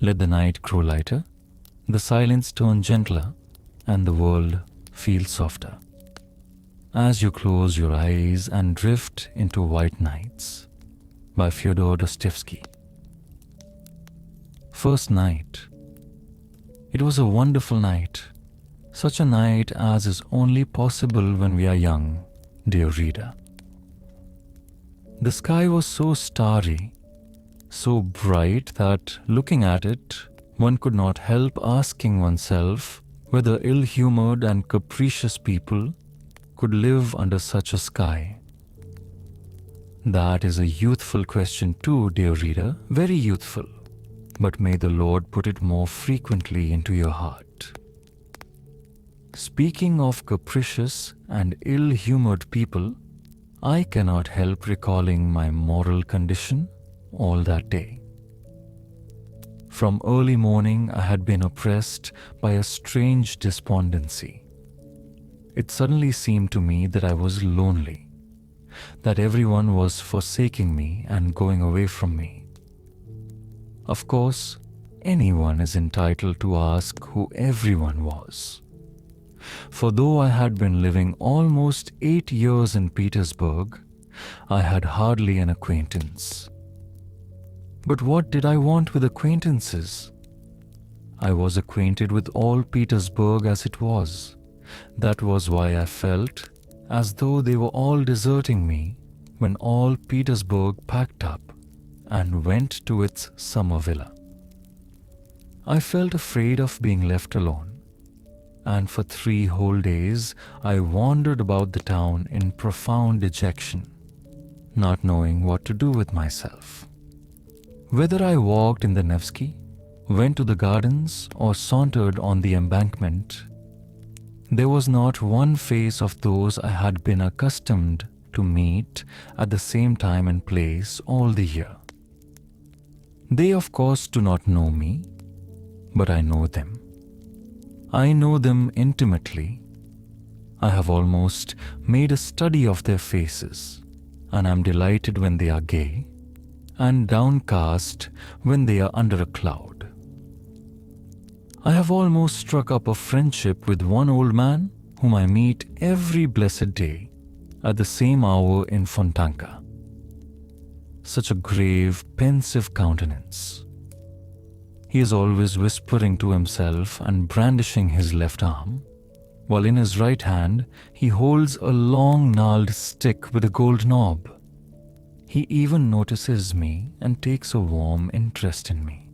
Let the night grow lighter, the silence turn gentler, and the world feel softer. As you close your eyes and drift into white nights, by Fyodor Dostoevsky. First night. It was a wonderful night, such a night as is only possible when we are young, dear reader. The sky was so starry, so bright that looking at it, one could not help asking oneself whether ill-humored and capricious people could live under such a sky. That is a youthful question too, dear reader, very youthful. But may the Lord put it more frequently into your heart. Speaking of capricious and ill-humored people, I cannot help recalling my moral condition all that day. From early morning I had been oppressed by a strange despondency. It suddenly seemed to me that I was lonely, that everyone was forsaking me and going away from me. Of course, anyone is entitled to ask who everyone was. For though I had been living almost 8 years in Petersburg, I had hardly an acquaintance. But what did I want with acquaintances? I was acquainted with all Petersburg as it was. That was why I felt as though they were all deserting me when all Petersburg packed up and went to its summer villa. I felt afraid of being left alone, and for 3 whole days I wandered about the town in profound dejection, not knowing what to do with myself. Whether I walked in the Nevsky, went to the gardens, or sauntered on the embankment, there was not one face of those I had been accustomed to meet at the same time and place all the year. They of course do not know me, but I know them. I know them intimately. I have almost made a study of their faces, and am delighted when they are gay, and downcast when they are under a cloud. I have almost struck up a friendship with one old man whom I meet every blessed day at the same hour in Fontanka. Such a grave, pensive countenance. He is always whispering to himself and brandishing his left arm, while in his right hand he holds a long gnarled stick with a gold knob. He even notices me and takes a warm interest in me.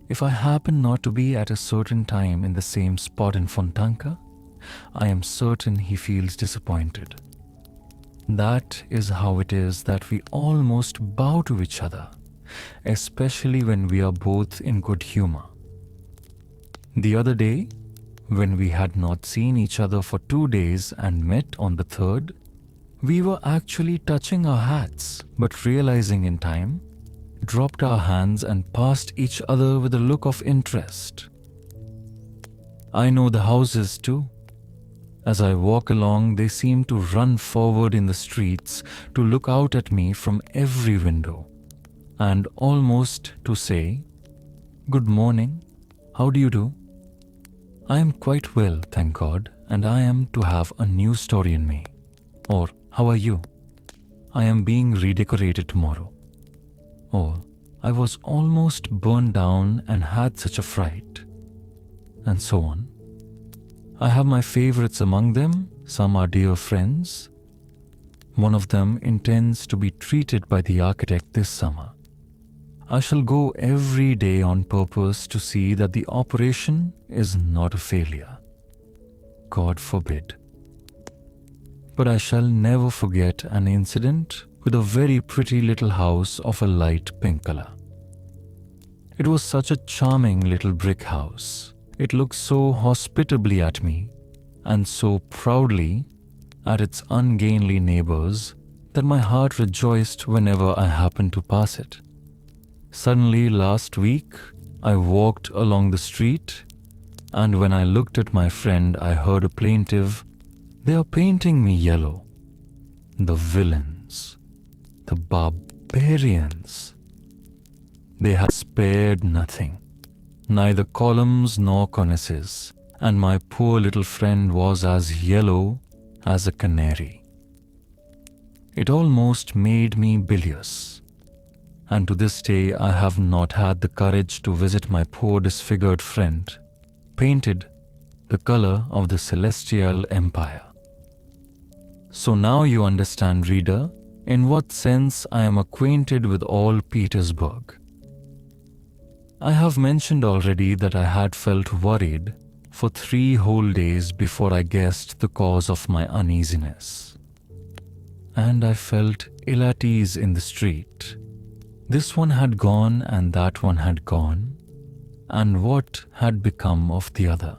If I happen not to be at a certain time in the same spot in Fontanka, I am certain he feels disappointed. That is how it is that we almost bow to each other, especially when we are both in good humor. The other day, when we had not seen each other for 2 days and met on the 3rd, we were actually touching our hats, but realizing in time, dropped our hands and passed each other with a look of interest. I know the houses too. As I walk along, they seem to run forward in the streets to look out at me from every window, and almost to say, "Good morning, how do you do? I am quite well, thank God, and I am to have a new story in me." Or, "How are you? I am being redecorated tomorrow." Or, "I was almost burned down and had such a fright." And so on. I have my favorites among them. Some are dear friends. One of them intends to be treated by the architect this summer. I shall go every day on purpose to see that the operation is not a failure. God forbid. But I shall never forget an incident with a very pretty little house of a light pink color. It was such a charming little brick house. It looked so hospitably at me, and so proudly at its ungainly neighbors, that my heart rejoiced whenever I happened to pass it. Suddenly last week, I walked along the street, and when I looked at my friend, I heard a plaintive, "They are painting me yellow. The villains, the barbarians." They had spared nothing, neither columns nor cornices, and my poor little friend was as yellow as a canary. It almost made me bilious, and to this day I have not had the courage to visit my poor disfigured friend, painted the color of the celestial empire. So now you understand, reader, in what sense I am acquainted with all Petersburg. I have mentioned already that I had felt worried for 3 whole days before I guessed the cause of my uneasiness. And I felt ill at ease in the street. This one had gone and that one had gone, and what had become of the other?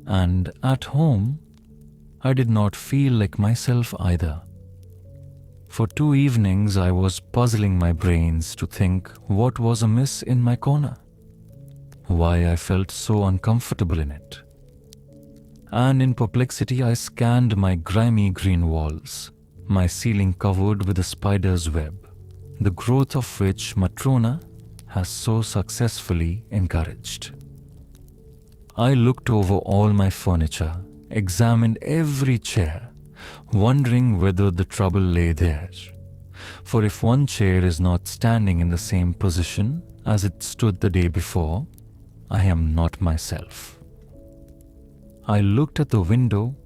And at home, I did not feel like myself either. For 2 evenings I was puzzling my brains to think what was amiss in my corner, why I felt so uncomfortable in it. And in perplexity I scanned my grimy green walls, my ceiling covered with a spider's web, the growth of which Matrona has so successfully encouraged. I looked over all my furniture, examined every chair, wondering whether the trouble lay there. For if one chair is not standing in the same position as it stood the day before, I am not myself. I looked at the window,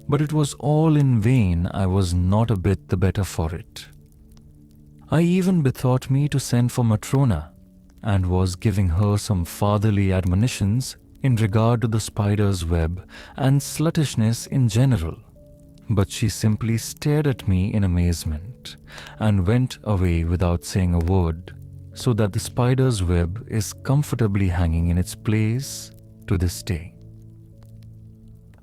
but it was all in vain. I was not a bit the better for it. I even bethought me to send for Matrona, and was giving her some fatherly admonitions in regard to the spider's web and sluttishness in general. But she simply stared at me in amazement and went away without saying a word, so that the spider's web is comfortably hanging in its place to this day.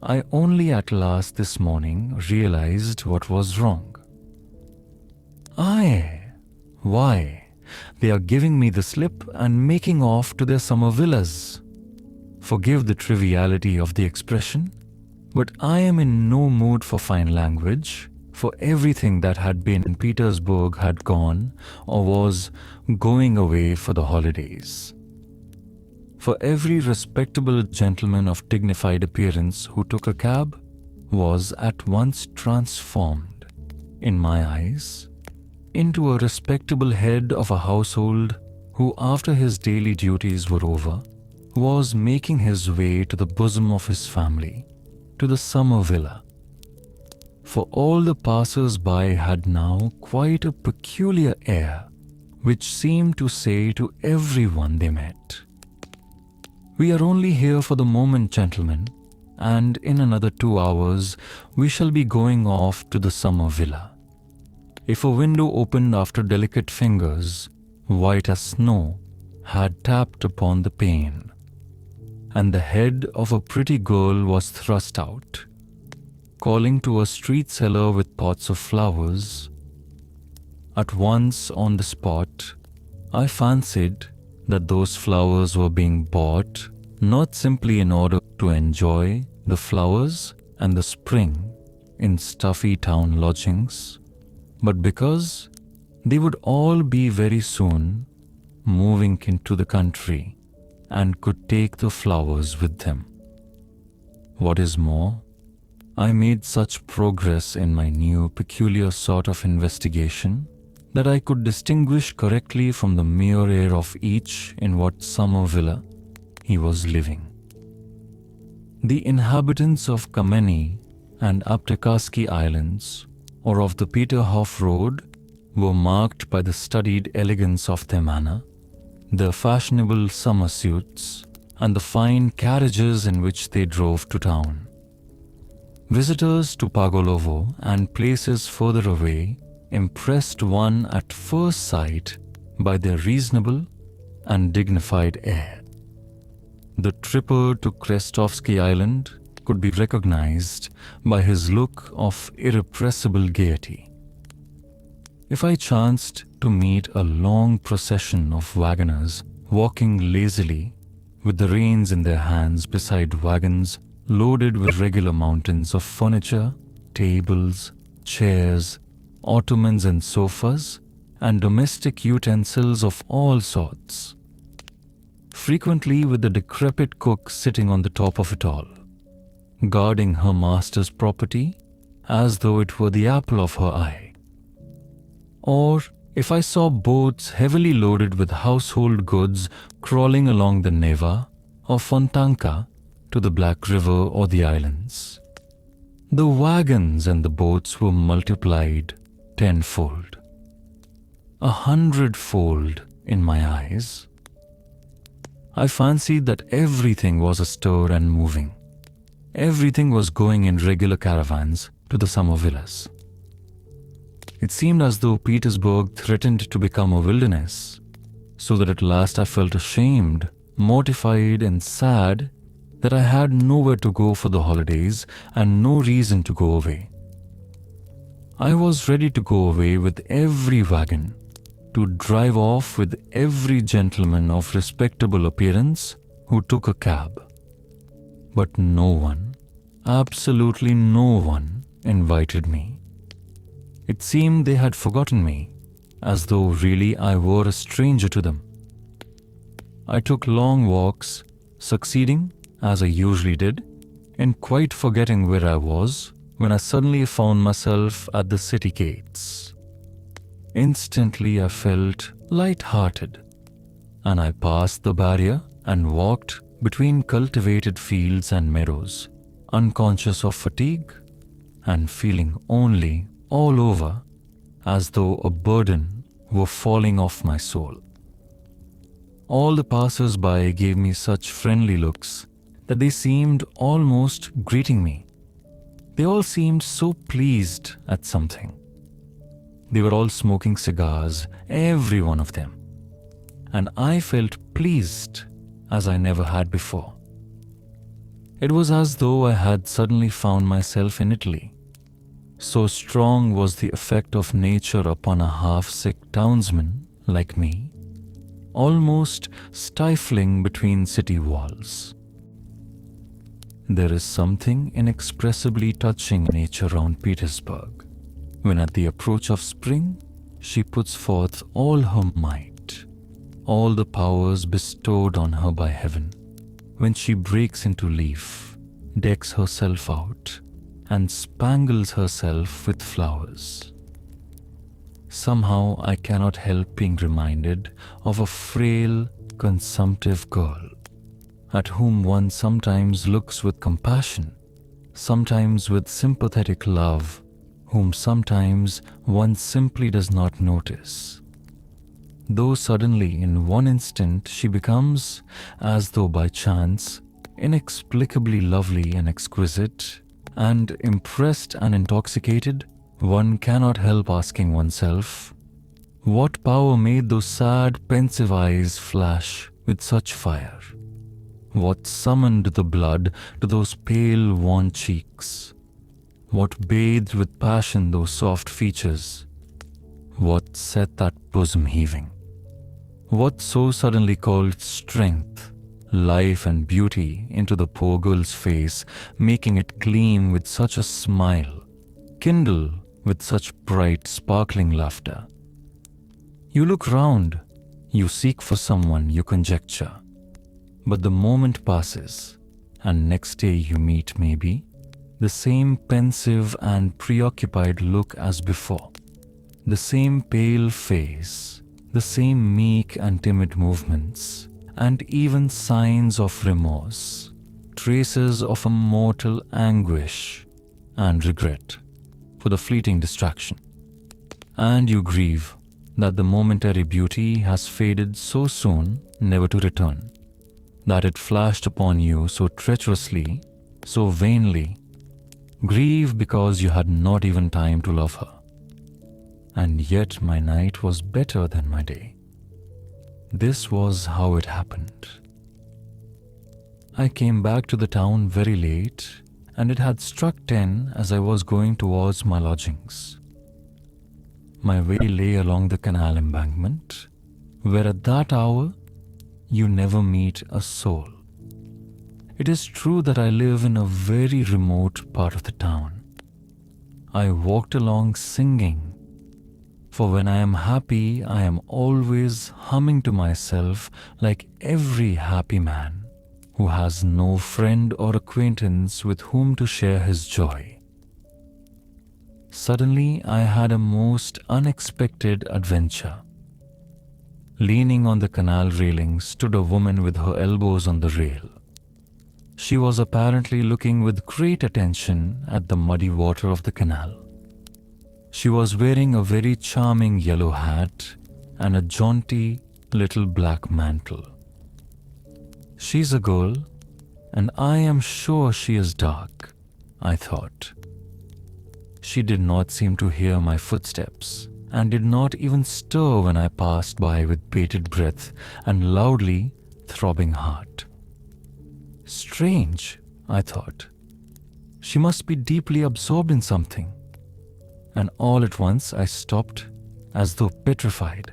I only at last this morning realized what was wrong. Why, they are giving me the slip and making off to their summer villas. Forgive the triviality of the expression, but I am in no mood for fine language, for everything that had been in Petersburg had gone or was going away for the holidays. For every respectable gentleman of dignified appearance who took a cab was at once transformed, in my eyes, into a respectable head of a household who, after his daily duties were over, was making his way to the bosom of his family, to the summer villa. For all the passers-by had now quite a peculiar air, which seemed to say to everyone they met, "We are only here for the moment, gentlemen, and in another 2 hours we shall be going off to the summer villa." If a window opened after delicate fingers, white as snow, had tapped upon the pane, and the head of a pretty girl was thrust out, calling to a street seller with pots of flowers, at once on the spot, I fancied that those flowers were being bought not simply in order to enjoy the flowers and the spring in stuffy town lodgings, but because they would all be very soon moving into the country and could take the flowers with them. What is more, I made such progress in my new peculiar sort of investigation that I could distinguish correctly from the mere air of each in what summer villa he was living. The inhabitants of Kameny and Aptekarsky Islands, or of the Peterhof Road, were marked by the studied elegance of their manner, their fashionable summer suits, and the fine carriages in which they drove to town. Visitors to Pagolovo and places further away impressed one at first sight by their reasonable and dignified air. The tripper to Krestovsky Island could be recognized by his look of irrepressible gaiety. If I chanced to meet a long procession of wagoners walking lazily with the reins in their hands beside wagons loaded with regular mountains of furniture, tables, chairs, ottomans and sofas, and domestic utensils of all sorts, frequently with the decrepit cook sitting on the top of it all, guarding her master's property as though it were the apple of her eye. Or if I saw boats heavily loaded with household goods crawling along the Neva or Fontanka to the Black River or the islands, the wagons and the boats were multiplied tenfold, 100-fold in my eyes. I fancied that everything was astir and moving. Everything was going in regular caravans to the summer villas. It seemed as though Petersburg threatened to become a wilderness, so that at last I felt ashamed, mortified and sad that I had nowhere to go for the holidays and no reason to go away. I was ready to go away with every wagon, to drive off with every gentleman of respectable appearance who took a cab. But no one, absolutely no one, invited me. It seemed they had forgotten me, as though really I were a stranger to them. I took long walks, succeeding, as I usually did, in quite forgetting where I was when I suddenly found myself at the city gates. Instantly I felt light-hearted, and I passed the barrier and walked between cultivated fields and meadows, unconscious of fatigue and feeling only all over as though a burden were falling off my soul. All the passers-by gave me such friendly looks that they seemed almost greeting me. They all seemed so pleased at something. They were all smoking cigars, every one of them, and I felt pleased as I never had before. It was as though I had suddenly found myself in Italy. So strong was the effect of nature upon a half-sick townsman like me, almost stifling between city walls. There is something inexpressibly touching in nature around Petersburg, when at the approach of spring, she puts forth all her might, all the powers bestowed on her by heaven, when she breaks into leaf, decks herself out, and spangles herself with flowers. Somehow I cannot help being reminded of a frail, consumptive girl, at whom one sometimes looks with compassion, sometimes with sympathetic love, whom sometimes one simply does not notice. Though suddenly in one instant she becomes, as though by chance, inexplicably lovely and exquisite, and impressed and intoxicated, one cannot help asking oneself, what power made those sad, pensive eyes flash with such fire? What summoned the blood to those pale, wan cheeks? What bathed with passion those soft features? What set that bosom heaving? What so suddenly called strength, life and beauty into the poor girl's face, making it gleam with such a smile, kindle with such bright, sparkling laughter? You look round, you seek for someone, you conjecture. But the moment passes, and next day you meet, maybe, the same pensive and preoccupied look as before, the same pale face, the same meek and timid movements, and even signs of remorse, traces of a mortal anguish and regret for the fleeting distraction. And you grieve that the momentary beauty has faded so soon, never to return, that it flashed upon you so treacherously, so vainly. Grieve because you had not even time to love her. And yet my night was better than my day. This was how it happened. I came back to the town very late, and it had struck 10 as I was going towards my lodgings. My way lay along the canal embankment, where at that hour you never meet a soul. It is true that I live in a very remote part of the town. I walked along singing, For when I am happy, I am always humming to myself like every happy man who has no friend or acquaintance with whom to share his joy. Suddenly, I had a most unexpected adventure. Leaning on the canal railing stood a woman with her elbows on the rail. She was apparently looking with great attention at the muddy water of the canal. She was wearing a very charming yellow hat and a jaunty little black mantle. She's a girl, and I am sure she is dark, I thought. She did not seem to hear my footsteps and did not even stir when I passed by with bated breath and loudly throbbing heart. Strange, I thought. She must be deeply absorbed in something. And all at once I stopped, as though petrified.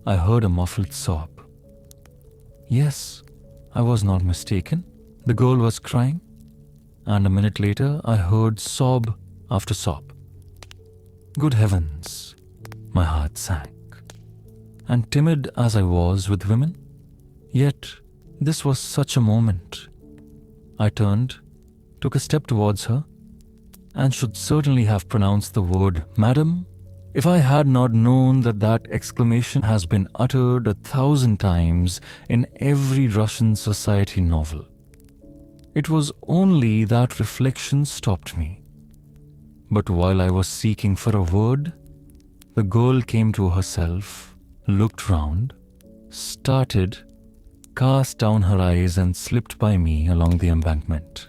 I heard a muffled sob. Yes, I was not mistaken. The girl was crying, and a minute later I heard sob after sob. Good heavens, my heart sank. And timid as I was with women, yet this was such a moment. I turned, took a step towards her, and should certainly have pronounced the word "Madam," if I had not known that that exclamation has been uttered 1,000 times in every Russian society novel. It was only that reflection stopped me. But while I was seeking for a word, the girl came to herself, looked round, started, cast down her eyes and slipped by me along the embankment.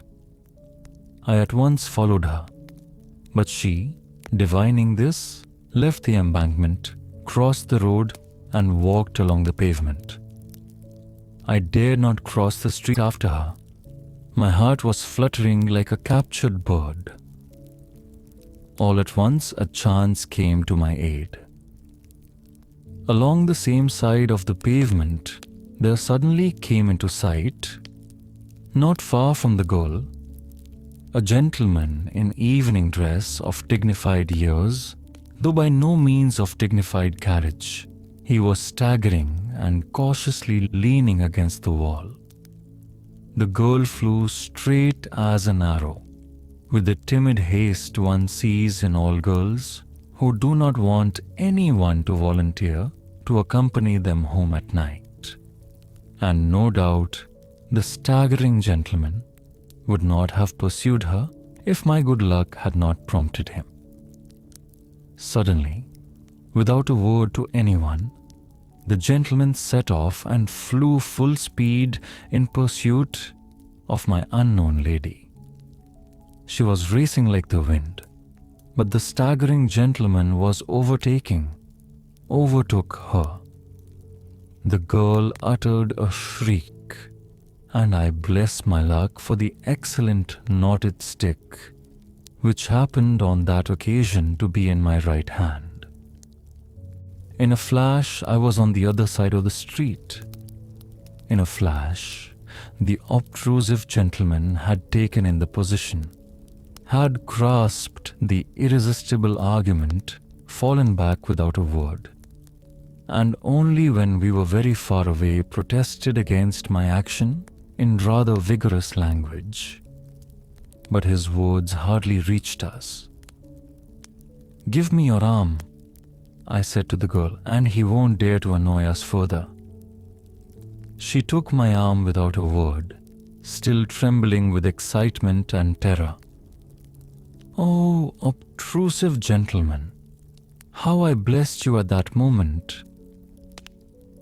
I at once followed her, but she, divining this, left the embankment, crossed the road and walked along the pavement. I dared not cross the street after her. My heart was fluttering like a captured bird. All at once a chance came to my aid. Along the same side of the pavement, there suddenly came into sight, not far from the girl, a gentleman in evening dress of dignified years, though by no means of dignified carriage. He was staggering and cautiously leaning against the wall. The girl flew straight as an arrow, with the timid haste one sees in all girls who do not want anyone to volunteer to accompany them home at night. And no doubt, the staggering gentleman would not have pursued her if my good luck had not prompted him. Suddenly, without a word to anyone, the gentleman set off and flew full speed in pursuit of my unknown lady. She was racing like the wind, but the staggering gentleman was overtook her. The girl uttered a shriek, and I bless my luck for the excellent knotted stick, which happened on that occasion to be in my right hand. In a flash, I was on the other side of the street. In a flash, the obtrusive gentleman had taken in the position, had grasped the irresistible argument, fallen back without a word, and only when we were very far away protested against my action in rather vigorous language. But his words hardly reached us. "Give me your arm," I said to the girl, "and he won't dare to annoy us further." She took my arm without a word, still trembling with excitement and terror. Oh, obtrusive gentleman, how I blessed you at that moment.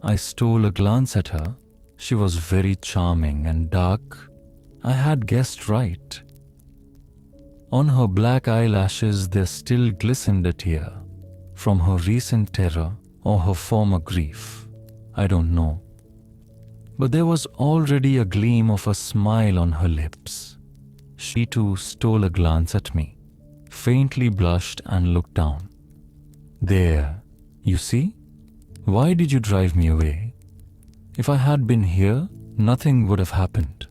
I stole a glance at her. She was very charming and dark. I had guessed right. On her black eyelashes there still glistened a tear, from her recent terror or her former grief. I don't know. But there was already a gleam of a smile on her lips. She too stole a glance at me, faintly blushed and looked down. "There, you see? Why did you drive me away? If I had been here, nothing would have happened.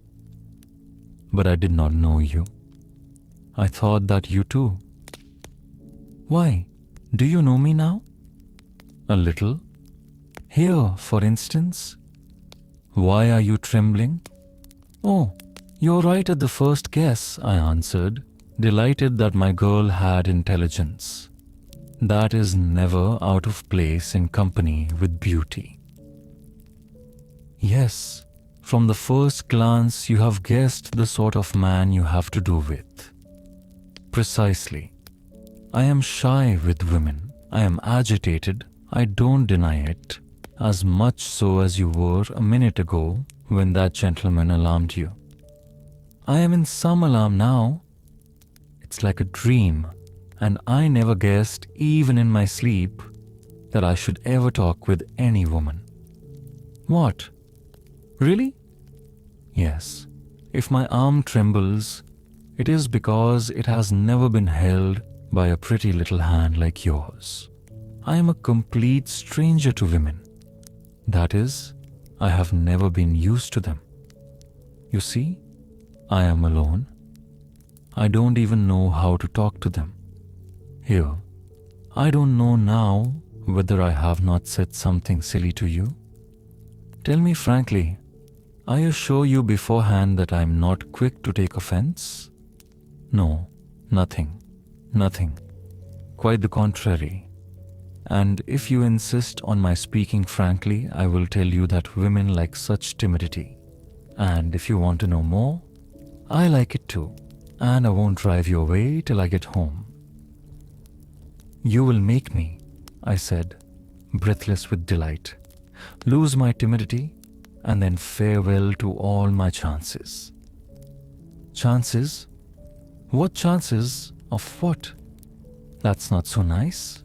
But I did not know you. I thought that you too." "Why? Do you know me now? A little. Here, for instance. Why are you trembling? Oh, you're right at the first guess, I answered, delighted that my girl had intelligence. That is never out of place in company with beauty. Yes, from the first glance you have guessed the sort of man you have to do with. Precisely. I am shy with women. I am agitated. I don't deny it, as much so as you were a minute ago when that gentleman alarmed you. I am in some alarm now. It's like a dream, and I never guessed, even in my sleep, that I should ever talk with any woman. What? Really? Yes. If my arm trembles, it is because it has never been held by a pretty little hand like yours. I am a complete stranger to women. That is, I have never been used to them. You see, I am alone. I don't even know how to talk to them. Here, I don't know now whether I have not said something silly to you. Tell me frankly, I assure you beforehand that I am not quick to take offense. No, nothing. Quite the contrary. And if you insist on my speaking frankly, I will tell you that women like such timidity. And if you want to know more, I like it too. And I won't drive you away till I get home. You will make me, I said, breathless with delight, lose my timidity and then farewell to all my chances. Chances? What chances of what? That's not so nice.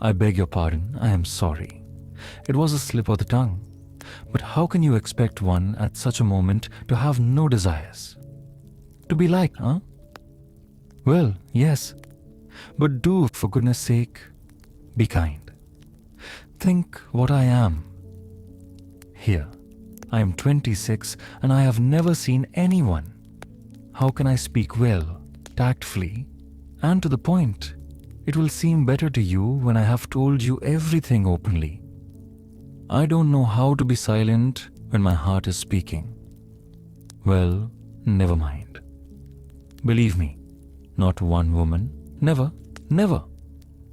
I beg your pardon, I am sorry. It was a slip of the tongue. But how can you expect one at such a moment to have no desires? To be liked, huh? Well, yes. But do, for goodness sake, be kind. Think what I am. Here, I am 26 and I have never seen anyone. How can I speak well, tactfully, and to the point? It will seem better to you when I have told you everything openly. I don't know how to be silent when my heart is speaking. Well, never mind. Believe me, not one woman, never.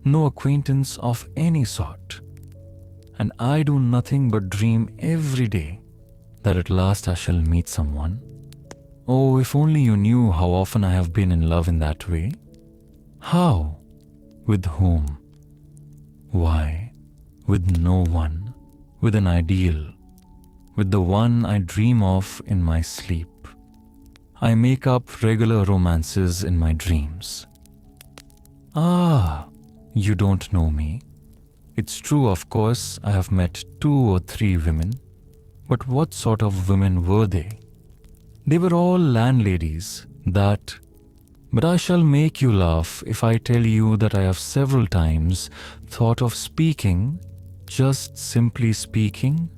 No acquaintance of any sort. And I do nothing but dream every day that at last I shall meet someone. Oh, if only you knew how often I have been in love in that way. How? With whom? Why, with no one, with an ideal, with the one I dream of in my sleep. I make up regular romances in my dreams. Ah, you don't know me. It's true, of course, I have met 2 or 3 women. But what sort of women were they? They were all landladies, that. But I shall make you laugh if I tell you that I have several times thought of speaking, just simply speaking,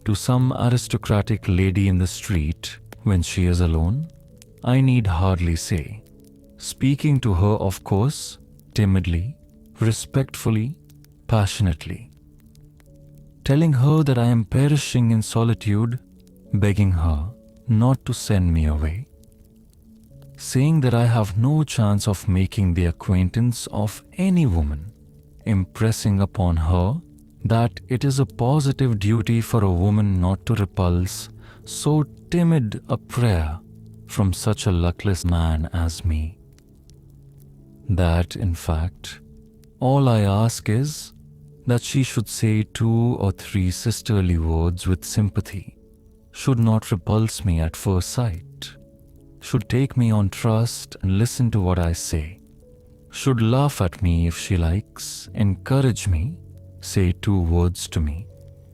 to some aristocratic lady in the street when she is alone. I need hardly say. Speaking to her, of course, timidly, respectfully, passionately. Telling her that I am perishing in solitude, begging her not to send me away. Saying that I have no chance of making the acquaintance of any woman, impressing upon her that it is a positive duty for a woman not to repulse so timid a prayer from such a luckless man as me. That, in fact, all I ask is that she should say 2 or 3 sisterly words with sympathy, should not repulse me at first sight, should take me on trust and listen to what I say, should laugh at me if she likes, encourage me, say 2 words to me,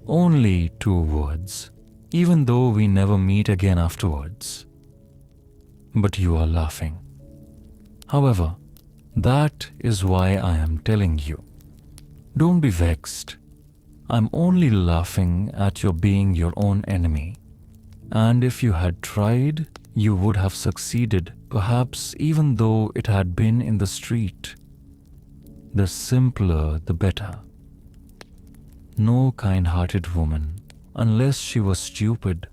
only 2 words, even though we never meet again afterwards. But you are laughing. However, that is why I am telling you. Don't be vexed. I'm only laughing at your being your own enemy. And if you had tried, you would have succeeded, perhaps even though it had been in the street. the simpler the better. No kind-hearted woman, unless she was stupid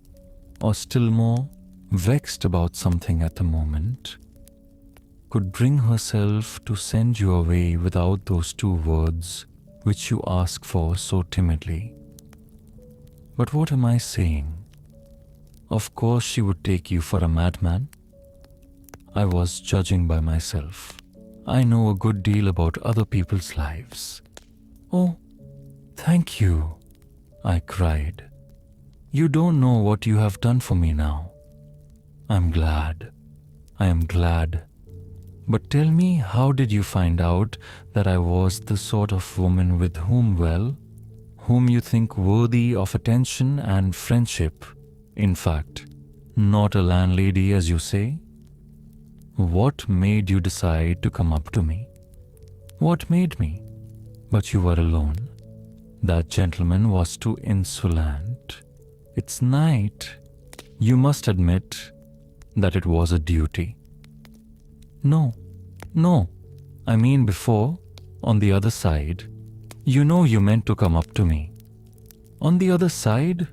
or still more vexed about something at the moment, could bring herself to send you away without those two words which you ask for so timidly. But what am I saying? Of course she would take you for a madman. I was judging by myself. I know a good deal about other people's lives. Oh, thank you, I cried. You don't know what you have done for me now. I'm glad. I am glad. But tell me, how did you find out that I was the sort of woman with whom you think worthy of attention and friendship? In fact, not a landlady, as you say? What made you decide to come up to me? What made me? But you were alone. That gentleman was too insolent. It's night. You must admit that it was a duty. No. I mean before, on the other side. You know you meant to come up to me. On the other side?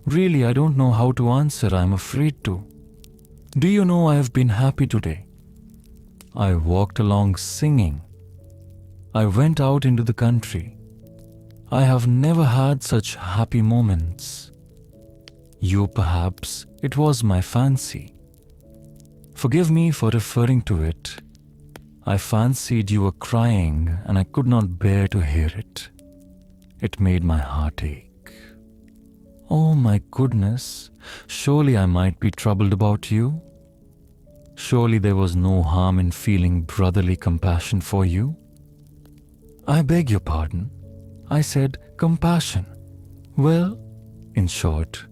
Really, I don't know how to answer. I'm afraid to. Do you know I have been happy today? I walked along singing. I went out into the country. I have never had such happy moments. You, perhaps, it was my fancy. Forgive me for referring to it. I fancied you were crying and I could not bear to hear it. It made my heart ache. Oh my goodness, surely I might be troubled about you? Surely there was no harm in feeling brotherly compassion for you? I beg your pardon. I said compassion. Well, in short,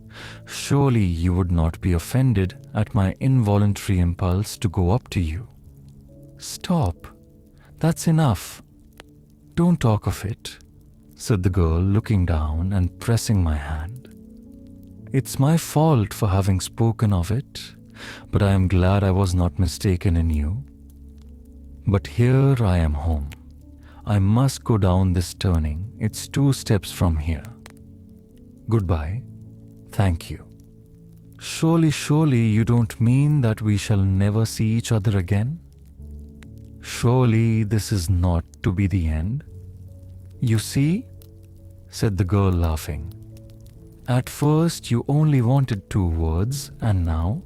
surely you would not be offended at my involuntary impulse to go up to you. Stop. That's enough. Don't talk of it, said the girl, looking down and pressing my hand. It's my fault for having spoken of it, but I am glad I was not mistaken in you. But here I am home. I must go down this turning. It's 2 steps from here. Goodbye. Thank you. Surely you don't mean that we shall never see each other again? Surely this is not to be the end? You see, said the girl, laughing. At first you only wanted 2 words, and now?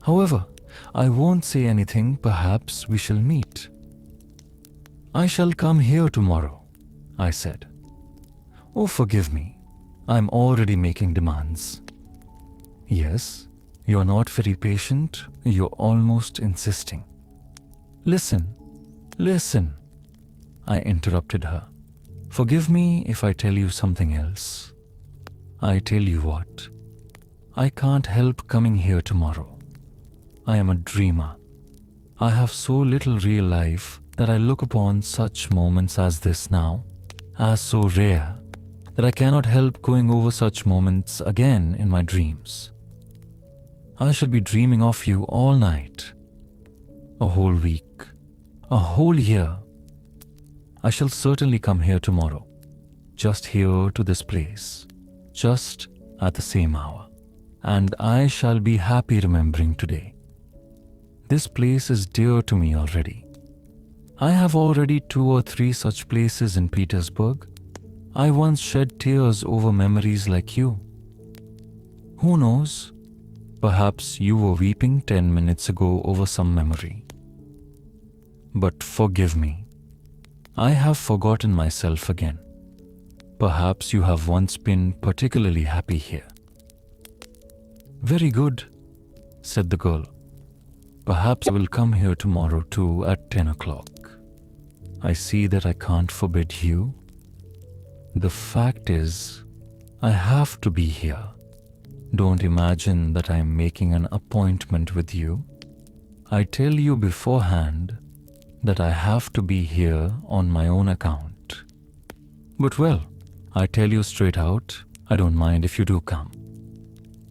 However, I won't say anything. Perhaps we shall meet. I shall come here tomorrow, I said. Oh, forgive me. I'm already making demands. Yes, you're not very patient. You're almost insisting. Listen, I interrupted her. Forgive me if I tell you something else. I tell you what, I can't help coming here tomorrow. I am a dreamer. I have so little real life that I look upon such moments as this now as so rare that I cannot help going over such moments again in my dreams. I shall be dreaming of you all night, a whole week, a whole year. I shall certainly come here tomorrow, just here to this place, just at the same hour, and I shall be happy remembering today. This place is dear to me already. I have already 2 or 3 such places in Petersburg. I once shed tears over memories like you. Who knows? Perhaps you were weeping 10 minutes ago over some memory. But forgive me. I have forgotten myself again. Perhaps you have once been particularly happy here. Very good, said the girl. Perhaps I will come here tomorrow too at 10 o'clock. I see that I can't forbid you. The fact is, I have to be here. Don't imagine that I am making an appointment with you. I tell you beforehand that I have to be here on my own account. But well, I tell you straight out, I don't mind if you do come.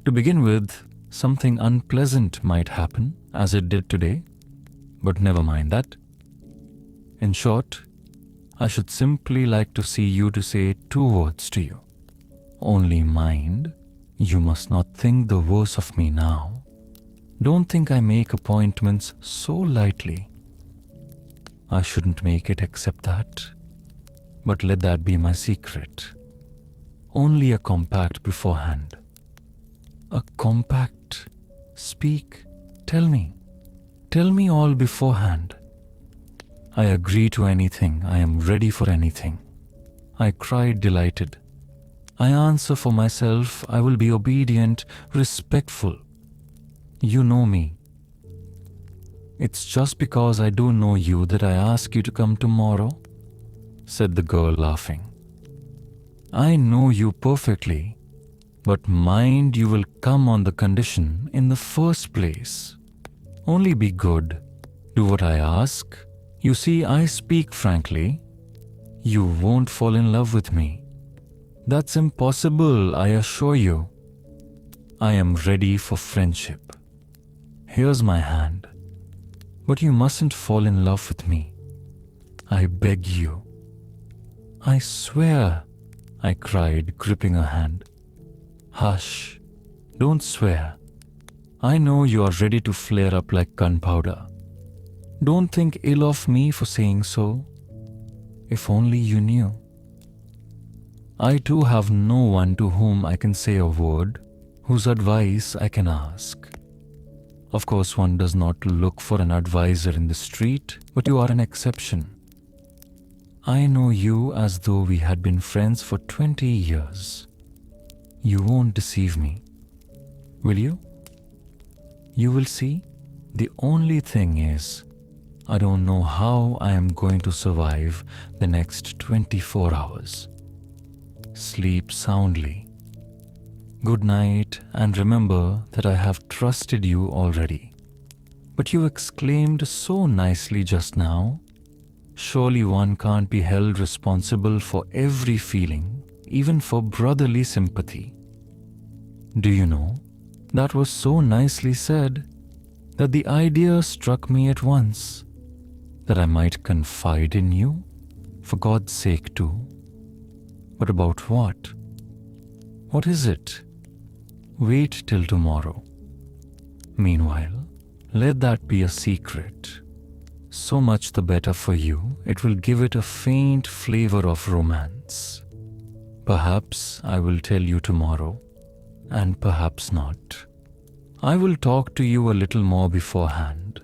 To begin with, something unpleasant might happen, as it did today, but never mind that. In short, I should simply like to see you to say 2 words to you. Only mind, you must not think the worse of me now. Don't think I make appointments so lightly. I shouldn't make it except that. But let that be my secret. Only a compact beforehand. A compact? Speak. Tell me. Tell me all beforehand. I agree to anything. I am ready for anything. I cried delighted. I answer for myself. I will be obedient, respectful. You know me. It's just because I do know you that I ask you to come tomorrow, said the girl, laughing. I know you perfectly, but mind you will come on the condition in the first place. Only be good. Do what I ask. You see, I speak frankly. You won't fall in love with me. That's impossible, I assure you. I am ready for friendship. Here's my hand. But you mustn't fall in love with me. I beg you. I swear, I cried, gripping her hand. Hush, don't swear. I know you are ready to flare up like gunpowder. Don't think ill of me for saying so. If only you knew. I too have no one to whom I can say a word, whose advice I can ask. Of course, one does not look for an advisor in the street, but you are an exception. I know you as though we had been friends for 20 years. You won't deceive me, will you? You will see. The only thing is, I don't know how I am going to survive the next 24 hours. Sleep soundly. Good night, and remember that I have trusted you already. But you exclaimed so nicely just now. Surely one can't be held responsible for every feeling, even for brotherly sympathy. Do you know, that was so nicely said that the idea struck me at once that I might confide in you, for God's sake too. But about what? What is it? Wait till tomorrow. Meanwhile, let that be a secret. So much the better for you. It will give it a faint flavor of romance. Perhaps I will tell you tomorrow, and perhaps not. I will talk to you a little more beforehand.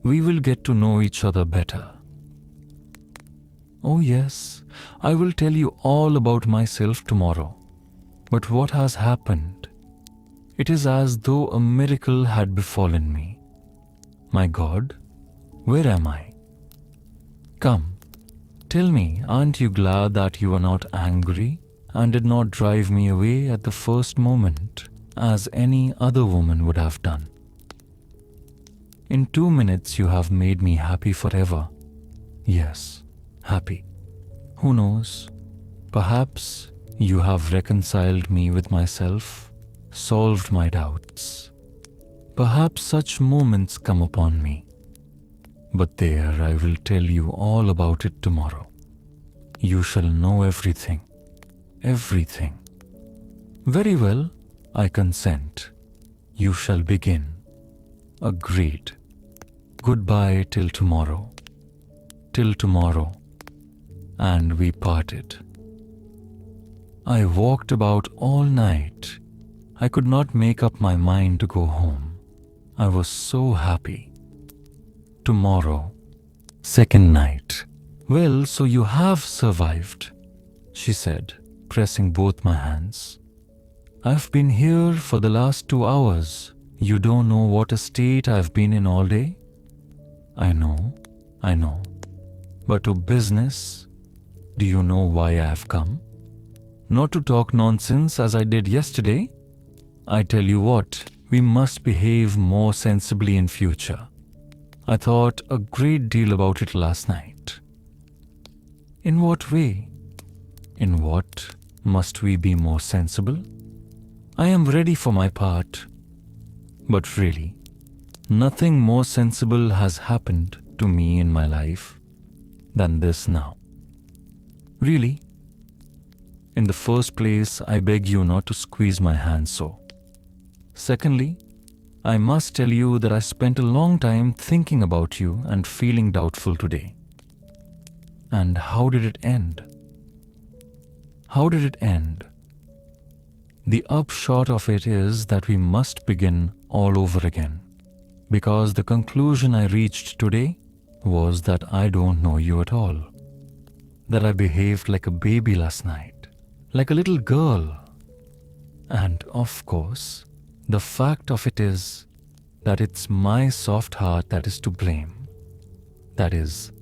We will get to know each other better. Oh yes, I will tell you all about myself tomorrow. But what has happened? It is as though a miracle had befallen me. My God, where am I? Come, tell me, aren't you glad that you are not angry and did not drive me away at the first moment, as any other woman would have done? In 2 minutes you have made me happy forever. Yes, happy. Who knows? Perhaps you have reconciled me with myself, solved my doubts. Perhaps such moments come upon me. But there, I will tell you all about it tomorrow. You shall know everything. Everything. Very well, I consent. You shall begin. Agreed. Goodbye till tomorrow. Till tomorrow. And we parted. I walked about all night. I could not make up my mind to go home. I was so happy. Tomorrow. Second night. Well, so you have survived, she said, pressing both my hands. I've been here for the last 2 hours. You don't know what a state I've been in all day? I know. But to business, do you know why I have come? Not to talk nonsense as I did yesterday. I tell you what, we must behave more sensibly in future. I thought a great deal about it last night. In what way? In what must we be more sensible? I am ready for my part. But really, nothing more sensible has happened to me in my life. than this now. Really? In the first place, I beg you not to squeeze my hand so. Secondly, I must tell you that I spent a long time thinking about you and feeling doubtful today. And how did it end? How did it end? The upshot of it is that we must begin all over again, because the conclusion I reached today was that I don't know you at all, that I behaved like a baby last night, like a little girl. And of course, the fact of it is that it's my soft heart that is to blame. That is,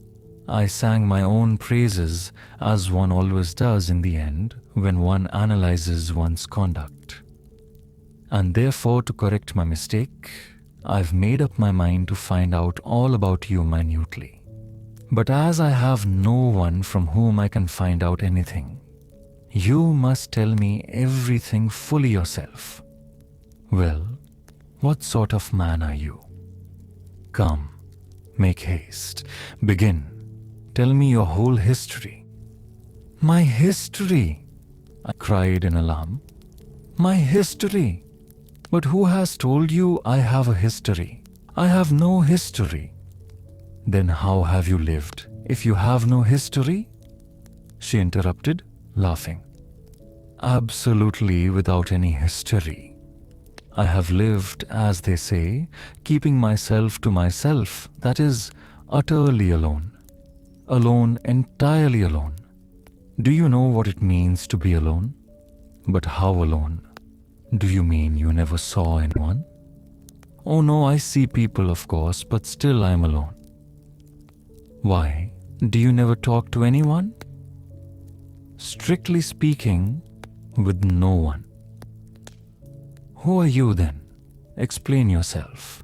I sang my own praises, as one always does in the end when one analyzes one's conduct. And therefore, to correct my mistake, I've made up my mind to find out all about you minutely. But as I have no one from whom I can find out anything, you must tell me everything fully yourself. Well, what sort of man are you? Come, make haste, begin. Tell me your whole history. My history? I cried in alarm. My history? But who has told you I have a history? I have no history. Then how have you lived if you have no history? She interrupted, laughing. Absolutely without any history. I have lived, as they say, keeping myself to myself, that is, utterly alone. Alone, entirely alone. Do you know what it means to be alone? But how alone? Do you mean you never saw anyone? Oh no, I see people, of course, but still I am alone. Why? Do you never talk to anyone? Strictly speaking, with no one. Who are you then? Explain yourself.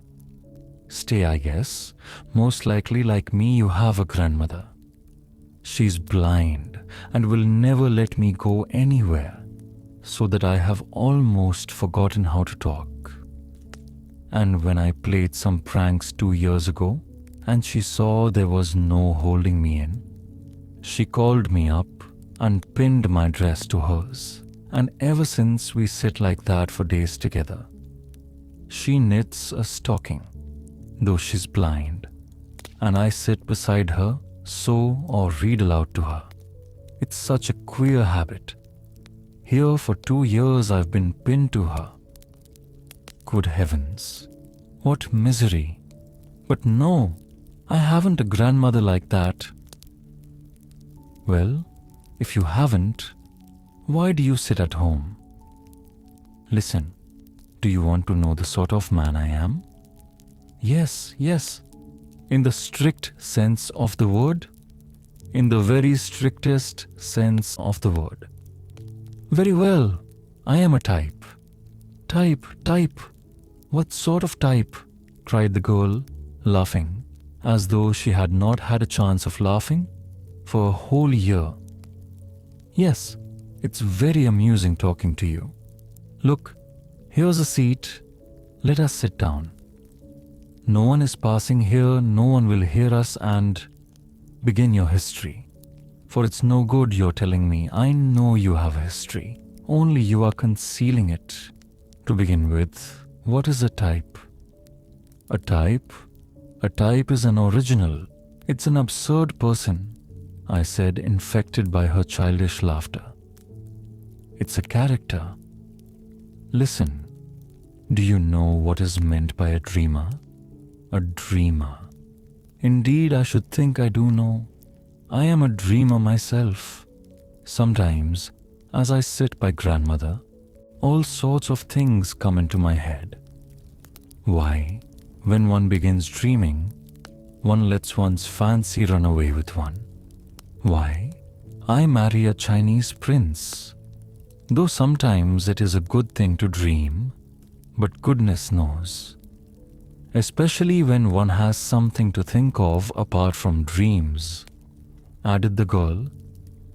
Stay, I guess. Most likely, like me, you have a grandmother. She's blind and will never let me go anywhere, so that I have almost forgotten how to talk. And when I played some pranks 2 years ago, and she saw there was no holding me in, she called me up and pinned my dress to hers. And ever since we sit like that for days together. She knits a stocking, though she's blind, and I sit beside her, sew or read aloud to her. It's such a queer habit. Here for 2 years I've been pinned to her. Good heavens, what misery. But no, I haven't a grandmother like that. Well, if you haven't, why do you sit at home? Listen, do you want to know the sort of man I am? Yes, yes. In the strict sense of the word? In the very strictest sense of the word. Very well, I am a type. Type. What sort of type? Cried the girl, laughing, as though she had not had a chance of laughing for a whole year. Yes. It's very amusing talking to you. Look, here's a seat. Let us sit down. No one is passing here, no one will hear us, and begin your history. For it's no good you're telling me. I know you have a history. Only you are concealing it. To begin with, what is a type? A type? A type is an original. It's an absurd person, I said, infected by her childish laughter. It's a character. Listen, do you know what is meant by a dreamer? A dreamer. Indeed, I should think I do know. I am a dreamer myself. Sometimes, as I sit by grandmother, all sorts of things come into my head. Why, when one begins dreaming, one lets one's fancy run away with one. Why, I marry a Chinese prince. Though sometimes it is a good thing to dream, but goodness knows. Especially when one has something to think of apart from dreams, added the girl,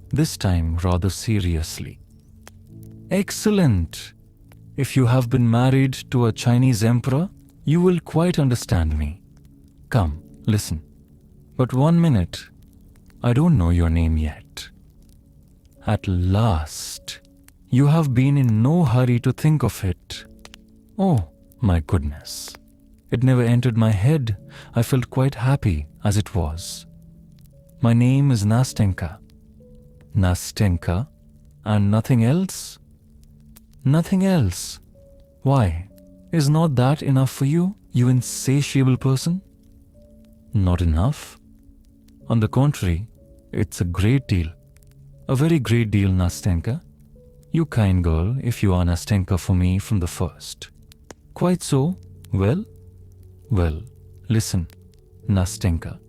this time rather seriously. Excellent! If you have been married to a Chinese emperor, you will quite understand me. Come, listen. But 1 minute. I don't know your name yet. At last, you have been in no hurry to think of it. Oh, my goodness. It never entered my head. I felt quite happy as it was. My name is Nastenka. Nastenka? And nothing else? Nothing else. Why? Is not that enough for you, you insatiable person? Not enough? On the contrary, it's a great deal. A very great deal, Nastenka. You kind girl, if you are Nastenka for me from the first. Quite so. Well, listen, Nastenka.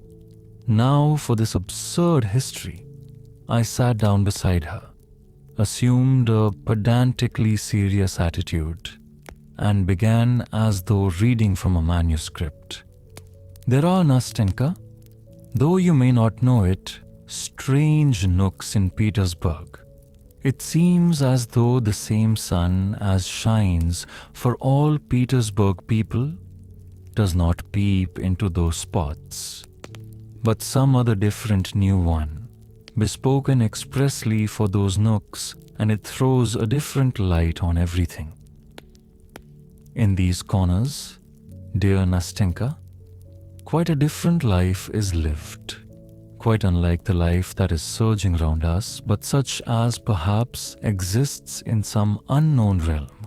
Now for this absurd history. I sat down beside her, assumed a pedantically serious attitude, and began as though reading from a manuscript. There are, Nastenka, though you may not know it, strange nooks in Petersburg. It seems as though the same sun as shines for all Petersburg people does not peep into those spots, but some other different new one, bespoken expressly for those nooks, and it throws a different light on everything. In these corners, dear Nastenka, quite a different life is lived, quite unlike the life that is surging round us, but such as perhaps exists in some unknown realm,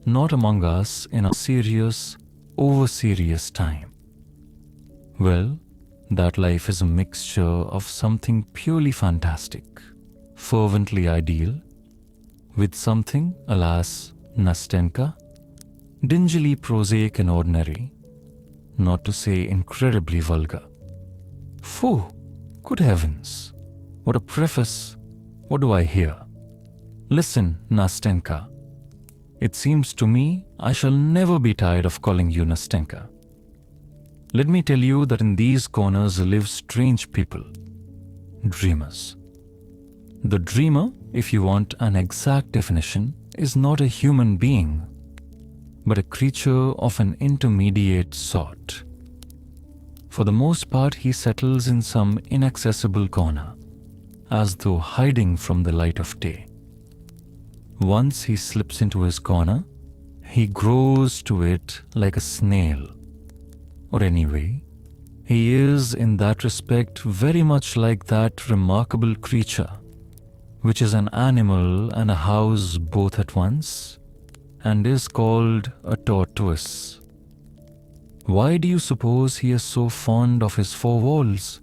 not among us in a serious, over-serious time. Well, that life is a mixture of something purely fantastic, fervently ideal, with something, alas, Nastenka, dingily prosaic and ordinary, not to say incredibly vulgar. Phew! Good heavens! What a preface! What do I hear? Listen, Nastenka. It seems to me I shall never be tired of calling you Nastenka. Let me tell you that in these corners live strange people, dreamers. The dreamer, if you want an exact definition, is not a human being, but a creature of an intermediate sort. For the most part, he settles in some inaccessible corner, as though hiding from the light of day. Once he slips into his corner, he grows to it like a snail. Or anyway, he is in that respect very much like that remarkable creature, which is an animal and a house both at once, and is called a tortoise. Why do you suppose he is so fond of his four walls,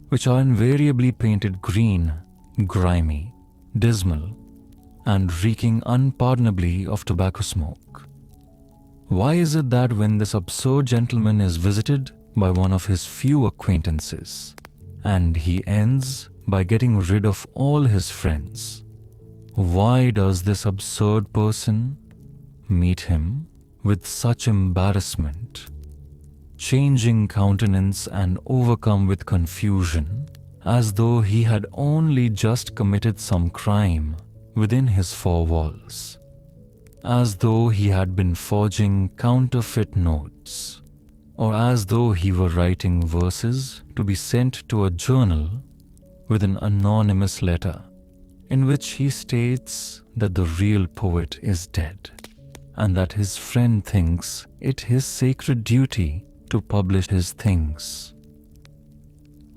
which are invariably painted green, grimy, dismal, and reeking unpardonably of tobacco smoke? Why is it that when this absurd gentleman is visited by one of his few acquaintances, and he ends by getting rid of all his friends, why does this absurd person meet him with such embarrassment, changing countenance and overcome with confusion, as though he had only just committed some crime within his four walls, as though he had been forging counterfeit notes, or as though he were writing verses to be sent to a journal with an anonymous letter in which he states that the real poet is dead and that his friend thinks it his sacred duty to publish his things.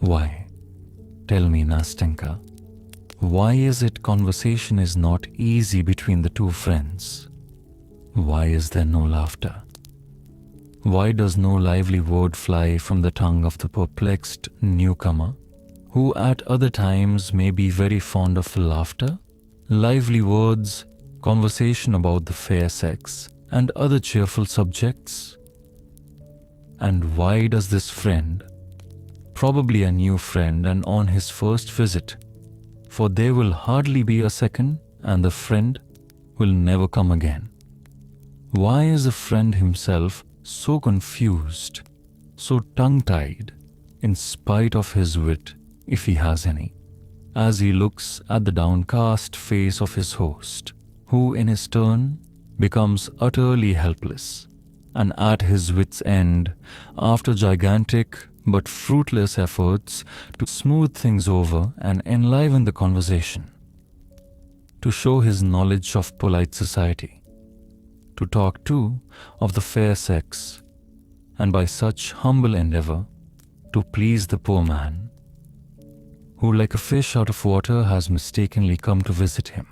Why? Tell me, Nastenka, why is it conversation is not easy between the two friends? Why is there no laughter? Why does no lively word fly from the tongue of the perplexed newcomer, who at other times may be very fond of laughter, lively words, conversation about the fair sex, and other cheerful subjects? And why does this friend, probably a new friend and on his first visit, for there will hardly be a second and the friend will never come again, why is the friend himself so confused, so tongue-tied, in spite of his wit, if he has any, as he looks at the downcast face of his host, who in his turn becomes utterly helpless, and at his wit's end, after gigantic but fruitless efforts to smooth things over and enliven the conversation, to show his knowledge of polite society, to talk too of the fair sex, and by such humble endeavor to please the poor man, who like a fish out of water has mistakenly come to visit him.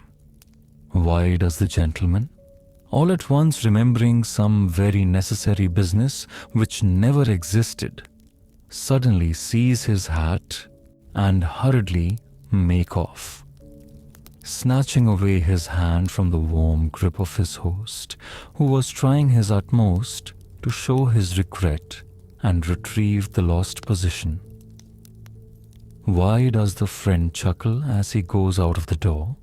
Why does the gentleman, all at once remembering some very necessary business which never existed, suddenly seize his hat and hurriedly make off, snatching away his hand from the warm grip of his host, who was trying his utmost to show his regret and retrieve the lost position? Why does the friend chuckle as he goes out of the door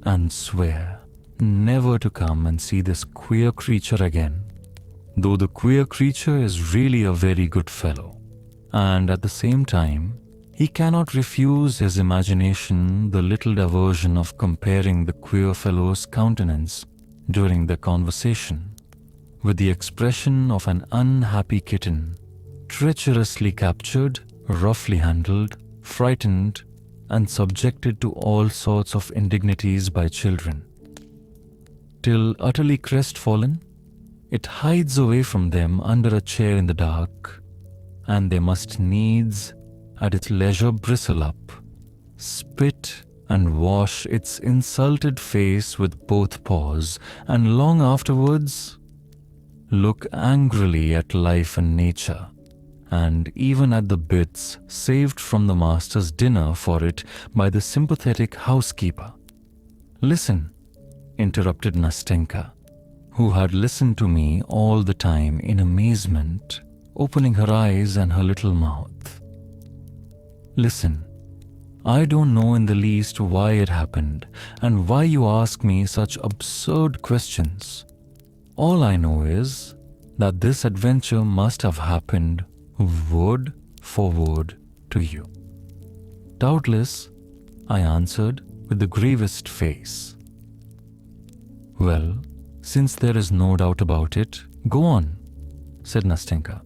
and swear never to come and see this queer creature again, though the queer creature is really a very good fellow, and at the same time he cannot refuse his imagination the little diversion of comparing the queer fellow's countenance during the conversation with the expression of an unhappy kitten, treacherously captured, roughly handled, frightened, and subjected to all sorts of indignities by children, till utterly crestfallen, it hides away from them under a chair in the dark, and they must needs at its leisure bristle up, spit and wash its insulted face with both paws, and long afterwards look angrily at life and nature, and even at the bits saved from the master's dinner for it by the sympathetic housekeeper. Listen, interrupted Nastenka, who had listened to me all the time in amazement, opening her eyes and her little mouth. Listen, I don't know in the least why it happened and why you ask me such absurd questions. All I know is that this adventure must have happened word for word to you. Doubtless, I answered with the gravest face. Well, since there is no doubt about it, go on, said Nastenka,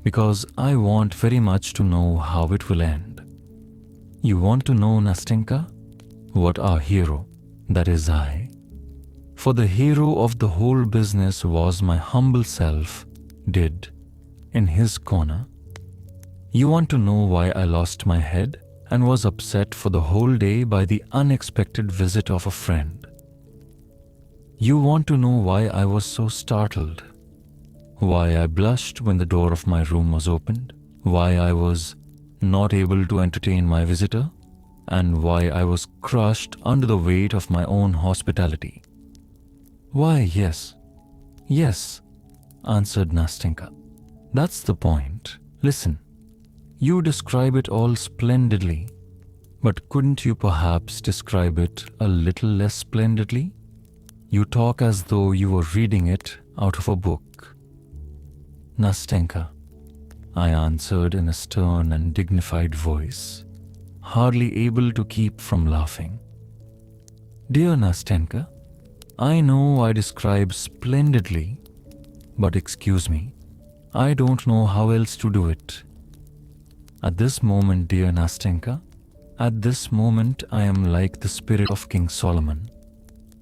because I want very much to know how it will end. You want to know, Nastenka, what our hero, that is I, for the hero of the whole business was my humble self, did in his corner? You want to know why I lost my head and was upset for the whole day by the unexpected visit of a friend? You want to know why I was so startled, why I blushed when the door of my room was opened, why I was not able to entertain my visitor, and why I was crushed under the weight of my own hospitality? Why, yes, answered Nastenka. That's the point. Listen, you describe it all splendidly, but couldn't you perhaps describe it a little less splendidly? You talk as though you were reading it out of a book. Nastenka, I answered in a stern and dignified voice, hardly able to keep from laughing. Dear Nastenka, I know I describe splendidly, but excuse me, I don't know how else to do it. At this moment, dear Nastenka, at this moment I am like the spirit of King Solomon,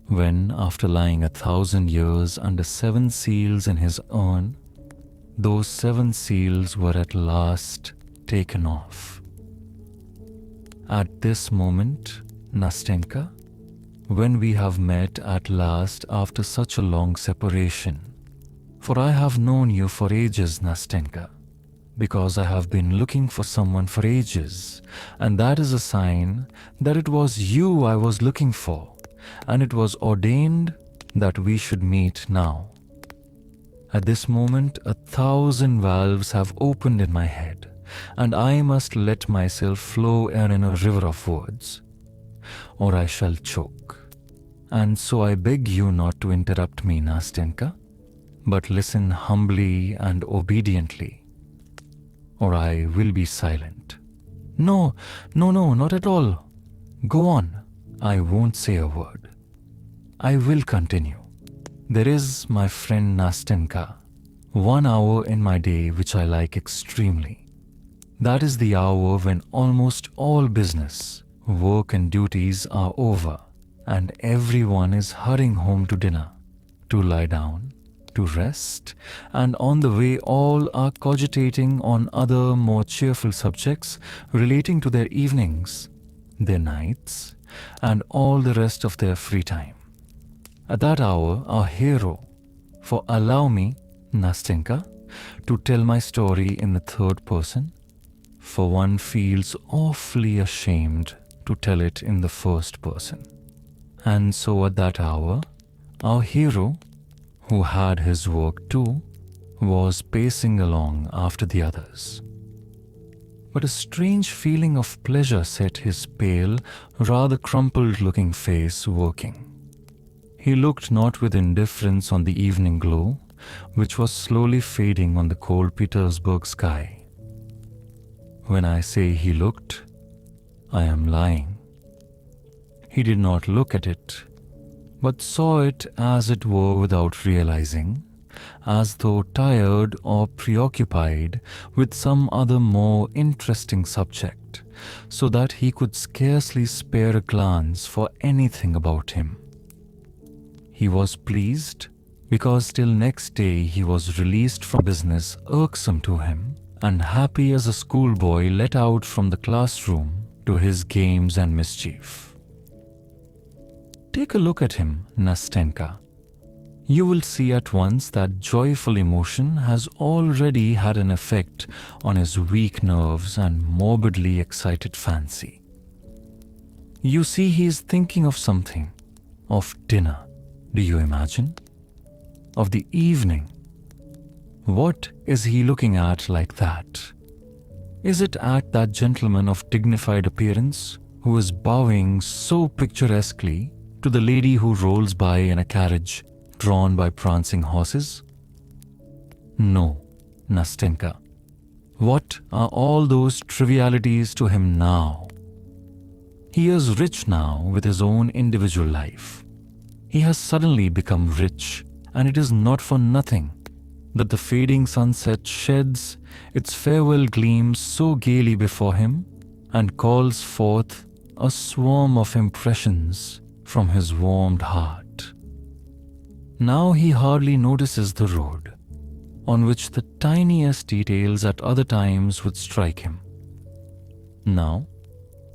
when, after lying 1,000 years under 7 seals in his urn, those 7 seals were at last taken off. At this moment, Nastenka, when we have met at last after such a long separation, for I have known you for ages, Nastenka, because I have been looking for someone for ages, and that is a sign that it was you I was looking for, and it was ordained that we should meet now. At this moment, 1,000 valves have opened in my head, and I must let myself flow in a river of words, or I shall choke. And so I beg you not to interrupt me, Nastenka, but listen humbly and obediently, or I will be silent. No, not at all. Go on. I won't say a word. I will continue. There is, my friend Nastenka, 1 hour in my day which I like extremely. That is the hour when almost all business, work and duties are over, and everyone is hurrying home to dinner, to lie down, to rest, and on the way all are cogitating on other more cheerful subjects relating to their evenings, their nights, and all the rest of their free time. At that hour, our hero, for allow me, Nastenka, to tell my story in the third person, for one feels awfully ashamed to tell it in the first person. And so at that hour, our hero, who had his work too, was pacing along after the others. But a strange feeling of pleasure set his pale, rather crumpled-looking face working. He looked not with indifference on the evening glow, which was slowly fading on the cold Petersburg sky. When I say he looked, I am lying. He did not look at it, but saw it as it were without realizing, as though tired or preoccupied with some other more interesting subject, so that he could scarcely spare a glance for anything about him. He was pleased because till next day he was released from business irksome to him, and happy as a schoolboy let out from the classroom to his games and mischief. Take a look at him, Nastenka. You will see at once that joyful emotion has already had an effect on his weak nerves and morbidly excited fancy. You see he is thinking of something, of dinner, do you imagine? Of the evening. What is he looking at like that? Is it at that gentleman of dignified appearance who is bowing so picturesquely to the lady who rolls by in a carriage drawn by prancing horses? No, Nastenka. What are all those trivialities to him now? He is rich now with his own individual life. He has suddenly become rich, and it is not for nothing that the fading sunset sheds its farewell gleams so gaily before him and calls forth a swarm of impressions from his warmed heart. Now he hardly notices the road, on which the tiniest details at other times would strike him. Now,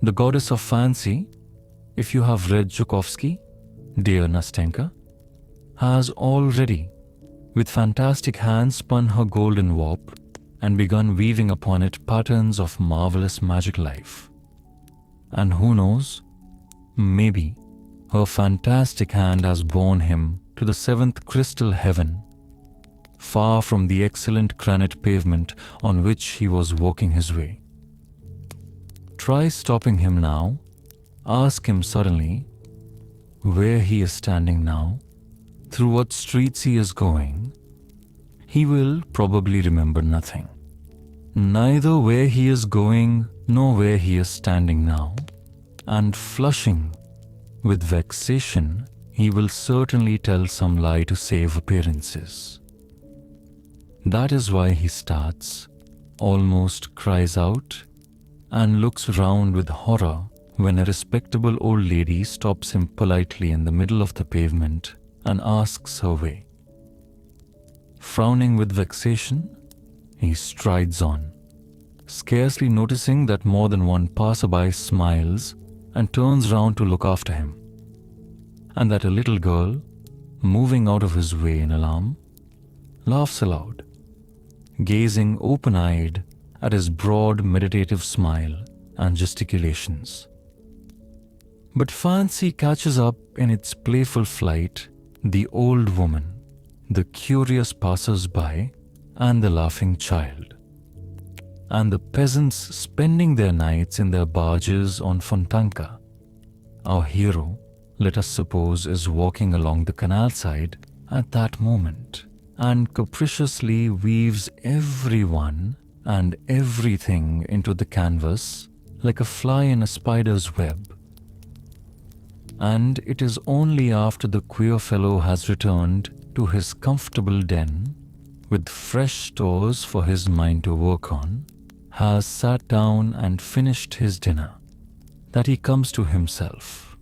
the goddess of fancy, if you have read Zhukovsky, dear Nastenka, has already, with fantastic hands, spun her golden warp and begun weaving upon it patterns of marvelous magic life. And who knows, maybe her fantastic hand has borne him to the seventh crystal heaven, far from the excellent granite pavement on which he was walking his way. Try stopping him now, ask him suddenly where he is standing now, through what streets he is going. He will probably remember nothing, neither where he is going nor where he is standing now, and flushing with vexation, he will certainly tell some lie to save appearances. That is why he starts, almost cries out, and looks round with horror when a respectable old lady stops him politely in the middle of the pavement and asks her way. Frowning with vexation, he strides on, scarcely noticing that more than one passerby smiles and turns round to look after him, and that a little girl, moving out of his way in alarm, laughs aloud, gazing open-eyed at his broad meditative smile and gesticulations. But fancy catches up in its playful flight the old woman, the curious passers-by, and the laughing child. And the peasants spending their nights in their barges on Fontanka. Our hero, let us suppose, is walking along the canal side at that moment, and capriciously weaves everyone and everything into the canvas like a fly in a spider's web. And it is only after the queer fellow has returned to his comfortable den, with fresh stores for his mind to work on, has sat down and finished his dinner, that he comes to himself,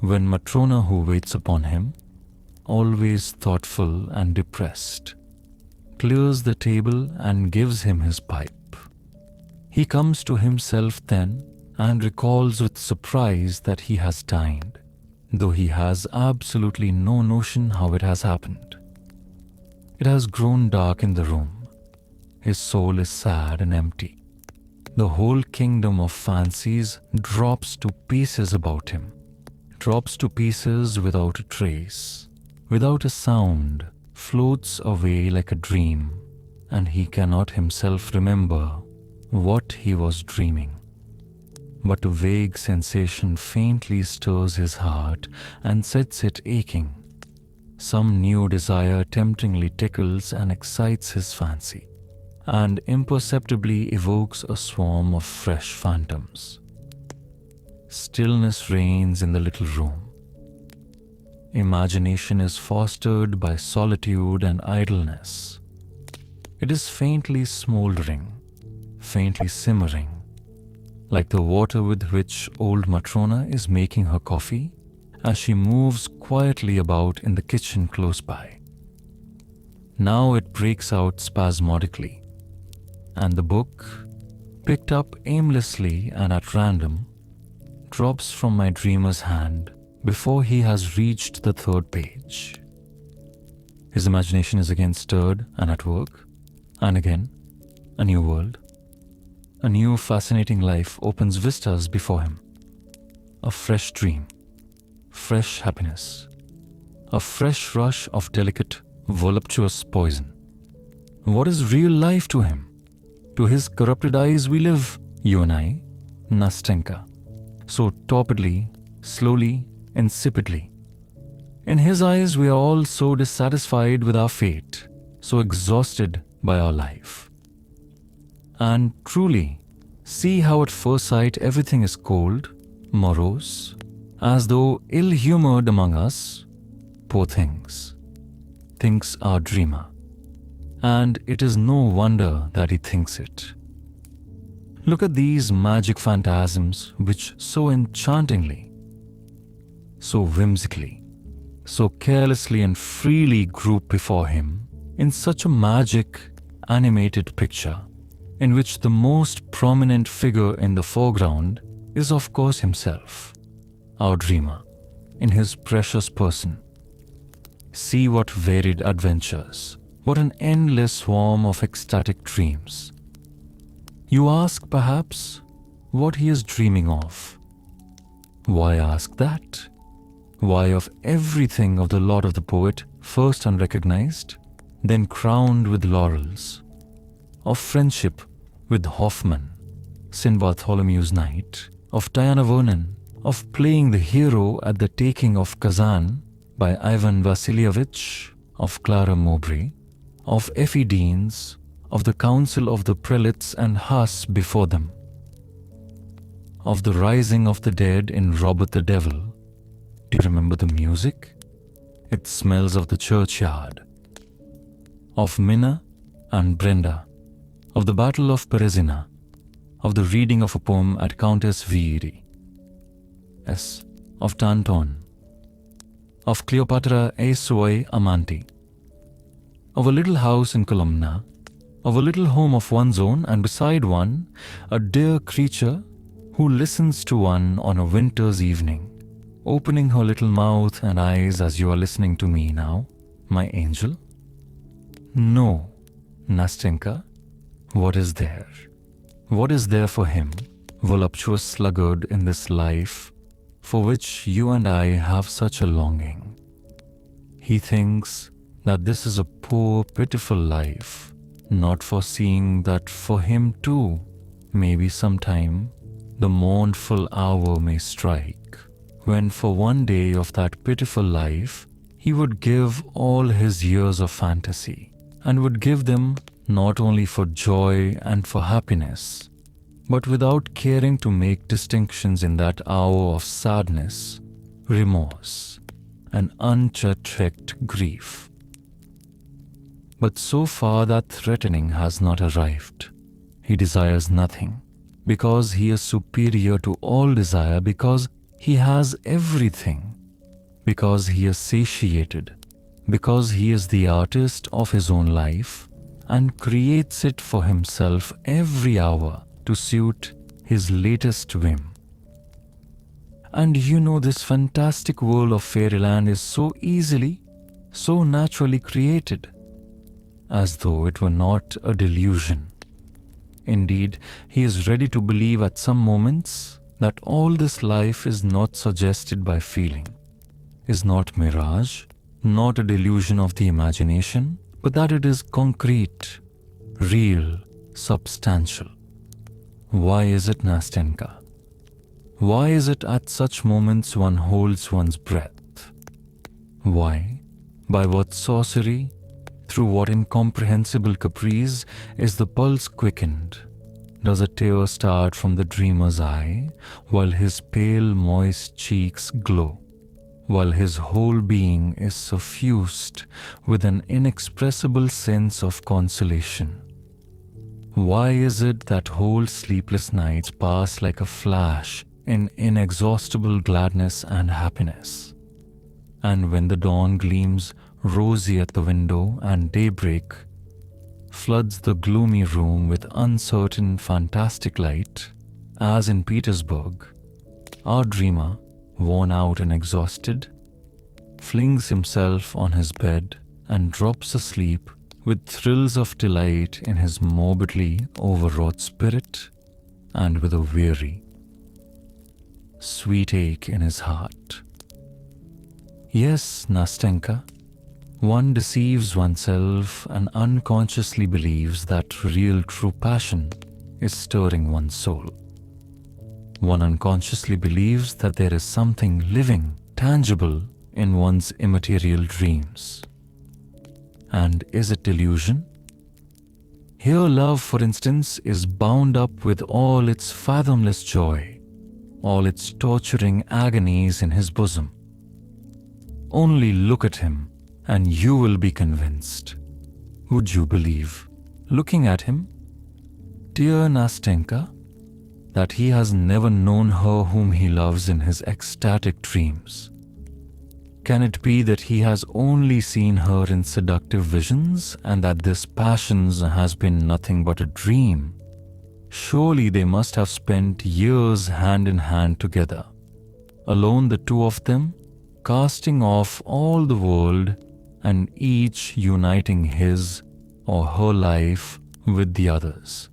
when Matrona, who waits upon him, always thoughtful and depressed, clears the table and gives him his pipe. He comes to himself then and recalls with surprise that he has dined, though he has absolutely no notion how it has happened. It has grown dark in the room. His soul is sad and empty. The whole kingdom of fancies drops to pieces about him, drops to pieces without a trace, without a sound, floats away like a dream, and he cannot himself remember what he was dreaming. But a vague sensation faintly stirs his heart and sets it aching. Some new desire temptingly tickles and excites his fancy, and imperceptibly evokes a swarm of fresh phantoms. Stillness reigns in the little room. Imagination is fostered by solitude and idleness. It is faintly smouldering, faintly simmering, like the water with which old Matrona is making her coffee as she moves quietly about in the kitchen close by. Now it breaks out spasmodically, and the book, picked up aimlessly and at random, drops from my dreamer's hand before he has reached the third page. His imagination is again stirred and at work, and again, a new world, a new fascinating life opens vistas before him. A fresh dream, fresh happiness, a fresh rush of delicate, voluptuous poison. What is real life to him? To his corrupted eyes we live, you and I, Nastenka, so torpidly, slowly, insipidly. In his eyes we are all so dissatisfied with our fate, so exhausted by our life. And truly, see how at first sight everything is cold, morose, as though ill-humored among us. Poor things, thinks our dreamer, and it is no wonder that he thinks it. Look at these magic phantasms which so enchantingly, so whimsically, so carelessly and freely group before him in such a magic, animated picture, in which the most prominent figure in the foreground is of course himself, our dreamer, in his precious person. See what varied adventures, what an endless swarm of ecstatic dreams. You ask perhaps what he is dreaming of. Why ask that? Why of everything of the lot of the poet, first unrecognized, then crowned with laurels, of friendship with Hoffman, St. Bartholomew's Night, of Diana Vernon, of playing the hero at the taking of Kazan by Ivan Vasilievich, of Clara Mowbray, of Effie Deans, of the council of the prelates and Huss before them, of the rising of the dead in Robert the Devil. Do you remember the music? It smells of the churchyard. Of Minna and Brenda, of the Battle of Berezina, of the reading of a poem at Countess Vieri, of Tanton, of Cleopatra Aesoi Amanti, of a little house in Columna, of a little home of one's own, and beside one, a dear creature who listens to one on a winter's evening, opening her little mouth and eyes as you are listening to me now, my angel? No, Nastenka, what is there? What is there for him, voluptuous sluggard in this life, for which you and I have such a longing? He thinks that this is a poor, pitiful life, not foreseeing that for him too, maybe sometime, the mournful hour may strike, when for one day of that pitiful life, he would give all his years of fantasy, and would give them not only for joy and for happiness, but without caring to make distinctions in that hour of sadness, remorse, and unchecked grief. But so far that threatening has not arrived. He desires nothing, because he is superior to all desire, because he has everything, because he is satiated, because he is the artist of his own life and creates it for himself every hour to suit his latest whim. And this fantastic world of fairyland is so easily, so naturally created, as though it were not a delusion. Indeed, he is ready to believe at some moments that all this life is not suggested by feeling, is not mirage, not a delusion of the imagination, but that it is concrete, real, substantial. Why is it, Nastenka? Why is it at such moments one holds one's breath? Why, by what sorcery, through what incomprehensible caprice is the pulse quickened? Does a tear start from the dreamer's eye, while his pale moist cheeks glow, while his whole being is suffused with an inexpressible sense of consolation? Why is it that whole sleepless nights pass like a flash in inexhaustible gladness and happiness? And when the dawn gleams rosy at the window and daybreak floods the gloomy room with uncertain, fantastic light, as in Petersburg, our dreamer, worn out and exhausted, flings himself on his bed and drops asleep with thrills of delight in his morbidly overwrought spirit and with a weary, sweet ache in his heart. Yes, Nastenka, one deceives oneself and unconsciously believes that real true passion is stirring one's soul. One unconsciously believes that there is something living, tangible in one's immaterial dreams. And is it delusion? Here love, for instance, is bound up with all its fathomless joy, all its torturing agonies in his bosom. Only look at him and you will be convinced. Would you believe, looking at him, dear Nastenka, that he has never known her whom he loves in his ecstatic dreams? Can it be that he has only seen her in seductive visions and that this passion has been nothing but a dream? Surely they must have spent years hand in hand together, alone the two of them, casting off all the world and each uniting his or her life with the other's.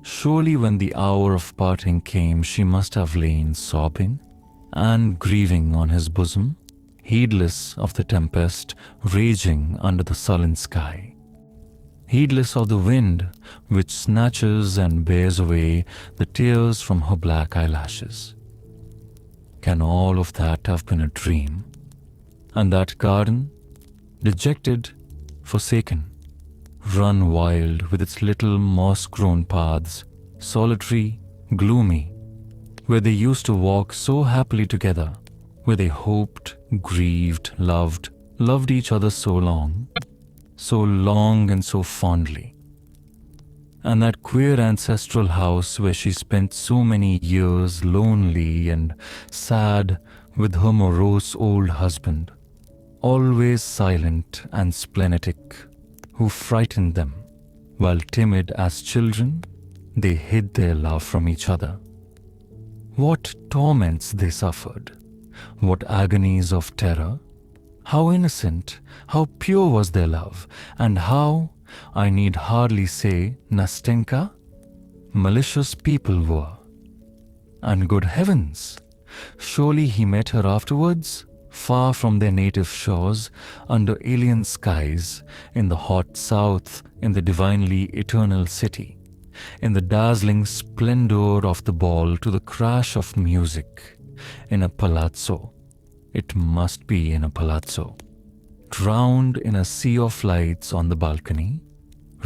Surely when the hour of parting came, she must have lain sobbing and grieving on his bosom, heedless of the tempest raging under the sullen sky, heedless of the wind which snatches and bears away the tears from her black eyelashes. Can all of that have been a dream? And that garden, dejected, forsaken, run wild with its little moss-grown paths, solitary, gloomy, where they used to walk so happily together, where they hoped, grieved, loved each other so long and so fondly. And that queer ancestral house where she spent so many years lonely and sad with her morose old husband, always silent and splenetic, who frightened them, while timid as children, they hid their love from each other. What torments they suffered, what agonies of terror, how innocent, how pure was their love, and how, I need hardly say, Nastenka, malicious people were. And good heavens, surely he met her afterwards, far from their native shores, under alien skies, in the hot south, in the divinely eternal city, in the dazzling splendor of the ball to the crash of music, in a palazzo. It must be in a palazzo, drowned in a sea of lights on the balcony,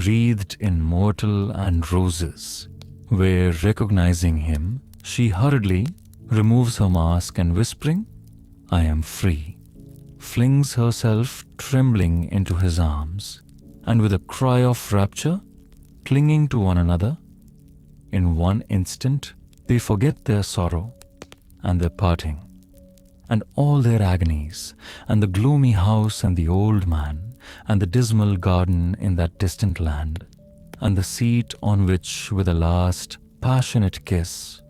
wreathed in myrtle and roses, where, recognizing him, she hurriedly removes her mask and whispering, "I am free," flings herself trembling into his arms, and with a cry of rapture, clinging to one another. In one instant, they forget their sorrow and their parting, and all their agonies, and the gloomy house and the old man, and the dismal garden in that distant land, and the seat on which, with a last passionate kiss,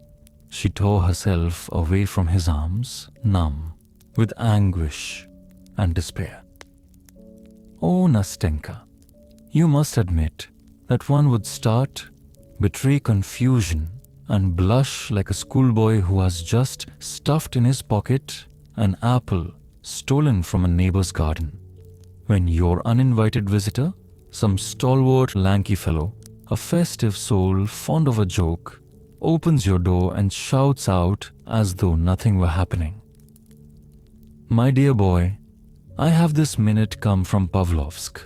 she tore herself away from his arms, numb with anguish and despair. Oh, Nastenka, you must admit that one would start, betray confusion, and blush like a schoolboy who has just stuffed in his pocket an apple stolen from a neighbor's garden, when your uninvited visitor, some stalwart lanky fellow, a festive soul fond of a joke, opens your door and shouts out as though nothing were happening. My dear boy, I have this minute come from Pavlovsk.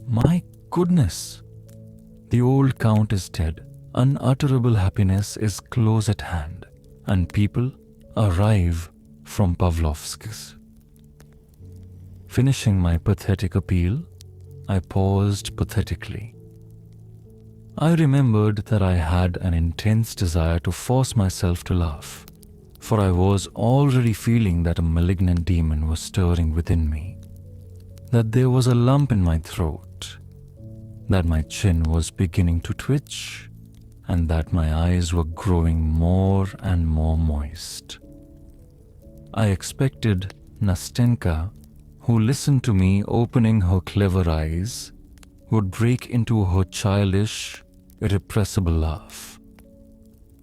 My goodness! The old count is dead. Unutterable happiness is close at hand, and people arrive from Pavlovsk's. Finishing my pathetic appeal, I paused pathetically. I remembered that I had an intense desire to force myself to laugh, for I was already feeling that a malignant demon was stirring within me, that there was a lump in my throat, that my chin was beginning to twitch, and that my eyes were growing more and more moist. I expected Nastenka, who listened to me opening her clever eyes, would break into her childish, irrepressible laugh.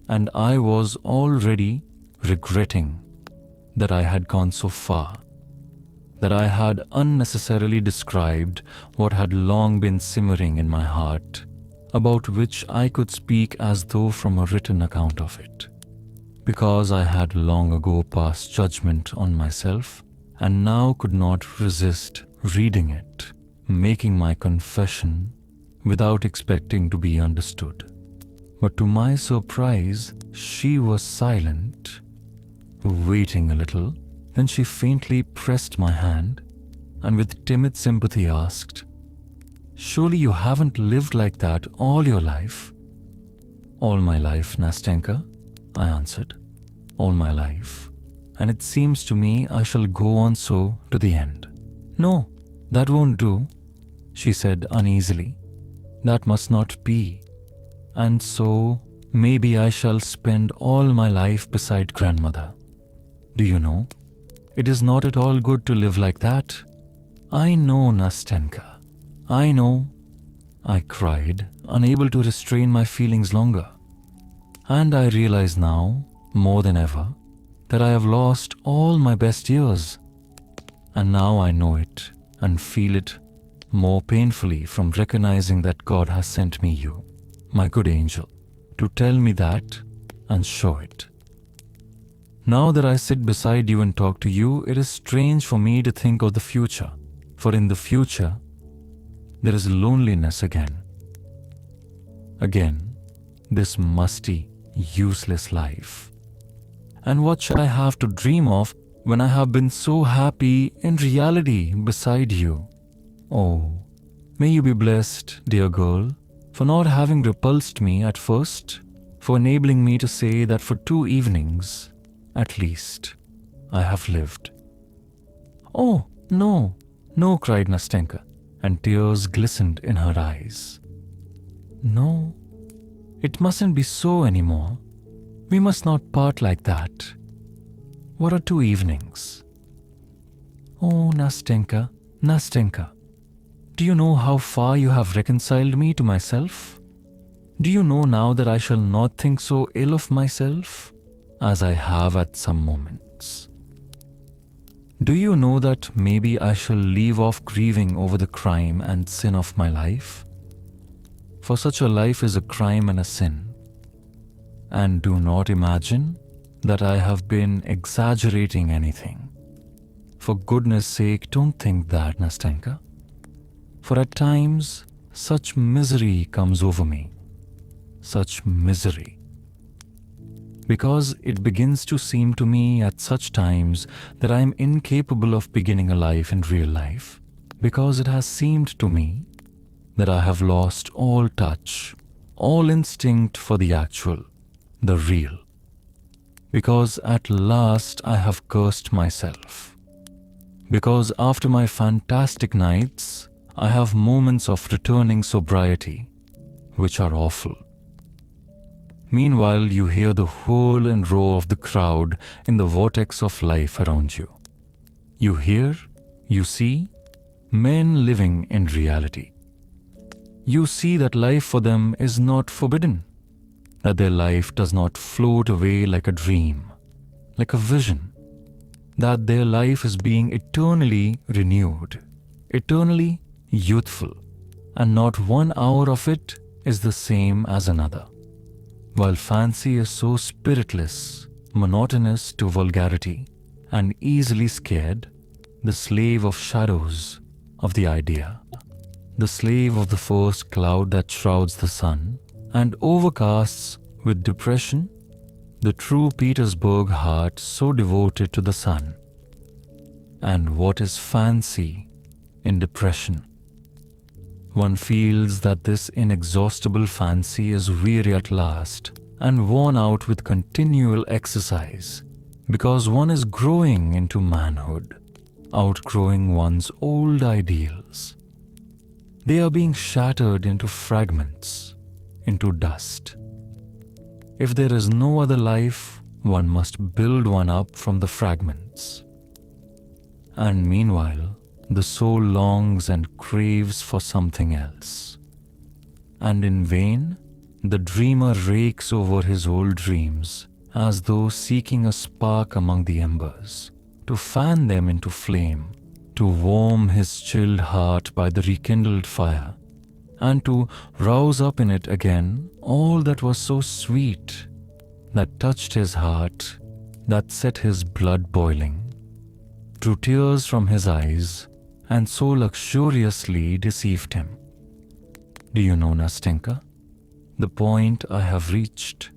And I was already regretting that I had gone so far, that I had unnecessarily described what had long been simmering in my heart, about which I could speak as though from a written account of it, because I had long ago passed judgment on myself and now could not resist reading it, making my confession without expecting to be understood. But to my surprise, she was silent, waiting a little. Then she faintly pressed my hand and with timid sympathy asked, "Surely you haven't lived like that all your life?" "All my life, Nastenka," I answered. "All my life. And it seems to me I shall go on so to the end." "No, that won't do," she said uneasily. "That must not be. And so, maybe I shall spend all my life beside grandmother. Do you know, it is not at all good to live like that." "I know, Nastenka. I know," I cried, unable to restrain my feelings longer. "And I realize now, more than ever, that I have lost all my best years. And now I know it and feel it more painfully from recognizing that God has sent me you, my good angel, to tell me that and show it. Now that I sit beside you and talk to you, it is strange for me to think of the future, for in the future, there is loneliness again. Again, this musty, useless life. And what shall I have to dream of when I have been so happy in reality beside you? Oh, may you be blessed, dear girl, for not having repulsed me at first, for enabling me to say that for 2 evenings, at least, I have lived." "Oh, no, no," cried Nastenka, and tears glistened in her eyes. "No, it mustn't be so anymore. We must not part like that. What are 2 evenings? Oh, Nastenka, Nastenka, do you know how far you have reconciled me to myself? Do you know now that I shall not think so ill of myself as I have at some moments? Do you know that maybe I shall leave off grieving over the crime and sin of my life? For such a life is a crime and a sin. And do not imagine that I have been exaggerating anything. For goodness sake, don't think that, Nastenka. For at times, such misery comes over me. Such misery. Because it begins to seem to me at such times that I am incapable of beginning a life in real life. Because it has seemed to me that I have lost all touch, all instinct for the actual, the real. Because at last I have cursed myself. Because after my fantastic nights, I have moments of returning sobriety, which are awful. Meanwhile, you hear the whirl and roar of the crowd in the vortex of life around you. You hear, you see, men living in reality. You see that life for them is not forbidden, that their life does not float away like a dream, like a vision, that their life is being eternally renewed, eternally youthful, and not 1 hour of it is the same as another. While fancy is so spiritless, monotonous to vulgarity, and easily scared, the slave of shadows of the idea, the slave of the first cloud that shrouds the sun and overcasts with depression the true Petersburg heart so devoted to the sun. And what is fancy in depression? One feels that this inexhaustible fancy is weary at last and worn out with continual exercise, because one is growing into manhood, outgrowing one's old ideals. They are being shattered into fragments, into dust. If there is no other life, one must build one up from the fragments. And meanwhile, the soul longs and craves for something else. And in vain, the dreamer rakes over his old dreams as though seeking a spark among the embers, to fan them into flame, to warm his chilled heart by the rekindled fire, and to rouse up in it again all that was so sweet, that touched his heart, that set his blood boiling, drew tears from his eyes, and so luxuriously deceived him. Do you know, Nastenka, the point I have reached?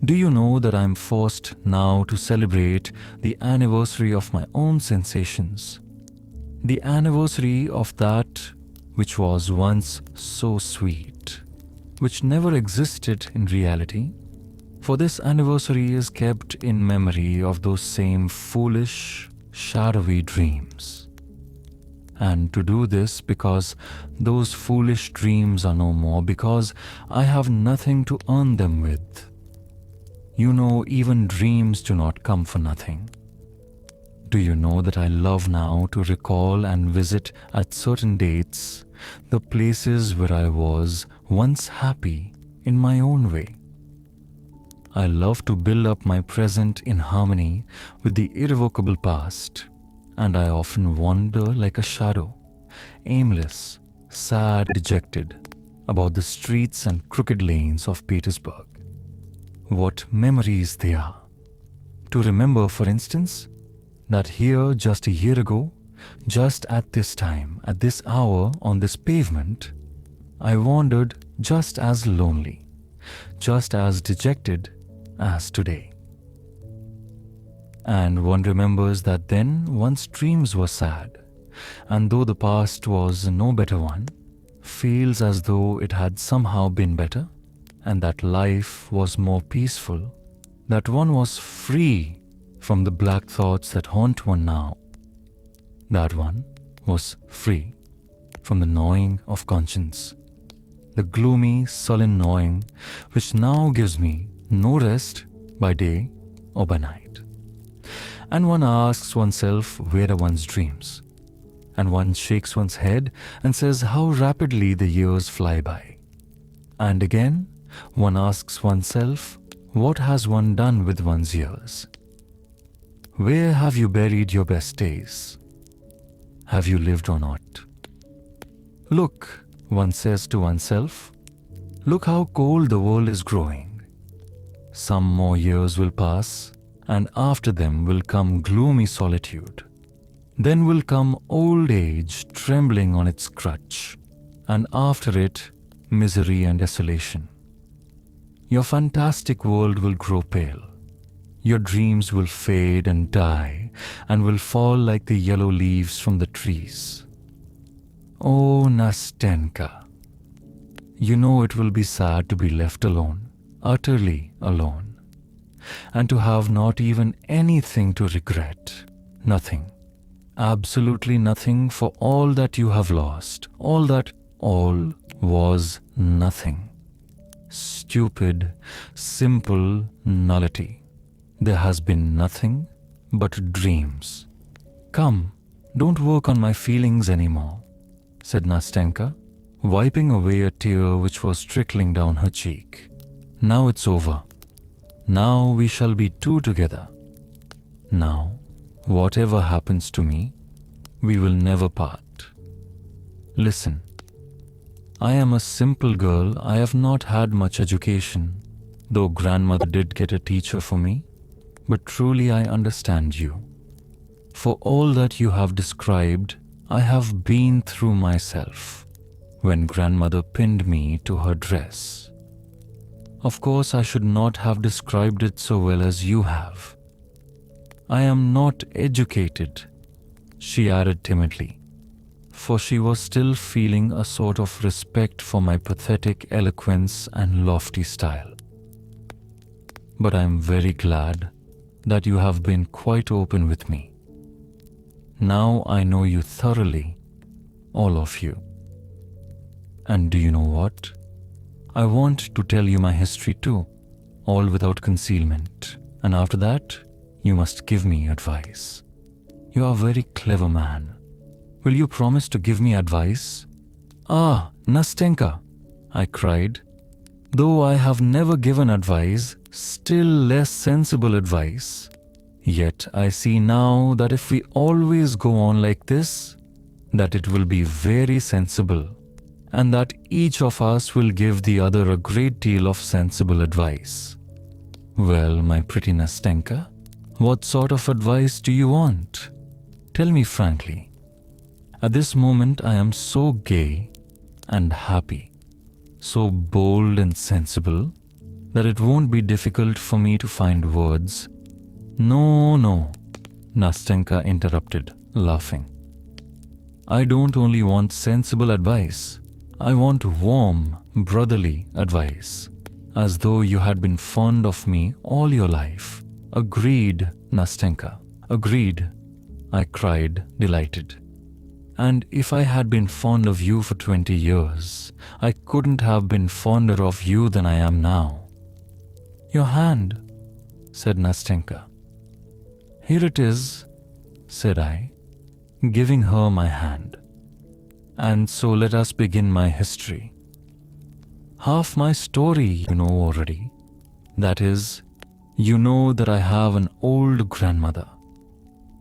Do you know that I am forced now to celebrate the anniversary of my own sensations? The anniversary of that which was once so sweet, which never existed in reality, for this anniversary is kept in memory of those same foolish, shadowy dreams. And to do this because those foolish dreams are no more, because I have nothing to earn them with. You know, even dreams do not come for nothing. Do you know that I love now to recall and visit at certain dates the places where I was once happy in my own way? I love to build up my present in harmony with the irrevocable past, and I often wander like a shadow, aimless, sad, dejected, about the streets and crooked lanes of Petersburg. What memories they are! To remember, for instance, that here just a year ago, just at this time, at this hour on this pavement, I wandered just as lonely, just as dejected as today. And one remembers that then one's dreams were sad, and though the past was no better one, feels as though it had somehow been better, and that life was more peaceful, that one was free from the black thoughts that haunt one now. That one was free from the gnawing of conscience, the gloomy, sullen gnawing which now gives me no rest by day or by night. And one asks oneself where are one's dreams, and one shakes one's head and says how rapidly the years fly by. And again, one asks oneself, what has one done with one's years? Where have you buried your best days? Have you lived or not? Look, one says to oneself, look how cold the world is growing. Some more years will pass, and after them will come gloomy solitude. Then will come old age trembling on its crutch, and after it, misery and desolation. Your fantastic world will grow pale. Your dreams will fade and die, and will fall like the yellow leaves from the trees. Oh, Nastenka, you know it will be sad to be left alone, utterly alone, and to have not even anything to regret. Nothing. Absolutely nothing for all that you have lost. All was nothing. Stupid, simple nullity. There has been nothing but dreams. Come, don't work on my feelings anymore, said Nastenka, wiping away a tear which was trickling down her cheek. Now it's over. Now we shall be two together. Now, whatever happens to me, we will never part. Listen, I am a simple girl. I have not had much education, though grandmother did get a teacher for me. But truly I understand you. For all that you have described, I have been through myself, when grandmother pinned me to her dress. Of course, I should not have described it so well as you have. I am not educated, she added timidly, for she was still feeling a sort of respect for my pathetic eloquence and lofty style. But I am very glad that you have been quite open with me. Now I know you thoroughly, all of you. And do you know what? I want to tell you my history too, all without concealment. And after that, you must give me advice. You are a very clever man. Will you promise to give me advice? Ah, Nastenka, I cried. Though I have never given advice, still less sensible advice. Yet I see now that if we always go on like this, that it will be very sensible, and that each of us will give the other a great deal of sensible advice. Well, my pretty Nastenka, what sort of advice do you want? Tell me frankly. At this moment I am so gay and happy, so bold and sensible, that it won't be difficult for me to find words. No, Nastenka interrupted, laughing. I don't only want sensible advice. I want warm, brotherly advice, as though you had been fond of me all your life. Agreed, Nastenka, agreed, I cried, delighted. And if I had been fond of you for 20 years, I couldn't have been fonder of you than I am now. Your hand, said Nastenka. Here it is, said I, giving her my hand. And so let us begin my history. Half my story you know already. That is, you know that I have an old grandmother.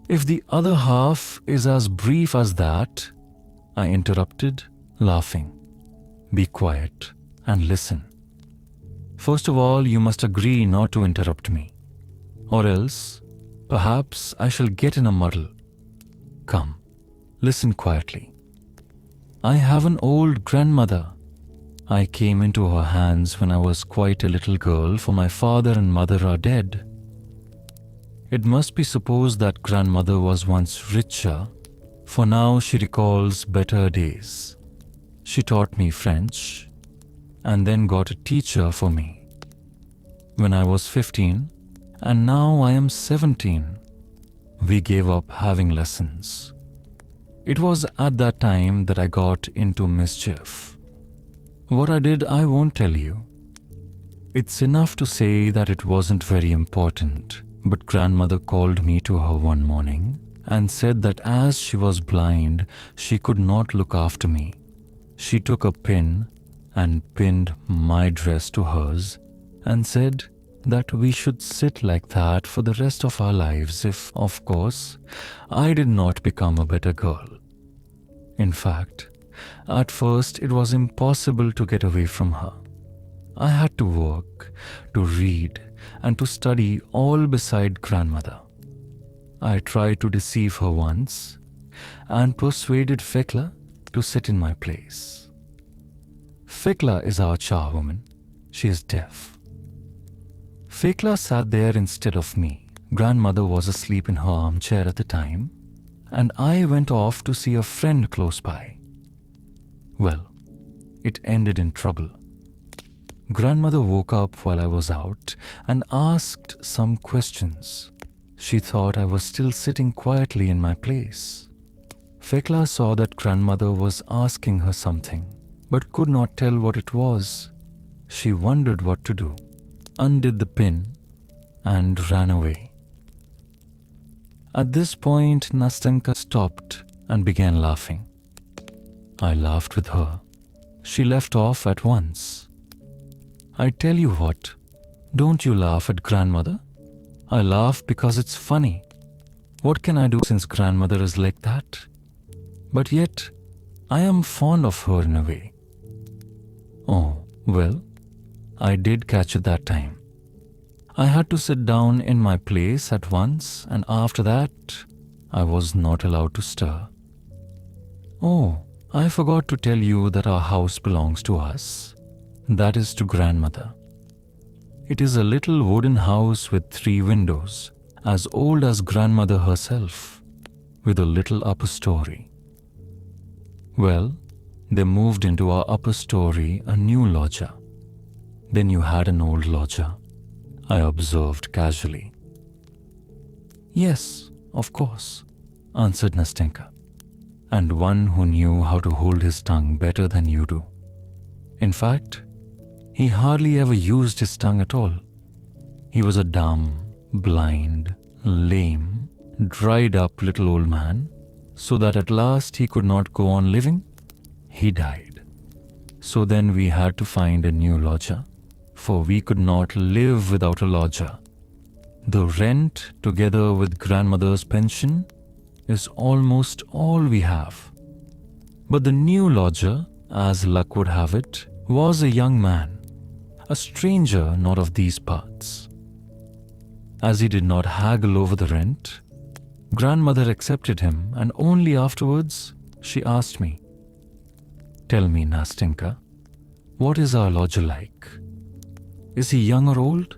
If the other half is as brief as that, I interrupted, laughing. Be quiet and listen. First of all, you must agree not to interrupt me, or else, perhaps I shall get in a muddle. Come, listen quietly. I have an old grandmother. I came into her hands when I was quite a little girl, for my father and mother are dead. It must be supposed that grandmother was once richer, for now she recalls better days. She taught me French, and then got a teacher for me. When I was 15, and now I am 17, we gave up having lessons. It was at that time that I got into mischief. What I did I won't tell you. It's enough to say that it wasn't very important, but grandmother called me to her one morning and said that as she was blind, she could not look after me. She took a pin and pinned my dress to hers and said that we should sit like that for the rest of our lives if, of course, I did not become a better girl. In fact, at first it was impossible to get away from her. I had to work, to read, and to study all beside grandmother. I tried to deceive her once and persuaded Fekla to sit in my place. Fekla is our charwoman. She is deaf. Fekla sat there instead of me. Grandmother was asleep in her armchair at the time, and I went off to see a friend close by. Well, it ended in trouble. Grandmother woke up while I was out and asked some questions. She thought I was still sitting quietly in my place. Fekla saw that grandmother was asking her something, but could not tell what it was. She wondered what to do, undid the pin, and ran away. At this point, Nastenka stopped and began laughing. I laughed with her. She left off at once. I tell you what, don't you laugh at grandmother? I laugh because it's funny. What can I do since grandmother is like that? But yet, I am fond of her in a way. Oh, well, I did catch it that time. I had to sit down in my place at once, and after that, I was not allowed to stir. Oh, I forgot to tell you that our house belongs to us. That is to grandmother. It is a little wooden house with 3 windows, as old as grandmother herself, with a little upper story. Well, they moved into our upper story a new lodger. Then you had an old lodger, I observed casually. Yes, of course, answered Nastenka, and one who knew how to hold his tongue better than you do. In fact, he hardly ever used his tongue at all. He was a dumb, blind, lame, dried up little old man, so that at last he could not go on living. He died. So then we had to find a new lodger, for we could not live without a lodger. The rent, together with grandmother's pension, is almost all we have. But the new lodger, as luck would have it, was a young man, a stranger not of these parts. As he did not haggle over the rent, grandmother accepted him, and only afterwards she asked me, "Tell me, Nastenka, what is our lodger like? Is he young or old?"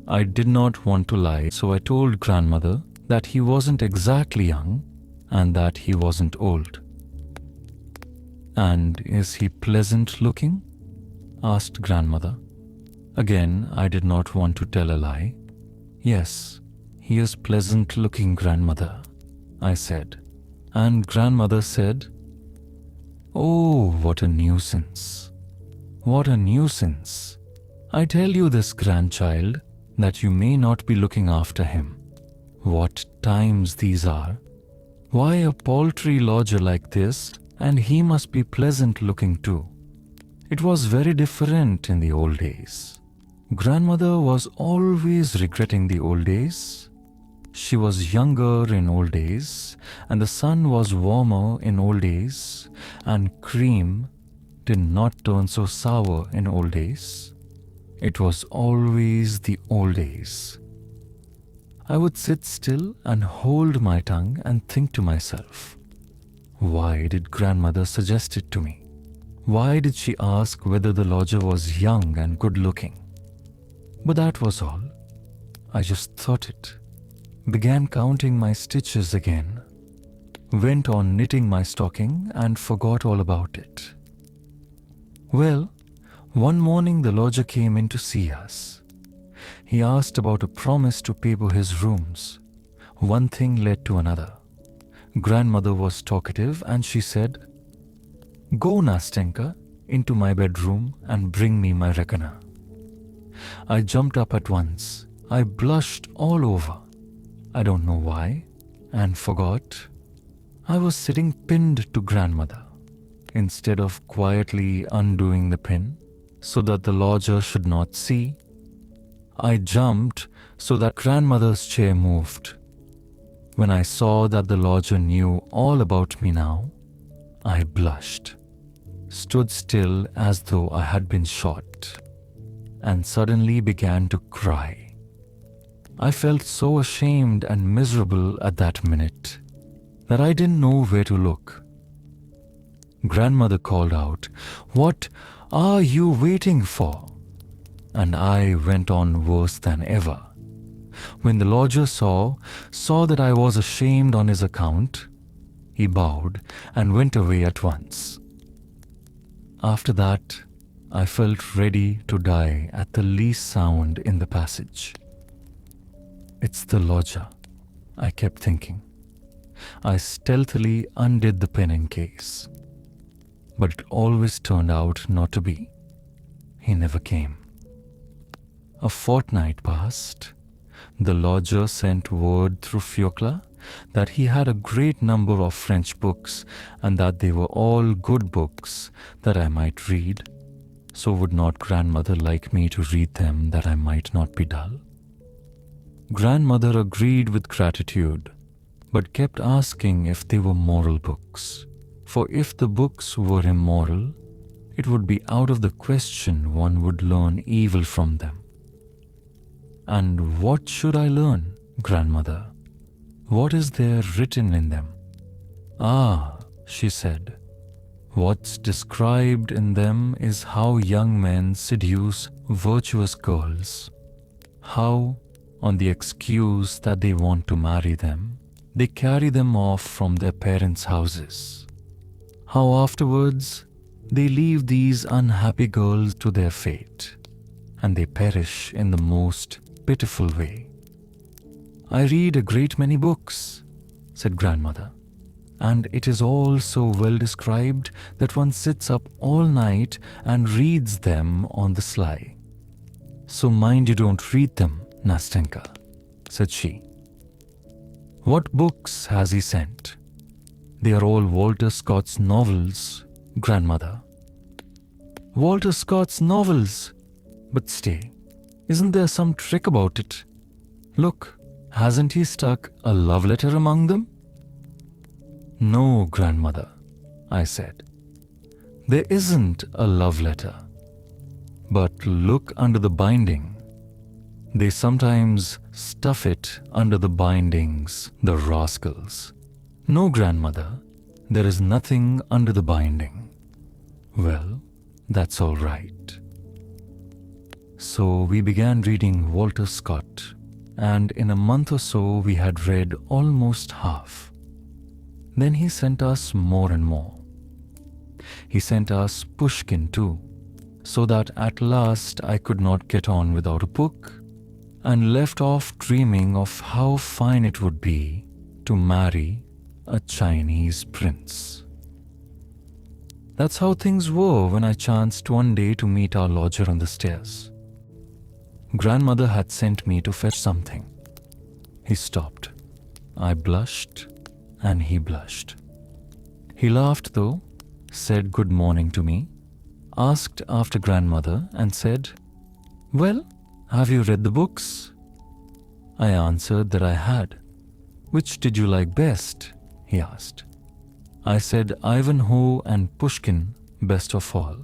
I did not want to lie, so I told grandmother that he wasn't exactly young and that he wasn't old. "And is he pleasant looking?" asked grandmother. Again, I did not want to tell a lie. "Yes, he is pleasant looking, grandmother," I said. And grandmother said, "Oh, what a nuisance. What a nuisance. I tell you this, grandchild, that you may not be looking after him. What times these are. Why a paltry lodger like this, and he must be pleasant looking too. It was very different in the old days. Grandmother was always regretting the old days. She was younger in old days, and the sun was warmer in old days, and cream did not turn so sour in old days. It was always the old days. I would sit still and hold my tongue and think to myself, why did grandmother suggest it to me? Why did she ask whether the lodger was young and good looking? But that was all. I just thought it. Began counting my stitches again. Went on knitting my stocking and forgot all about it. Well, one morning the lodger came in to see us. He asked about a promise to paper his rooms. One thing led to another. Grandmother was talkative and she said, "Go, Nastenka, into my bedroom and bring me my reckoner." I jumped up at once. I blushed all over. I don't know why, and forgot. I was sitting pinned to grandmother, instead of quietly undoing the pin so that the lodger should not see. I jumped so that grandmother's chair moved. When I saw that the lodger knew all about me now, I blushed, stood still as though I had been shot, and suddenly began to cry. I felt so ashamed and miserable at that minute that I didn't know where to look. Grandmother called out, "What are you waiting for?" And I went on worse than ever. When the lodger saw that I was ashamed on his account, he bowed and went away at once. After that, I felt ready to die at the least sound in the passage. It's the lodger, I kept thinking. I stealthily undid the pen and case. But it always turned out not to be. He never came. A fortnight passed. The lodger sent word through Fyodor that he had a great number of French books and that they were all good books that I might read. So would not grandmother like me to read them that I might not be dull? Grandmother agreed with gratitude, but kept asking if they were moral books. For if the books were immoral, it would be out of the question one would learn evil from them. And what should I learn, grandmother? What is there written in them? Ah, she said, what's described in them is how young men seduce virtuous girls, how, on the excuse that they want to marry them, they carry them off from their parents' houses, how afterwards they leave these unhappy girls to their fate, and they perish in the most pitiful way. I read a great many books, said grandmother, and it is all so well described that one sits up all night and reads them on the sly. So mind you don't read them, Nastenka, said she. What books has he sent? They are all Walter Scott's novels, grandmother. Walter Scott's novels? But stay, isn't there some trick about it? Look, hasn't he stuck a love letter among them? No, grandmother, I said. There isn't a love letter. But look under the binding. They sometimes stuff it under the bindings, the rascals. No, grandmother, there is nothing under the binding. Well, that's all right. So we began reading Walter Scott, and in a month or so we had read almost half. Then he sent us more and more. He sent us Pushkin too, so that at last I could not get on without a book, and left off dreaming of how fine it would be to marry a Chinese prince. That's how things were when I chanced one day to meet our lodger on the stairs. Grandmother had sent me to fetch something. He stopped. I blushed, and he blushed. He laughed though, said good morning to me, asked after grandmother, and said, "Well, have you read the books?" I answered that I had. "Which did you like best?" he asked. I said Ivanhoe and Pushkin best of all,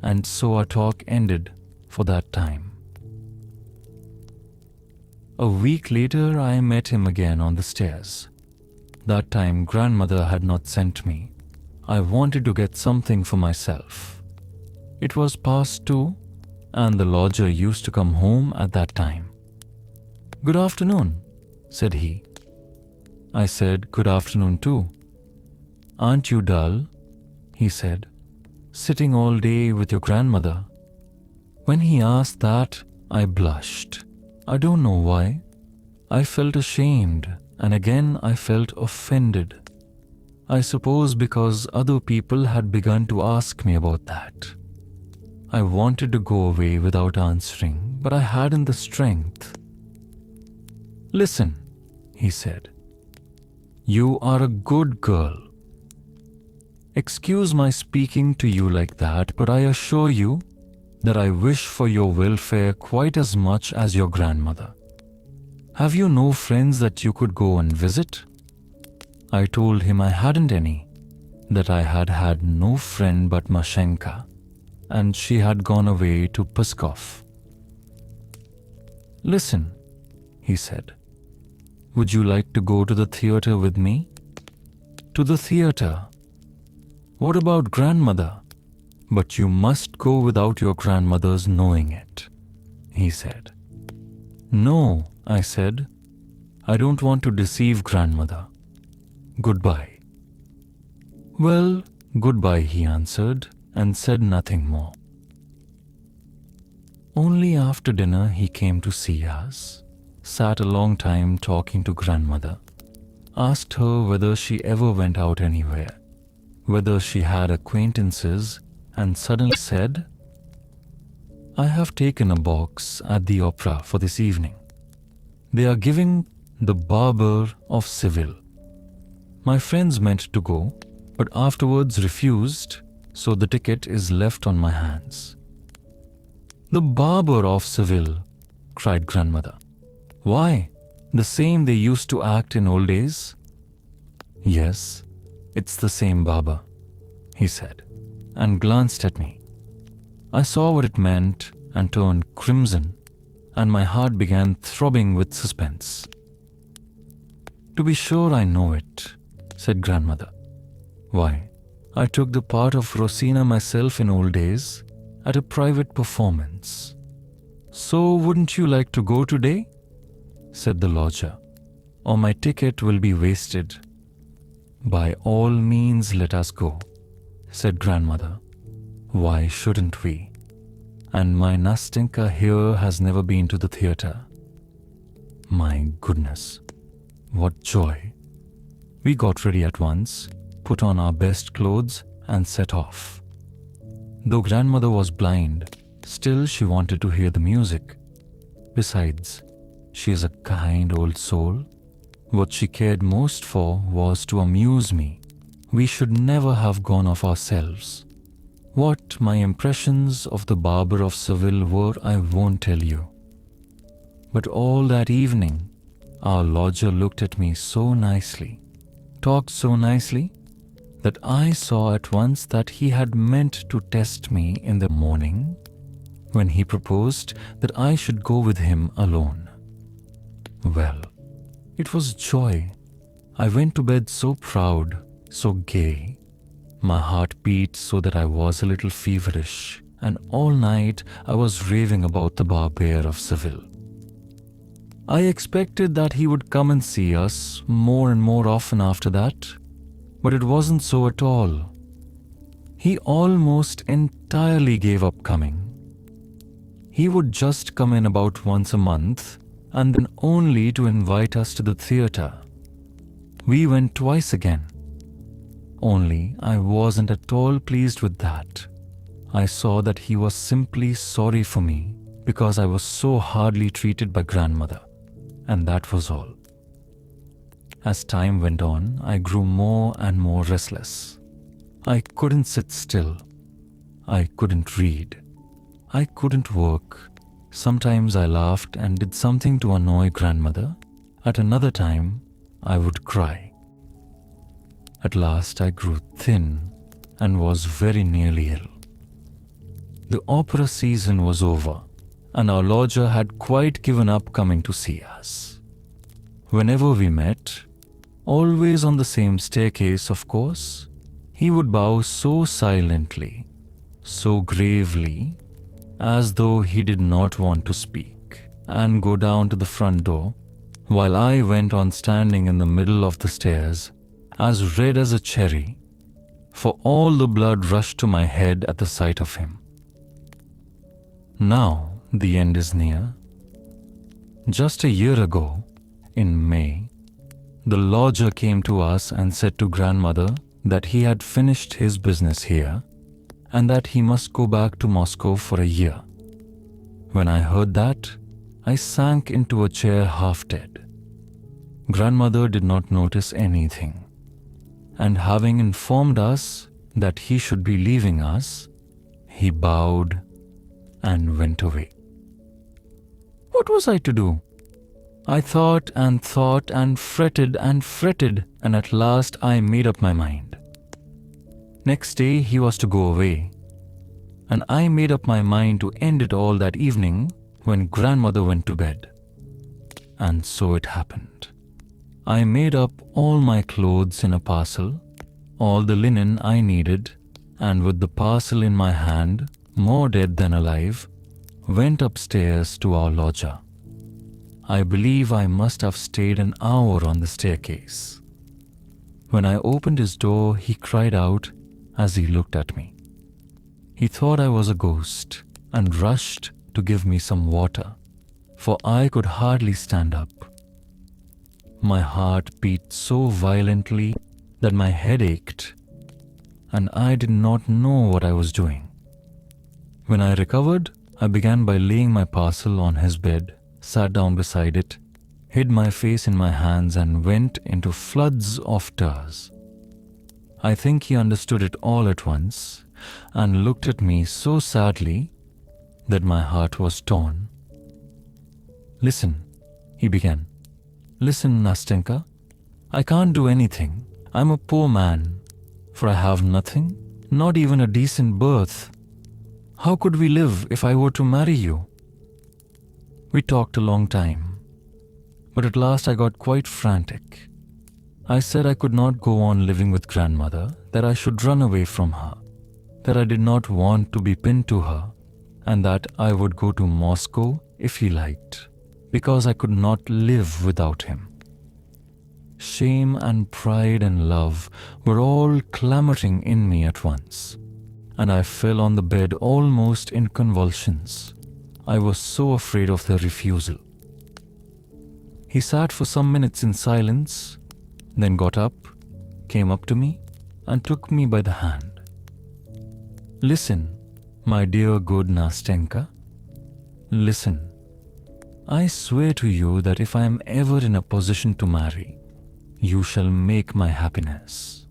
and so our talk ended for that time. A week later I met him again on the stairs. That time grandmother had not sent me. I wanted to get something for myself. It was past 2, and the lodger used to come home at that time. "Good afternoon," said he. I said good afternoon too. "Aren't you dull?" he said, "sitting all day with your grandmother?" When he asked that, I blushed. I don't know why. I felt ashamed, and again I felt offended. I suppose because other people had begun to ask me about that. I wanted to go away without answering, but I hadn't the strength. "Listen," he said. "You are a good girl. Excuse my speaking to you like that, but I assure you that I wish for your welfare quite as much as your grandmother. Have you no friends that you could go and visit?" I told him I hadn't any, that I had had no friend but Mashenka, and she had gone away to Pskov. "Listen," he said, "would you like to go to the theater with me?" "To the theater? What about grandmother?" "But you must go without your grandmother's knowing it," he said. "No," I said, "I don't want to deceive grandmother. Goodbye." "Well, goodbye," he answered, and said nothing more. Only after dinner he came to see us, sat a long time talking to grandmother, asked her whether she ever went out anywhere, whether she had acquaintances, and suddenly said, "I have taken a box at the opera for this evening. They are giving The Barber of Seville. My friends meant to go, but afterwards refused, so the ticket is left on my hands." "The Barber of Seville," cried grandmother. "Why, the same they used to act in old days?" "Yes, it's the same barber," he said, and glanced at me. I saw what it meant and turned crimson, and my heart began throbbing with suspense. "To be sure I know it," said grandmother. "Why, I took the part of Rosina myself in old days at a private performance. So wouldn't you like to go today?" said the lodger, "or my ticket will be wasted." "By all means let us go," said grandmother. "Why shouldn't we? And my Nastenka here has never been to the theatre. My goodness, what joy!" We got ready at once, put on our best clothes, and set off. Though grandmother was blind, still she wanted to hear the music. Besides, she is a kind old soul. What she cared most for was to amuse me. We should never have gone off ourselves. What my impressions of the Barber of Seville were, I won't tell you. But all that evening, our lodger looked at me so nicely, talked so nicely, that I saw at once that he had meant to test me in the morning when he proposed that I should go with him alone. Well, it was joy. I went to bed so proud, so gay. My heart beat so that I was a little feverish, and all night I was raving about the Barber of Seville. I expected that he would come and see us more and more often after that, but it wasn't so at all. He almost entirely gave up coming. He would just come in about once a month, and then only to invite us to the theatre. We went twice again. Only I wasn't at all pleased with that. I saw that he was simply sorry for me because I was so hardly treated by grandmother, and that was all. As time went on, I grew more and more restless. I couldn't sit still. I couldn't read. I couldn't work. Sometimes I laughed and did something to annoy grandmother. At another time, I would cry. At last I grew thin and was very nearly ill. The opera season was over, and our lodger had quite given up coming to see us. Whenever we met, always on the same staircase, of course, he would bow so silently, so gravely, as though he did not want to speak, and go down to the front door, while I went on standing in the middle of the stairs, as red as a cherry, for all the blood rushed to my head at the sight of him. Now the end is near. Just a year ago, in May, the lodger came to us and said to grandmother that he had finished his business here and that he must go back to Moscow for a year. When I heard that, I sank into a chair half dead. Grandmother did not notice anything, and having informed us that he should be leaving us, he bowed and went away. What was I to do? I thought and fretted, and at last I made up my mind. Next day he was to go away, and I made up my mind to end it all that evening when grandmother went to bed. And so it happened. I made up all my clothes in a parcel, all the linen I needed, and with the parcel in my hand, more dead than alive, went upstairs to our lodger. I believe I must have stayed an hour on the staircase. When I opened his door, he cried out as he looked at me, He thought I was a ghost and rushed to give me some water, for I could hardly stand up. My heart beat so violently that my head ached, and I did not know what I was doing. When I recovered, I began by laying my parcel on his bed, sat down beside it, hid my face in my hands, and went into floods of tears. I think he understood it all at once and looked at me so sadly that my heart was torn. "Listen," he began. "Listen, Nastenka. I can't do anything. I'm a poor man, for I have nothing, not even a decent berth. How could we live if I were to marry you?" We talked a long time, but at last I got quite frantic. I said I could not go on living with grandmother, that I should run away from her, that I did not want to be pinned to her, and that I would go to Moscow if he liked, because I could not live without him. Shame and pride and love were all clamoring in me at once, and I fell on the bed almost in convulsions. I was so afraid of the refusal. He sat for some minutes in silence, then got up, came up to me, and took me by the hand. "Listen, my dear good Nastenka. Listen. I swear to you that if I am ever in a position to marry, you shall make my happiness.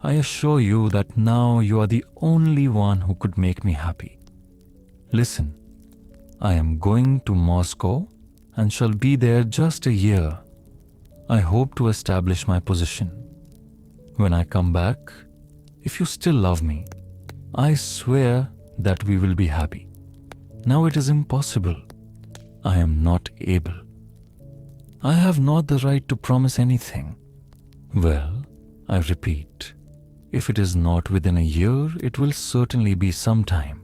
I assure you that now you are the only one who could make me happy. Listen, I am going to Moscow and shall be there just a year. I hope to establish my position. When I come back, if you still love me, I swear that we will be happy. Now it is impossible. I am not able. I have not the right to promise anything. Well, I repeat, if it is not within a year, it will certainly be some time.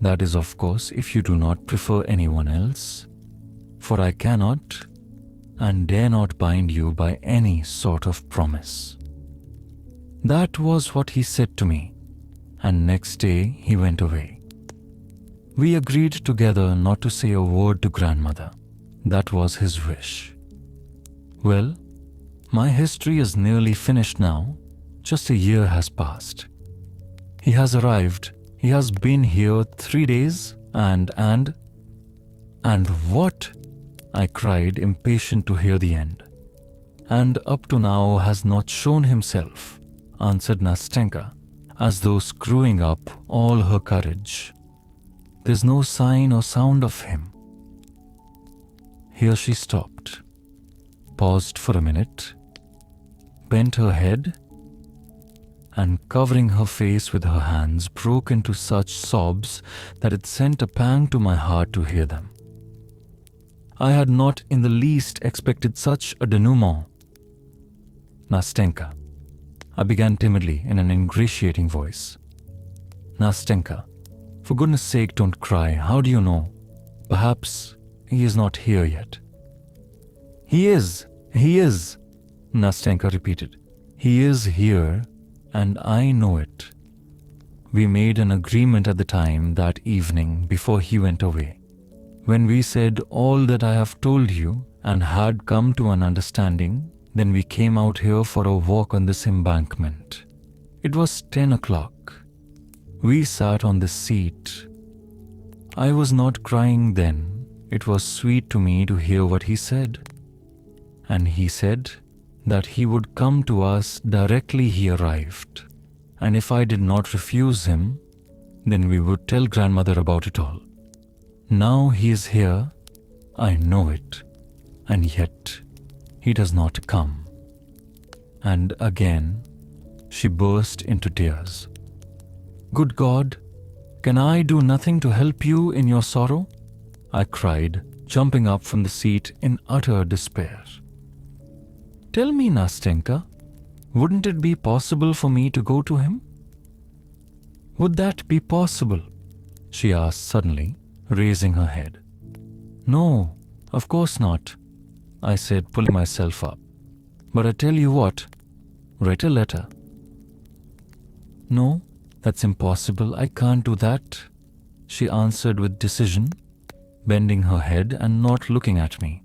That is, of course, if you do not prefer anyone else, for I cannot and dare not bind you by any sort of promise." That was what he said to me, and next day he went away. We agreed together not to say a word to grandmother. That was his wish. Well, my history is nearly finished now. Just a year has passed. He has arrived. He has been here 3 days and what? I cried, impatient to hear the end. "And up to now has not shown himself," answered Nastenka, as though screwing up all her courage. "There's no sign or sound of him." Here she stopped, paused for a minute, bent her head, and covering her face with her hands, broke into such sobs that it sent a pang to my heart to hear them. I had not in the least expected such a denouement. "Nastenka," I began timidly in an ingratiating voice. "Nastenka, for goodness sake don't cry. How do you know? Perhaps he is not here yet." He is, Nastenka repeated. "He is here, and I know it. We made an agreement at the time that evening before he went away. When we said all that I have told you and had come to an understanding, then we came out here for a walk on this embankment. It was 10 o'clock. We sat on the seat. I was not crying then. It was sweet to me to hear what he said. And he said that he would come to us directly he arrived. And if I did not refuse him, then we would tell grandmother about it all. Now he is here, I know it, and yet he does not come." And again she burst into tears. "Good God, can I do nothing to help you in your sorrow?" I cried, jumping up from the seat in utter despair. "Tell me, Nastenka, wouldn't it be possible for me to go to him?" "Would that be possible?" she asked suddenly, raising her head. "No, of course not," I said, pulling myself up. "But I tell you what, write a letter." "No, That's impossible. I can't do that, she answered with decision, bending her head and not looking at me.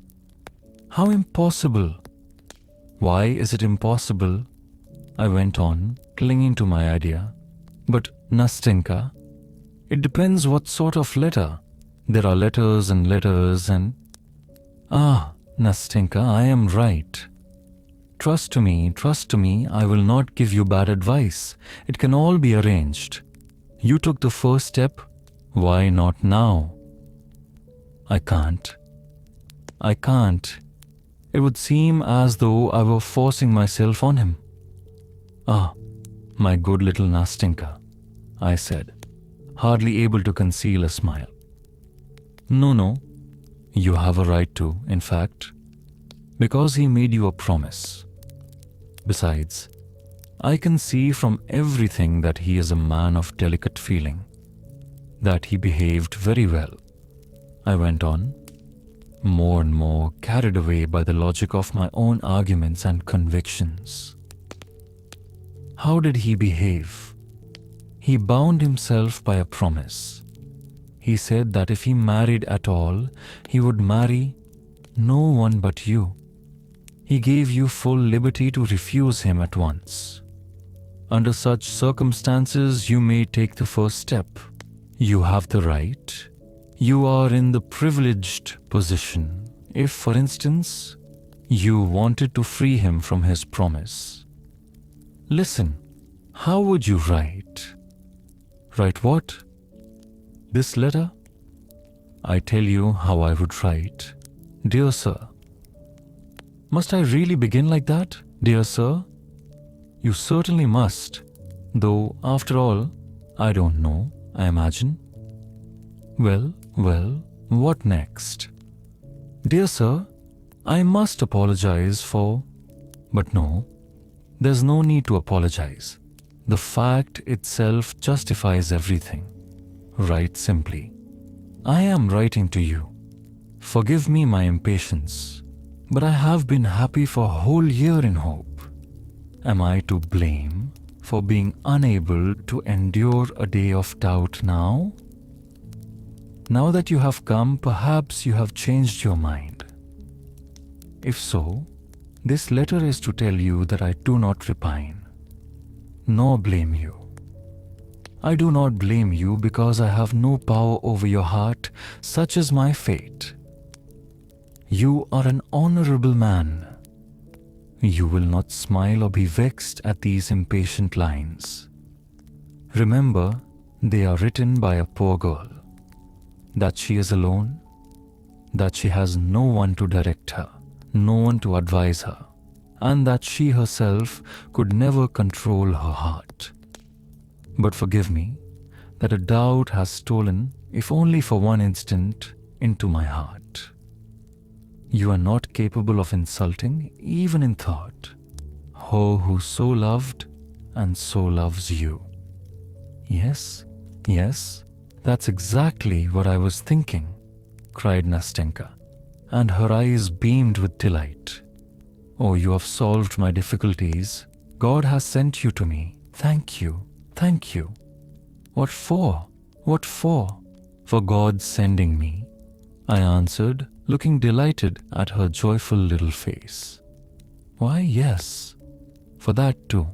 How impossible? Why is it impossible? I went on, clinging to my idea. But, Nastenka, it depends what sort of letter. There are letters and letters. Ah, Nastenka, I am right. Trust to me, I will not give you bad advice. It can all be arranged. You took the first step, why not now? I can't. It would seem as though I were forcing myself on him. Ah, my good little Nastenka, I said, hardly able to conceal a smile. No, you have a right to, in fact, because he made you a promise. Besides, I can see from everything that he is a man of delicate feeling, that he behaved very well. I went on, more and more carried away by the logic of my own arguments and convictions. How did he behave? He bound himself by a promise. He said that if he married at all, he would marry no one but you. He gave you full liberty to refuse him at once. Under such circumstances, you may take the first step. You have the right. You are in the privileged position. If, for instance, you wanted to free him from his promise. Listen, how would you write? Write what? This letter? I tell you how I would write. Dear Sir. Must I really begin like that, dear sir? You certainly must, though, after all, I don't know, I imagine. Well, what next? Dear sir, I must apologize for... But no, there's no need to apologize. The fact itself justifies everything. Write simply. I am writing to you. Forgive me my impatience. But I have been happy for a whole year in hope. Am I to blame for being unable to endure a day of doubt now? Now that you have come, perhaps you have changed your mind. If so, this letter is to tell you that I do not repine, nor blame you. I do not blame you because I have no power over your heart, such is my fate. You are an honorable man. You will not smile or be vexed at these impatient lines. Remember, they are written by a poor girl. That she is alone, that she has no one to direct her, no one to advise her, and that she herself could never control her heart. But forgive me that a doubt has stolen, if only for one instant, into my heart. You are not capable of insulting, even in thought, her who so loved and so loves you. Yes, that's exactly what I was thinking, cried Nastenka, and her eyes beamed with delight. Oh, you have solved my difficulties. God has sent you to me. Thank you. What for? For God's sending me, I answered, looking delighted at her joyful little face. Why, yes, for that too.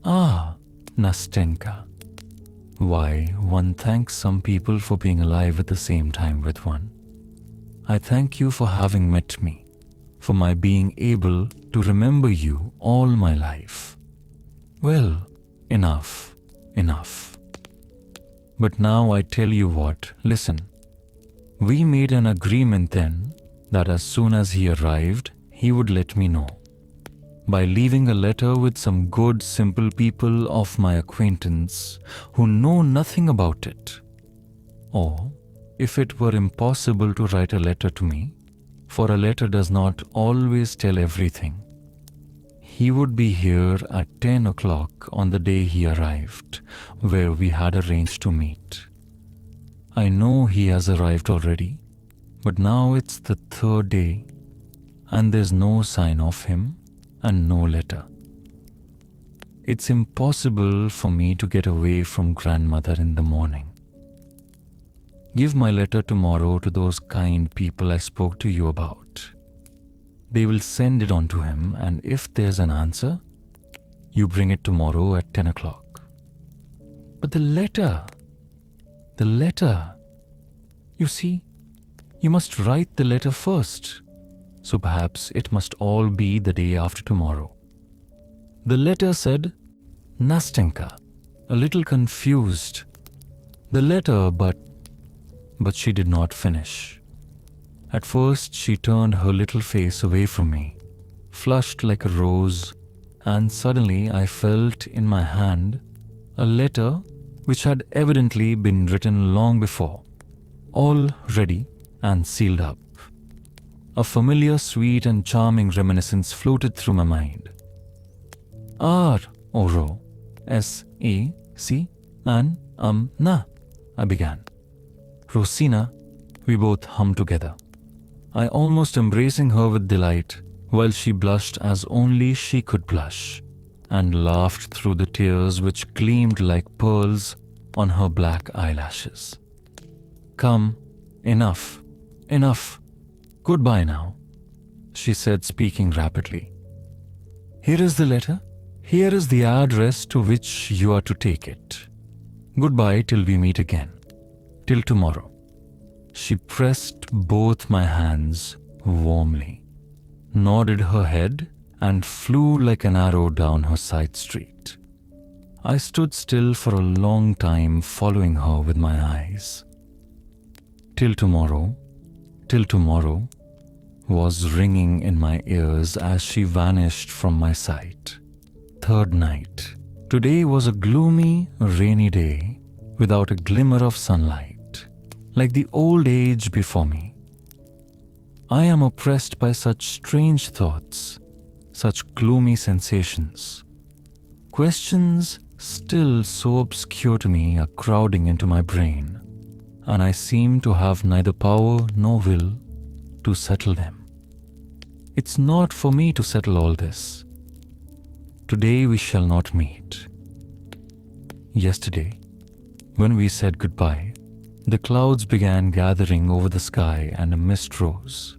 Ah, Nastenka. Why, one thanks some people for being alive at the same time with one. I thank you for having met me, for my being able to remember you all my life. Well, enough. But now I tell you what, listen. We made an agreement then that as soon as he arrived, he would let me know. By leaving a letter with some good, simple people of my acquaintance who know nothing about it. Or, if it were impossible to write a letter to me, for a letter does not always tell everything, he would be here at 10 o'clock on the day he arrived, where we had arranged to meet. I know he has arrived already, but now it's the third day, and there's no sign of him and no letter. It's impossible for me to get away from grandmother in the morning. Give my letter tomorrow to those kind people I spoke to you about. They will send it on to him, and if there's an answer, you bring it tomorrow at 10 o'clock. But the letter. You see, you must write the letter first, so perhaps it must all be the day after tomorrow. The letter said, Nastenka, a little confused. The letter, but she did not finish. At first, she turned her little face away from me, flushed like a rose, and suddenly I felt in my hand a letter which had evidently been written long before, all ready and sealed up. A familiar, sweet and charming reminiscence floated through my mind. R, Oro, S-A-C, and na, I began. Rosina, we both hummed together, I almost embracing her with delight, while she blushed as only she could blush, and laughed through the tears which gleamed like pearls on her black eyelashes. Come, enough, goodbye now, she said, speaking rapidly. Here is the letter. Here is the address to which you are to take it. Goodbye till we meet again. Till tomorrow. She pressed both my hands warmly, nodded her head, and flew like an arrow down her side street. I stood still for a long time, following her with my eyes. Till tomorrow was ringing in my ears as she vanished from my sight. Third night. Today was a gloomy, rainy day without a glimmer of sunlight, like the old age before me. I am oppressed by such strange thoughts, such gloomy sensations. Questions still so obscure to me are crowding into my brain, and I seem to have neither power nor will to settle them. It's not for me to settle all this. Today we shall not meet. Yesterday, when we said goodbye, the clouds began gathering over the sky and a mist rose.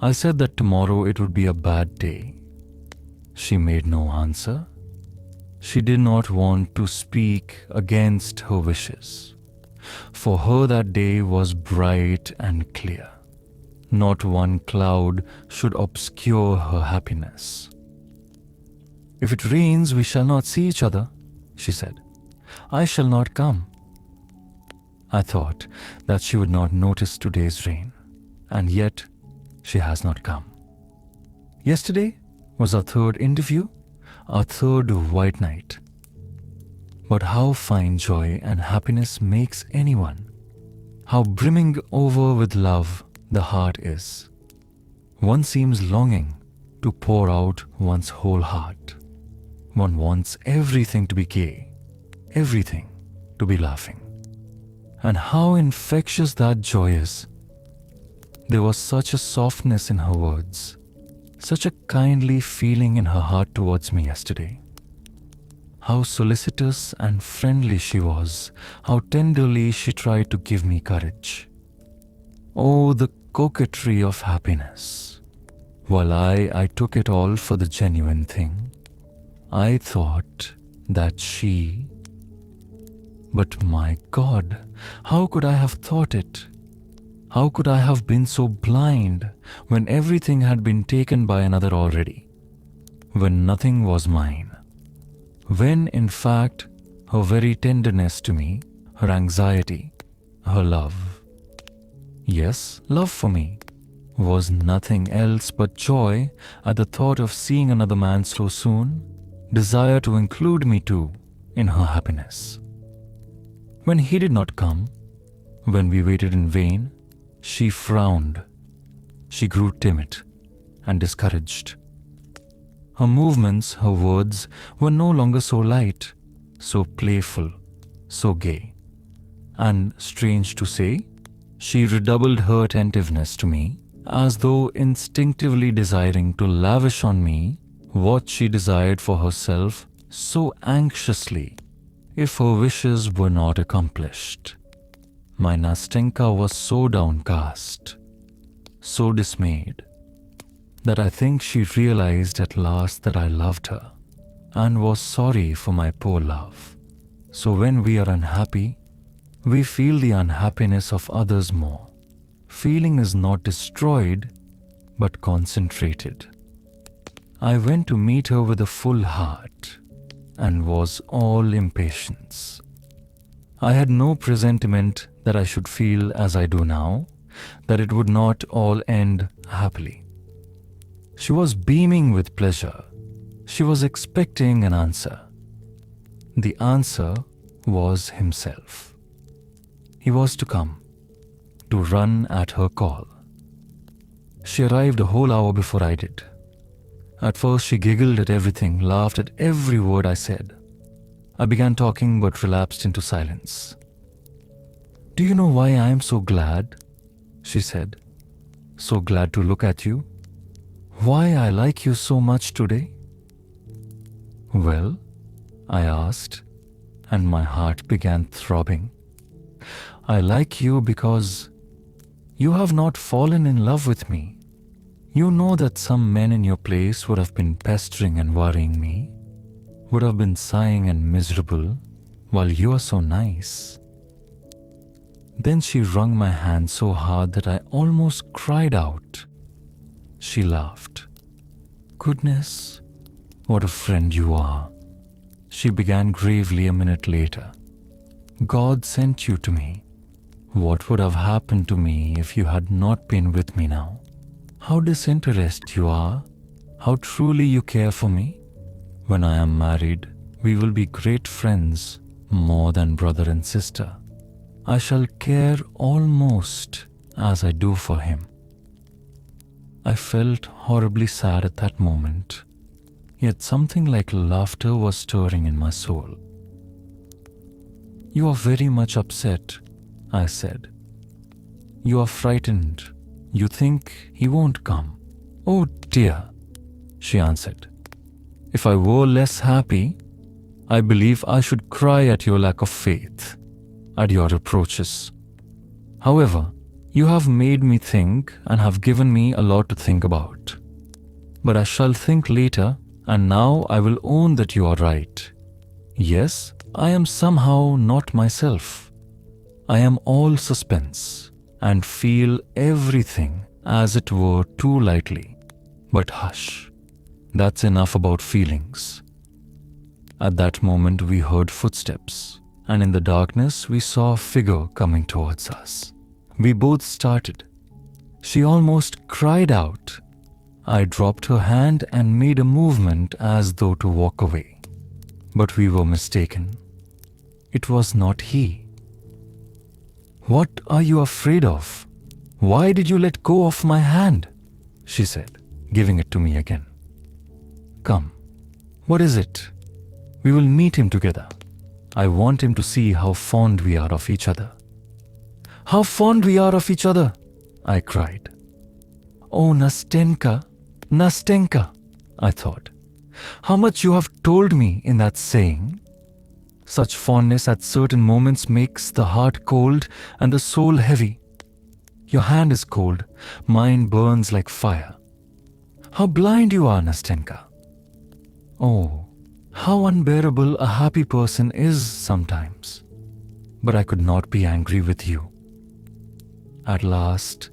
I said that tomorrow it would be a bad day. She made no answer. She did not want to speak against her wishes. For her that day was bright and clear. Not one cloud should obscure her happiness. If it rains, we shall not see each other, she said. I shall not come. I thought that she would not notice today's rain, and yet she has not come. Yesterday was our third interview, our third white night. But how fine joy and happiness makes anyone, how brimming over with love the heart is. One seems longing to pour out one's whole heart. One wants everything to be gay, everything to be laughing. And how infectious that joy is. There was such a softness in her words, such a kindly feeling in her heart towards me yesterday. How solicitous and friendly she was, how tenderly she tried to give me courage. Oh, the coquetry of happiness. While I took it all for the genuine thing, I thought that she... But my God, how could I have thought it? How could I have been so blind when everything had been taken by another already? When nothing was mine? When, in fact, her very tenderness to me, her anxiety, her love, yes, love for me, was nothing else but joy at the thought of seeing another man so soon, desire to include me too in her happiness. When he did not come, when we waited in vain, she frowned. She grew timid and discouraged. Her movements, her words were no longer so light, so playful, so gay. And strange to say, she redoubled her attentiveness to me, as though instinctively desiring to lavish on me what she desired for herself so anxiously if her wishes were not accomplished. My Nastenka was so downcast, so dismayed, that I think she realized at last that I loved her and was sorry for my poor love. So when we are unhappy, we feel the unhappiness of others more. Feeling is not destroyed, but concentrated. I went to meet her with a full heart and was all impatience. I had no presentiment that I should feel as I do now, that it would not all end happily. She was beaming with pleasure. She was expecting an answer. The answer was himself. He was to come, to run at her call. She arrived a whole hour before I did. At first she giggled at everything, laughed at every word I said. I began talking but relapsed into silence. "Do you know why I am so glad?" she said. "So glad to look at you. Why I like you so much today?" "Well?" I asked, and my heart began throbbing. "I like you because you have not fallen in love with me. You know that some men in your place would have been pestering and worrying me, would have been sighing and miserable, while you are so nice." Then she wrung my hand so hard that I almost cried out. She laughed. "Goodness, what a friend you are," she began gravely a minute later. "God sent you to me. What would have happened to me if you had not been with me now? How disinterested you are. How truly you care for me. When I am married, we will be great friends, more than brother and sister. I shall care almost as I do for him." I felt horribly sad at that moment, yet something like laughter was stirring in my soul. "You are very much upset," I said. "You are frightened. You think he won't come." "Oh dear," she answered. "If I were less happy, I believe I should cry at your lack of faith, at your reproaches. However, you have made me think and have given me a lot to think about. But I shall think later, and now I will own that you are right. Yes, I am somehow not myself. I am all suspense and feel everything as it were too lightly. But hush, that's enough about feelings." At that moment we heard footsteps, and in the darkness we saw a figure coming towards us. We both started. She almost cried out. I dropped her hand and made a movement as though to walk away. But we were mistaken. It was not he. "What are you afraid of? Why did you let go of my hand?" she said, giving it to me again. "Come, what is it? We will meet him together. I want him to see how fond we are of each other." "How fond we are of each other!" I cried. "Oh, Nastenka, Nastenka," I thought. "How much you have told me in that saying. Such fondness at certain moments makes the heart cold and the soul heavy. Your hand is cold, mine burns like fire. How blind you are, Nastenka. Oh, how unbearable a happy person is sometimes. But I could not be angry with you. At last,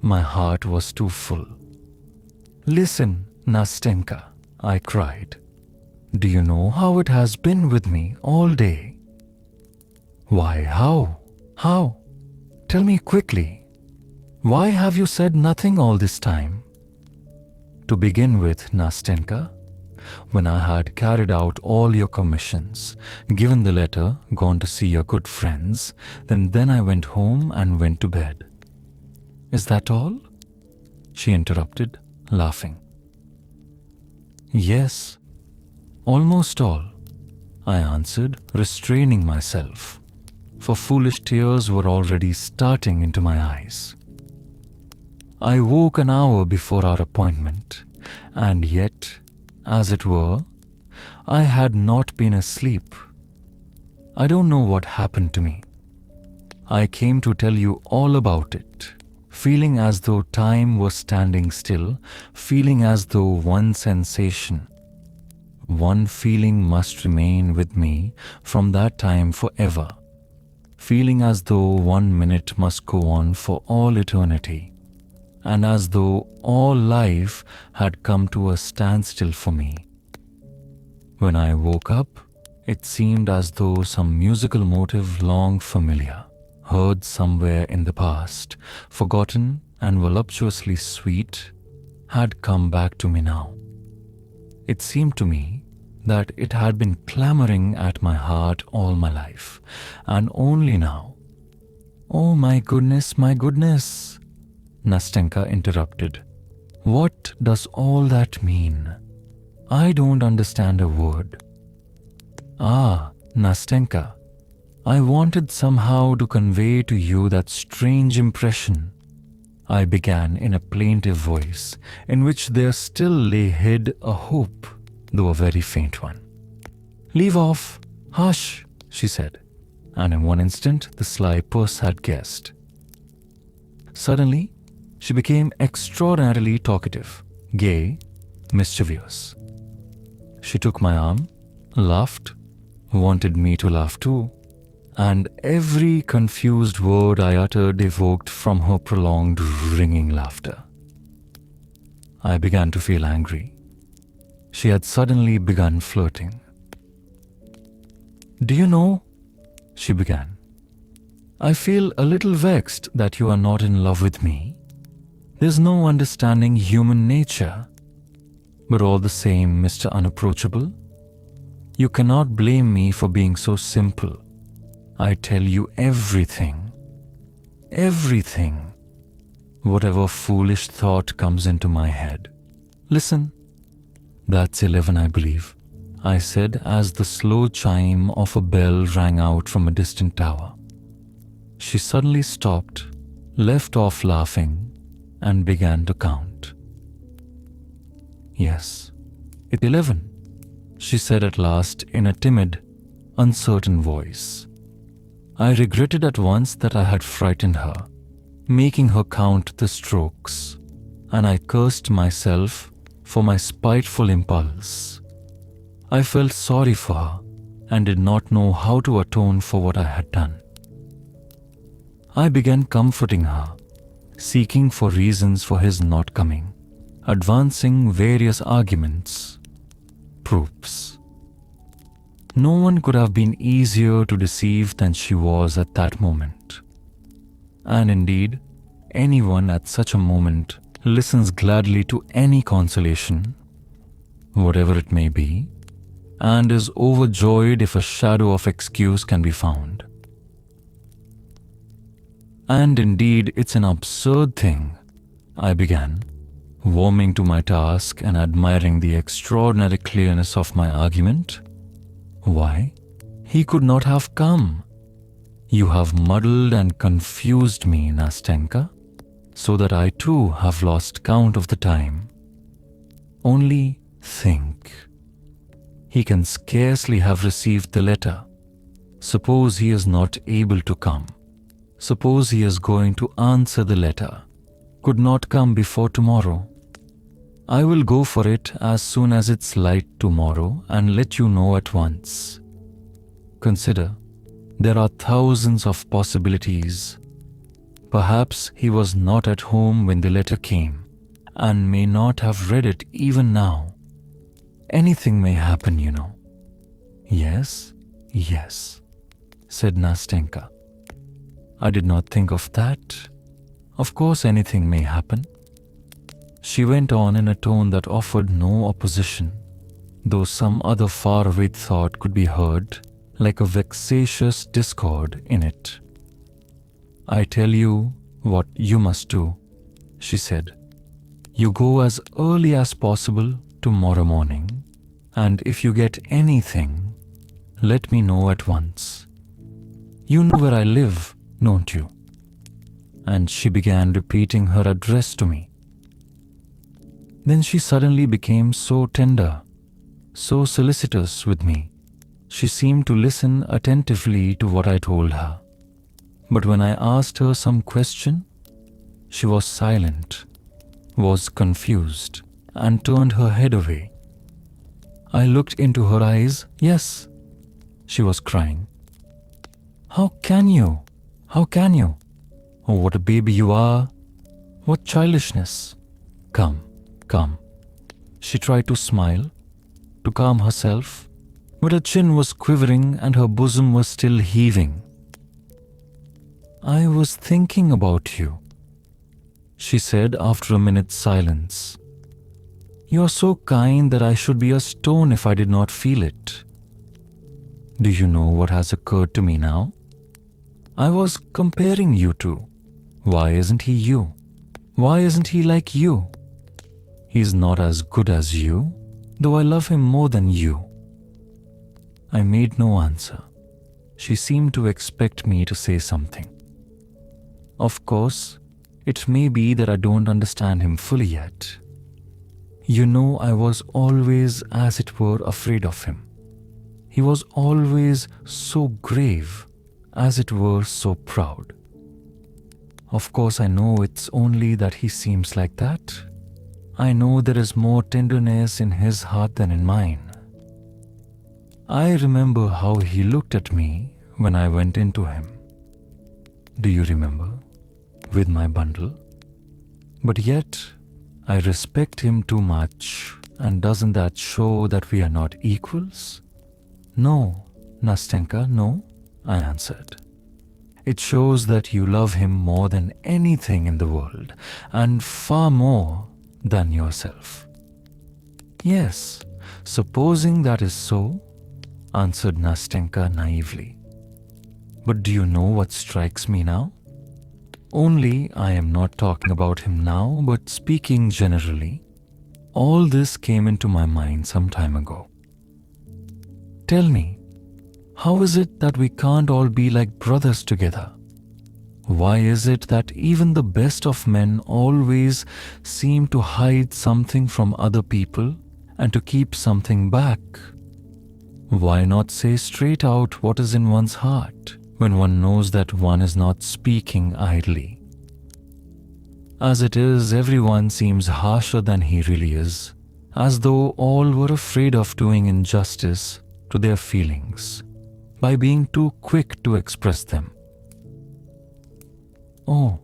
my heart was too full. Listen, Nastenka, I cried. Do you know how it has been with me all day? Why, how? How? Tell me quickly. Why have you said nothing all this time? To begin with, Nastenka, when I had carried out all your commissions, given the letter, gone to see your good friends, then I went home and went to bed. Is that all? She interrupted, laughing. Yes, almost all, I answered, restraining myself, for foolish tears were already starting into my eyes. I woke an hour before our appointment, and yet, as it were, I had not been asleep. I don't know what happened to me. I came to tell you all about it, feeling as though time was standing still, feeling as though one sensation, one feeling must remain with me from that time forever, feeling as though 1 minute must go on for all eternity, and as though all life had come to a standstill for me. When I woke up, it seemed as though some musical motive long familiar, heard somewhere in the past, forgotten and voluptuously sweet, had come back to me now. It seemed to me that it had been clamoring at my heart all my life, and only now. "Oh my goodness, Nastenka interrupted. "What does all that mean? I don't understand a word." "Ah, Nastenka, I wanted somehow to convey to you that strange impression," I began in a plaintive voice, in which there still lay hid a hope, though a very faint one. "Leave off! Hush!" she said, and in one instant the sly puss had guessed. Suddenly, she became extraordinarily talkative, gay, mischievous. She took my arm, laughed, wanted me to laugh too, and every confused word I uttered evoked from her prolonged ringing laughter. I began to feel angry. She had suddenly begun flirting. "Do you know," she began, "I feel a little vexed that you are not in love with me. There's no understanding human nature. But all the same, Mr. Unapproachable, you cannot blame me for being so simple. I tell you everything. Everything. Whatever foolish thought comes into my head. Listen." "That's 11, I believe," I said as the slow chime of a bell rang out from a distant tower. She suddenly stopped, left off laughing, and began to count. "Yes, it's 11, she said at last in a timid, uncertain voice. I regretted at once that I had frightened her, making her count the strokes, and I cursed myself for my spiteful impulse. I felt sorry for her and did not know how to atone for what I had done. I began comforting her, seeking for reasons for his not coming, advancing various arguments, proofs. No one could have been easier to deceive than she was at that moment. And indeed, anyone at such a moment listens gladly to any consolation, whatever it may be, and is overjoyed if a shadow of excuse can be found. And indeed, it's an absurd thing, I began, warming to my task and admiring the extraordinary clearness of my argument. Why, he could not have come. You have muddled and confused me, Nastenka, so that I too have lost count of the time. Only think. He can scarcely have received the letter. Suppose he is not able to come. Suppose he is going to answer the letter. Could not come before tomorrow. I will go for it as soon as it's light tomorrow and let you know at once. Consider, there are thousands of possibilities. Perhaps he was not at home when the letter came and may not have read it even now. Anything may happen, you know. Yes, yes, said Nastenka. I did not think of that. Of course anything may happen. She went on in a tone that offered no opposition, though some other faraway thought could be heard, like a vexatious discord in it. I tell you what you must do, she said. You go as early as possible tomorrow morning, and if you get anything, let me know at once. You know where I live, don't you? And she began repeating her address to me. Then she suddenly became so tender. so solicitous with me. She seemed to listen attentively to what I told her. But when I asked her some question, she was silent, was confused, and turned her head away. I looked into her eyes. Yes, she was crying. How can you? How can you? Oh, what a baby you are. What childishness. Come, come. She tried to smile, to calm herself, but her chin was quivering and her bosom was still heaving. I was thinking about you, she said after a minute's silence. You are so kind that I should be a stone if I did not feel it. Do you know what has occurred to me now? I was comparing you two. Why isn't he you? Why isn't he like you? He's not as good as you, though I love him more than you. I made no answer. She seemed to expect me to say something. Of course, it may be that I don't understand him fully yet. You know, I was always, as it were, afraid of him. He was always so grave, as it were, so proud. Of course, I know it's only that he seems like that. I know there is more tenderness in his heart than in mine. I remember how he looked at me when I went into him. Do you remember? With my bundle. But yet, I respect him too much, and doesn't that show that we are not equals? No, Nastenka, no, I answered. It shows that you love him more than anything in the world, and far more than yourself. Yes, supposing that is so, answered Nastenka naively. But do you know what strikes me now? Only I am not talking about him now, but speaking generally. All this came into my mind some time ago. Tell me, how is it that we can't all be like brothers together? Why is it that even the best of men always seem to hide something from other people and to keep something back? Why not say straight out what is in one's heart when one knows that one is not speaking idly? As it is, everyone seems harsher than he really is, as though all were afraid of doing injustice to their feelings by being too quick to express them. Oh,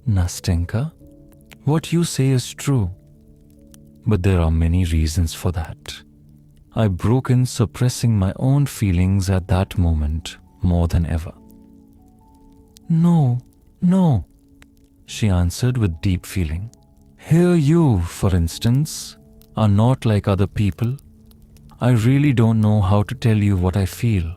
Nastenka, what you say is true, but there are many reasons for that. I broke in, suppressing my own feelings at that moment more than ever. No, no, she answered with deep feeling. Here you, for instance, are not like other people. I really don't know how to tell you what I feel,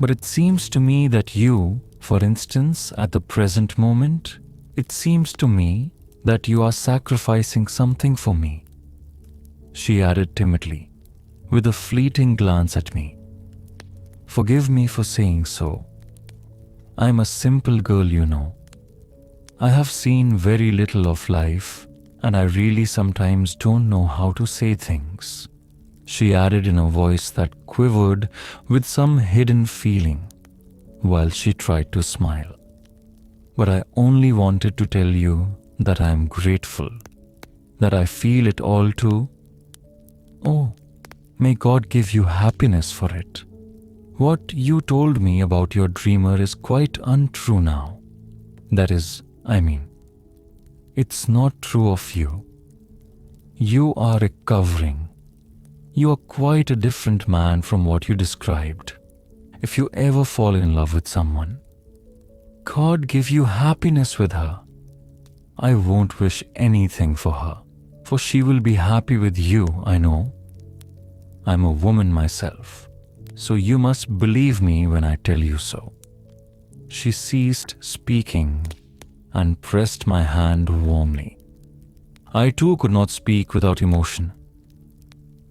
but it seems to me that you, for instance, at the present moment, it seems to me that you are sacrificing something for me, she added timidly, with a fleeting glance at me. Forgive me for saying so. I'm a simple girl, you know. I have seen very little of life, and I really sometimes don't know how to say things, she added in a voice that quivered with some hidden feeling, while she tried to smile. But I only wanted to tell you that I am grateful, that I feel it all too. Oh, may God give you happiness for it. What you told me about your dreamer is quite untrue now. That is, it's not true of you. You are recovering. You are quite a different man from what you described. If you ever fall in love with someone, God give you happiness with her. I won't wish anything for her, for she will be happy with you, I know. I'm a woman myself, so you must believe me when I tell you so. She ceased speaking and pressed my hand warmly. I too could not speak without emotion.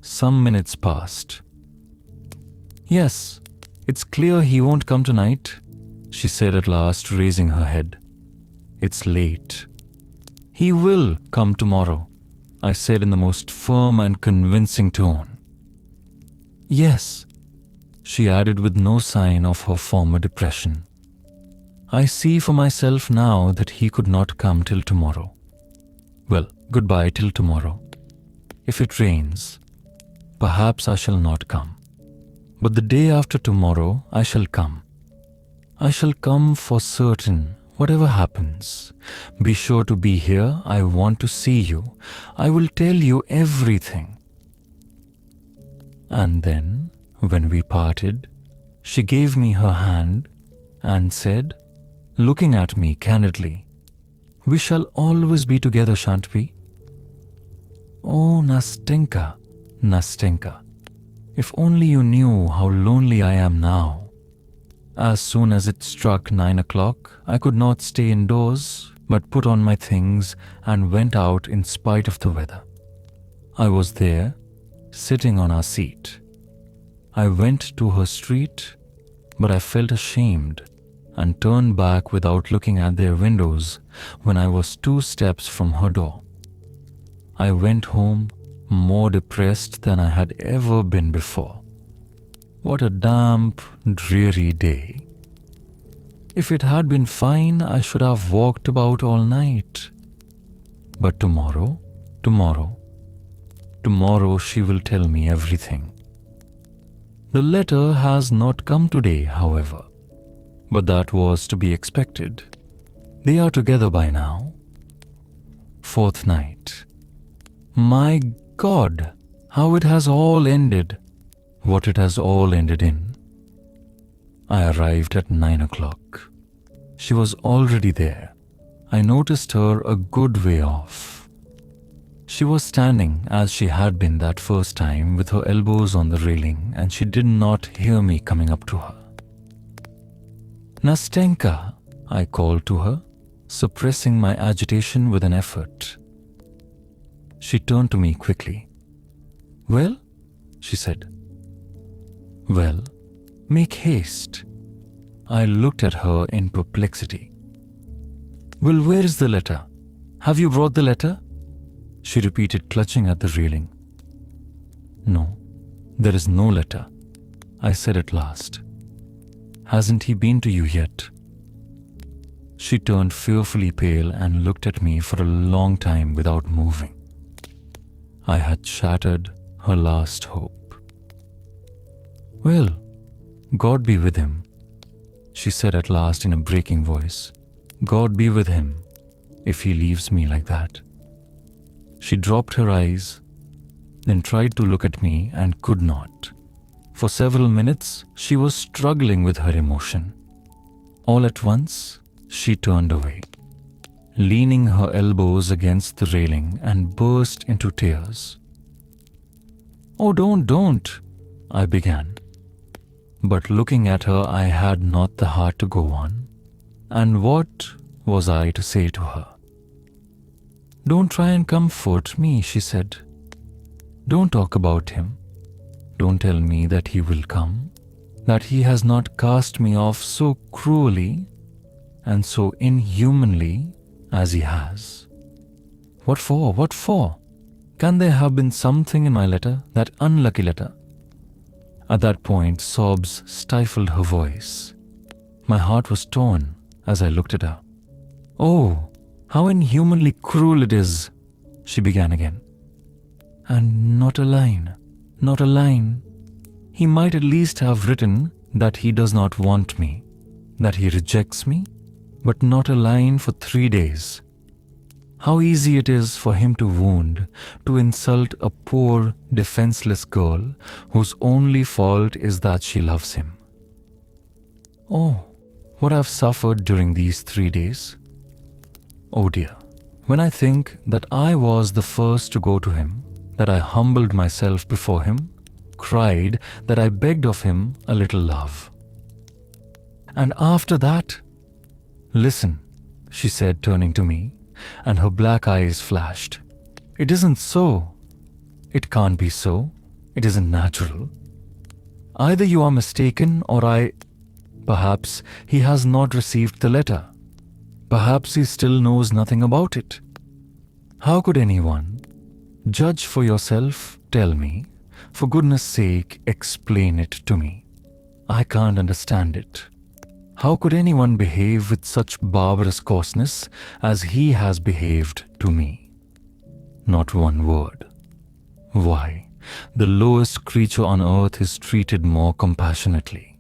Some minutes passed. Yes, it's clear he won't come tonight, she said at last, raising her head. It's late. He will come tomorrow, I said in the most firm and convincing tone. Yes, she added with no sign of her former depression. I see for myself now that he could not come till tomorrow. Well, goodbye till tomorrow. If it rains, perhaps I shall not come. But the day after tomorrow, I shall come. I shall come for certain, whatever happens. Be sure to be here. I want to see you. I will tell you everything. And then, when we parted, she gave me her hand and said, looking at me candidly, "We shall always be together, shan't we?" Oh, Nastenka, Nastenka, if only you knew how lonely I am now. As soon as it struck 9 o'clock, I could not stay indoors, but put on my things and went out in spite of the weather. I was there, sitting on our seat. I went to her street, but I felt ashamed and turned back without looking at their windows when I was 2 steps from her door. I went home more depressed than I had ever been before. What a damp, dreary day. If it had been fine, I should have walked about all night. But tomorrow she will tell me everything. The letter has not come today, however, but that was to be expected. They are together by now. 4th night. My God, how it has all ended. What it has all ended in. I arrived at 9 o'clock. She was already there. I noticed her a good way off. She was standing as she had been that first time with her elbows on the railing, and she did not hear me coming up to her. Nastenka, I called to her, suppressing my agitation with an effort. She turned to me quickly. Well, she said. Well, make haste. I looked at her in perplexity. Well, where is the letter? Have you brought the letter? She repeated, clutching at the railing. No, there is no letter, I said at last. Hasn't he been to you yet? She turned fearfully pale and looked at me for a long time without moving. I had shattered her last hope. Well, God be with him, she said at last in a breaking voice. God be with him, if he leaves me like that. She dropped her eyes, then tried to look at me and could not. For several minutes, she was struggling with her emotion. All at once, she turned away, leaning her elbows against the railing, and burst into tears. Oh, don't, I began. But looking at her, I had not the heart to go on. And what was I to say to her? Don't try and comfort me, she said. Don't talk about him. Don't tell me that he will come, that he has not cast me off so cruelly and so inhumanly as he has. What for? What for? Can there have been something in my letter, that unlucky letter? At that point, sobs stifled her voice. My heart was torn as I looked at her. Oh, how inhumanly cruel it is, she began again. And not a line, not a line. He might at least have written that he does not want me, that he rejects me, but not a line for 3 days. How easy it is for him to wound, to insult a poor, defenseless girl whose only fault is that she loves him. Oh, what I've suffered during these 3 days. Oh dear, when I think that I was the first to go to him, that I humbled myself before him, cried, that I begged of him a little love. And after that, listen, she said, turning to me, and her black eyes flashed. It isn't so. It can't be so. It isn't natural. Either you are mistaken or perhaps he has not received the letter. Perhaps he still knows nothing about it. How could anyone? Judge for yourself, tell me, For goodness sake, explain it to me. I can't understand it. How could anyone behave with such barbarous coarseness as he has behaved to me? Not one word. Why, the lowest creature on earth is treated more compassionately.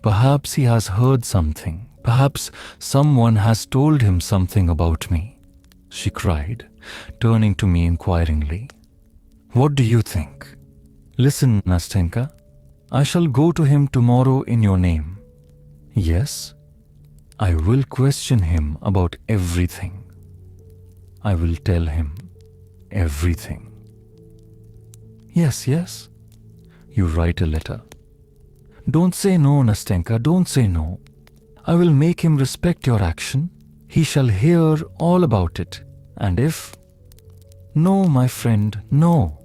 Perhaps he has heard something. Perhaps someone has told him something about me, she cried, turning to me inquiringly. What do you think? Listen, Nastenka. I shall go to him tomorrow in your name. Yes, I will question him about everything. I will tell him everything. Yes, yes. You write a letter. Don't say no, Nastenka, don't say no. I will make him respect your action. He shall hear all about it. And if... No, my friend, no,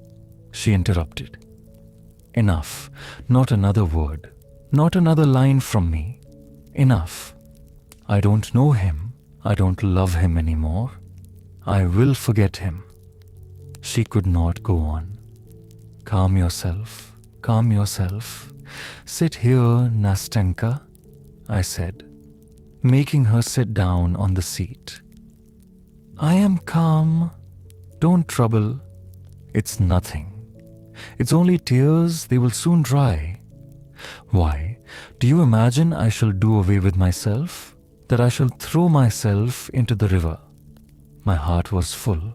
she interrupted. Enough, not another word, not another line from me. Enough. I don't know him. I don't love him anymore. I will forget him. She could not go on. Calm yourself, calm yourself. Sit here, Nastenka, I said, making her sit down on the seat. I am calm. Don't trouble. It's nothing. It's only tears, they will soon dry. Why, do you imagine I shall do away with myself? That I shall throw myself into the river? My heart was full.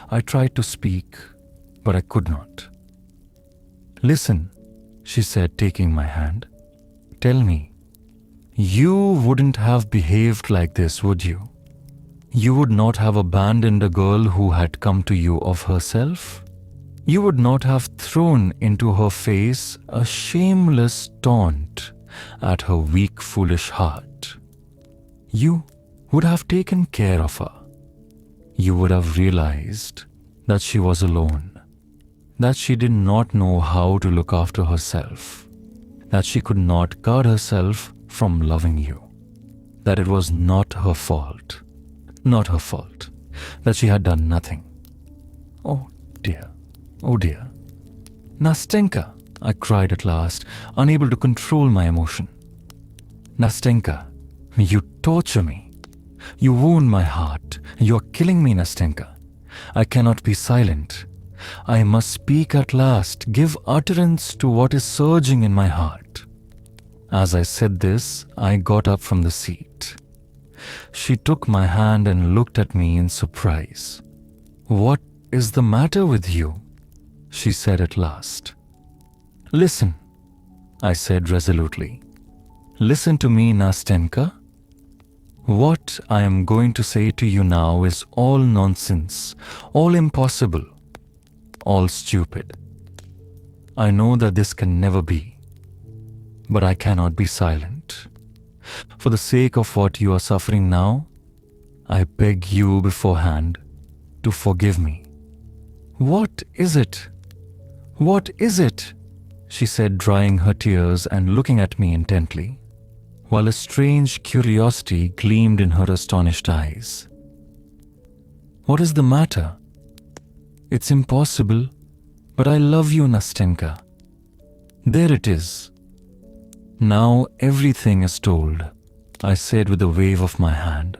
I tried to speak, but I could not. Listen, she said, taking my hand. Tell me, you wouldn't have behaved like this, would you? You would not have abandoned a girl who had come to you of herself? You would not have thrown into her face a shameless taunt at her weak, foolish heart. You would have taken care of her. You would have realized that she was alone, that she did not know how to look after herself, that she could not guard herself from loving you, that it was not her fault, that she had done nothing. Oh dear. Oh dear. Nastenka, I cried at last, unable to control my emotion. Nastenka, you torture me. You wound my heart. You are killing me, Nastenka. I cannot be silent. I must speak at last, give utterance to what is surging in my heart. As I said this, I got up from the seat. She took my hand and looked at me in surprise. What is the matter with you? She said at last. Listen, I said resolutely. Listen to me, Nastenka. What I am going to say to you now is all nonsense, all impossible, all stupid. I know that this can never be, but I cannot be silent. For the sake of what you are suffering now, I beg you beforehand to forgive me. What is it? What is it? She said, drying her tears and looking at me intently, while a strange curiosity gleamed in her astonished eyes. What is the matter? It's impossible, but I love you, Nastenka. There it is. Now everything is told, I said with a wave of my hand.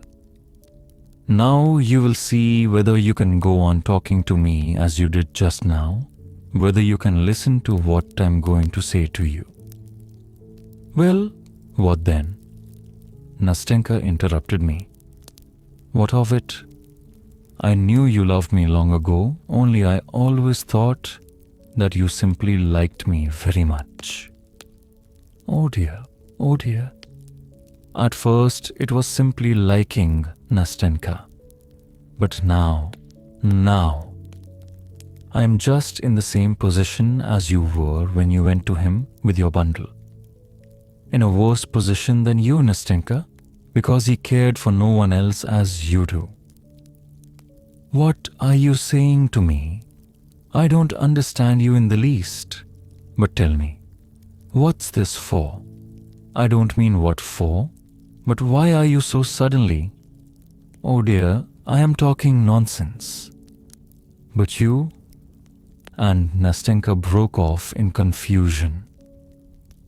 Now you will see whether you can go on talking to me as you did just now, whether you can listen to what I'm going to say to you. Well, what then? Nastenka interrupted me. What of it? I knew you loved me long ago, only I always thought that you simply liked me very much. Oh dear, oh dear. At first it was simply liking, Nastenka. But now, I am just in the same position as you were when you went to him with your bundle. In a worse position than you, Nastenka, because he cared for no one else as you do. What are you saying to me? I don't understand you in the least. But tell me, what's this for? I don't mean what for, but why are you so suddenly? Oh dear, I am talking nonsense. But you and Nastenka broke off in confusion.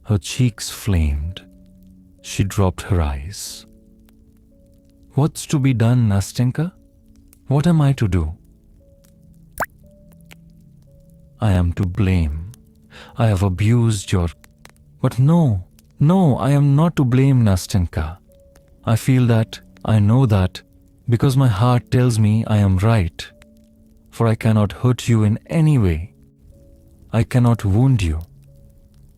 Her cheeks flamed. She dropped her eyes. What's to be done, Nastenka? What am I to do? I am to blame. I have abused your... But no, I am not to blame, Nastenka. I feel that, I know that, because my heart tells me I am right. For I cannot hurt you in any way. I cannot wound you.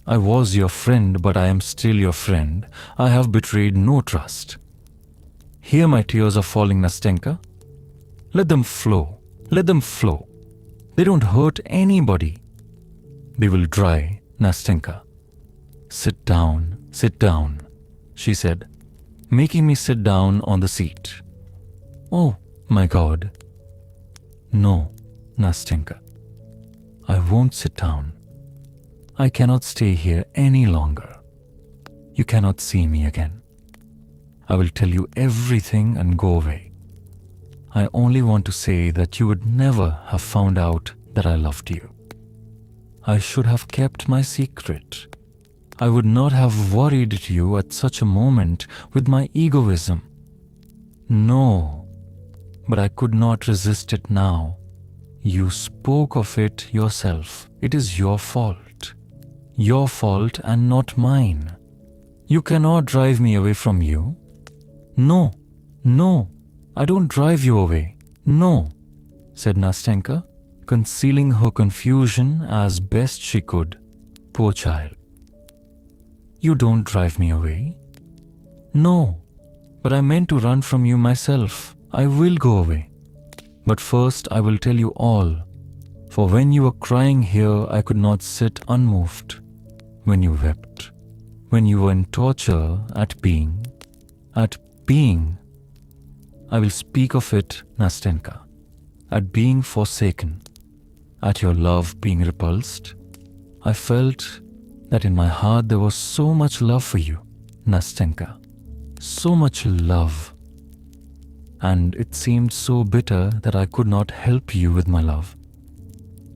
I was your friend, but I am still your friend. I have betrayed no trust. Here my tears are falling, Nastenka. Let them flow. Let them flow. They don't hurt anybody. They will dry, Nastenka. Sit down, she said, making me sit down on the seat. Oh, my God. No, Nastenka. I won't sit down. I cannot stay here any longer. You cannot see me again. I will tell you everything and go away. I only want to say that you would never have found out that I loved you. I should have kept my secret. I would not have worried you at such a moment with my egoism. No, but I could not resist it now. You spoke of it yourself. It is your fault. Your fault and not mine. You cannot drive me away from you. No, I don't drive you away. No, said Nastenka, concealing her confusion as best she could. Poor child. You don't drive me away. No, but I meant to run from you myself. I will go away. But first I will tell you all, for when you were crying here, I could not sit unmoved. When you wept, when you were in torture at being, I will speak of it, Nastenka, at being forsaken, at your love being repulsed. I felt that in my heart there was so much love for you, Nastenka, so much love. And it seemed so bitter that I could not help you with my love,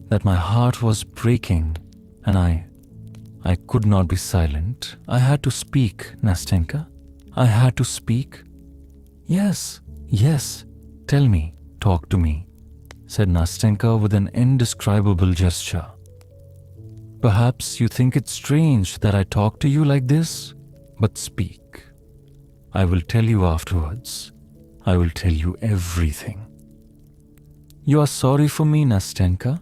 that my heart was breaking, and I could not be silent. I had to speak, Nastenka. I had to speak. Yes, tell me, talk to me, said Nastenka with an indescribable gesture. Perhaps you think it strange that I talk to you like this, but speak. I will tell you afterwards. I will tell you everything. You are sorry for me, Nastenka?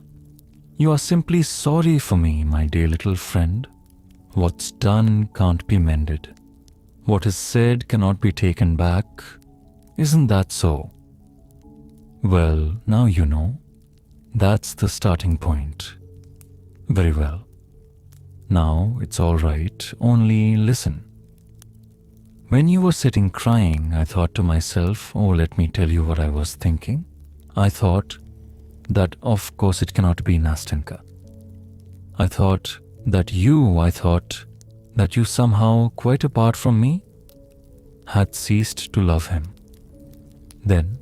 You are simply sorry for me, my dear little friend. What's done can't be mended. What is said cannot be taken back. Isn't that so? Well, now you know. That's the starting point. Very well. Now it's all right, only listen. When you were sitting crying, I thought to myself, oh, let me tell you what I was thinking. I thought that of course it cannot be Nastenka. I thought that you somehow, quite apart from me, had ceased to love him. Then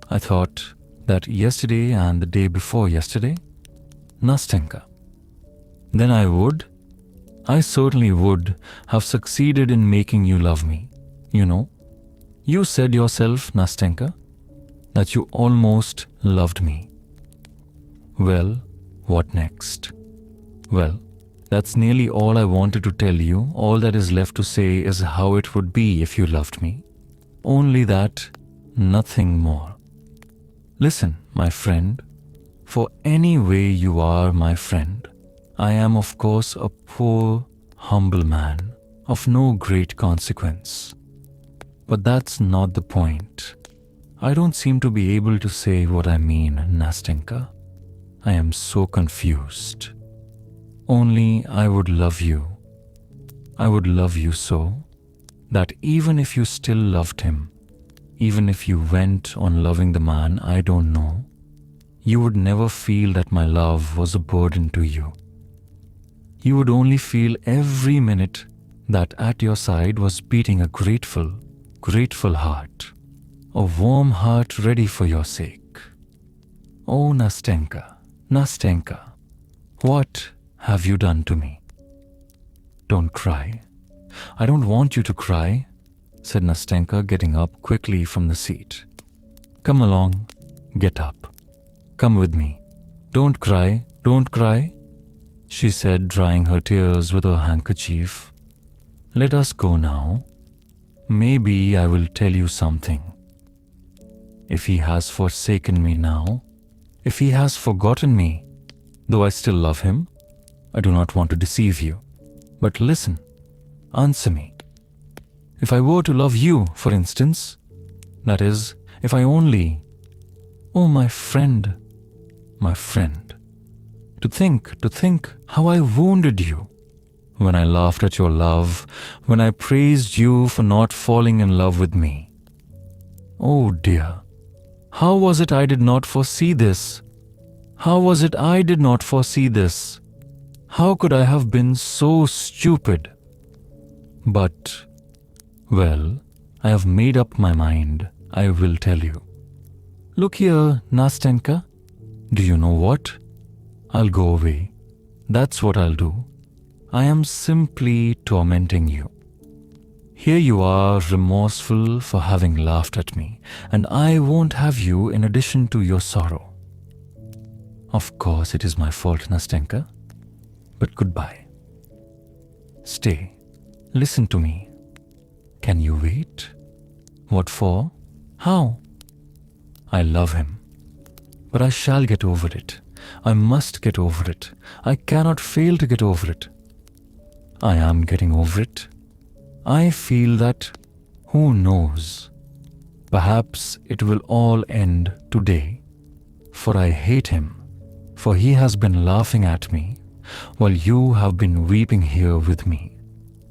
I thought that yesterday and the day before yesterday, Nastenka. Then I certainly would have succeeded in making you love me. You know, you said yourself, Nastenka, that you almost loved me. Well, what next? Well, that's nearly all I wanted to tell you. All that is left to say is how it would be if you loved me. Only that, nothing more. Listen, my friend, for any way you are my friend, I am of course a poor, humble man of no great consequence. But that's not the point. I don't seem to be able to say what I mean, Nastenka. I am so confused. Only I would love you. I would love you so that even if you still loved him, even if you went on loving the man I don't know, you would never feel that my love was a burden to you. You would only feel every minute that at your side was beating a grateful, grateful heart, a warm heart ready for your sake. Oh, Nastenka, Nastenka, what have you done to me? Don't cry. I don't want you to cry, said Nastenka, getting up quickly from the seat. Come along, get up. Come with me. Don't cry, she said, drying her tears with her handkerchief. Let us go now. Maybe I will tell you something. If he has forsaken me now, if he has forgotten me, though I still love him, I do not want to deceive you. But listen, answer me. If I were to love you, for instance, that is, if I only... Oh, my friend, to think how I wounded you. When I laughed at your love, when I praised you for not falling in love with me. Oh dear, how was it I did not foresee this? How was it I did not foresee this? How could I have been so stupid? But, well, I have made up my mind. I will tell you. Look here, Nastenka. Do you know what? I'll go away. That's what I'll do. I am simply tormenting you. Here you are, remorseful for having laughed at me, and I won't have you in addition to your sorrow. Of course it is my fault, Nastenka. But goodbye. Stay. Listen to me. Can you wait? What for? How? I love him. But I shall get over it. I must get over it. I cannot fail to get over it. I am getting over it. I feel that, who knows, perhaps it will all end today. For I hate him, for he has been laughing at me, while you have been weeping here with me.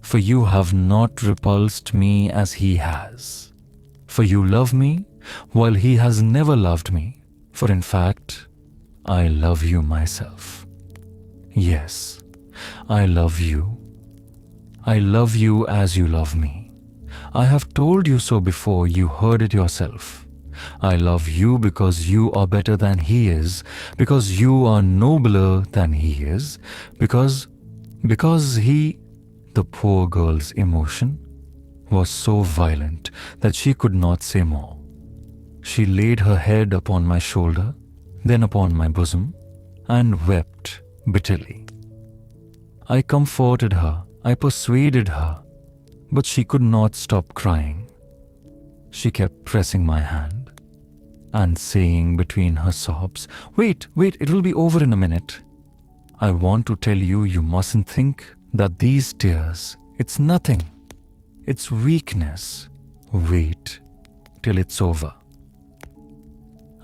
For you have not repulsed me as he has. For you love me, while he has never loved me. For in fact, I love you myself. Yes, I love you. I love you as you love me. I have told you so before, you heard it yourself. I love you because you are better than he is, because you are nobler than he is, because he, the poor girl's emotion, was so violent that she could not say more. She laid her head upon my shoulder, then upon my bosom, and wept bitterly. I comforted her, I persuaded her, but she could not stop crying. She kept pressing my hand and saying between her sobs, Wait, it will be over in a minute. I want to tell you, you mustn't think that these tears, it's nothing. It's weakness. Wait till it's over.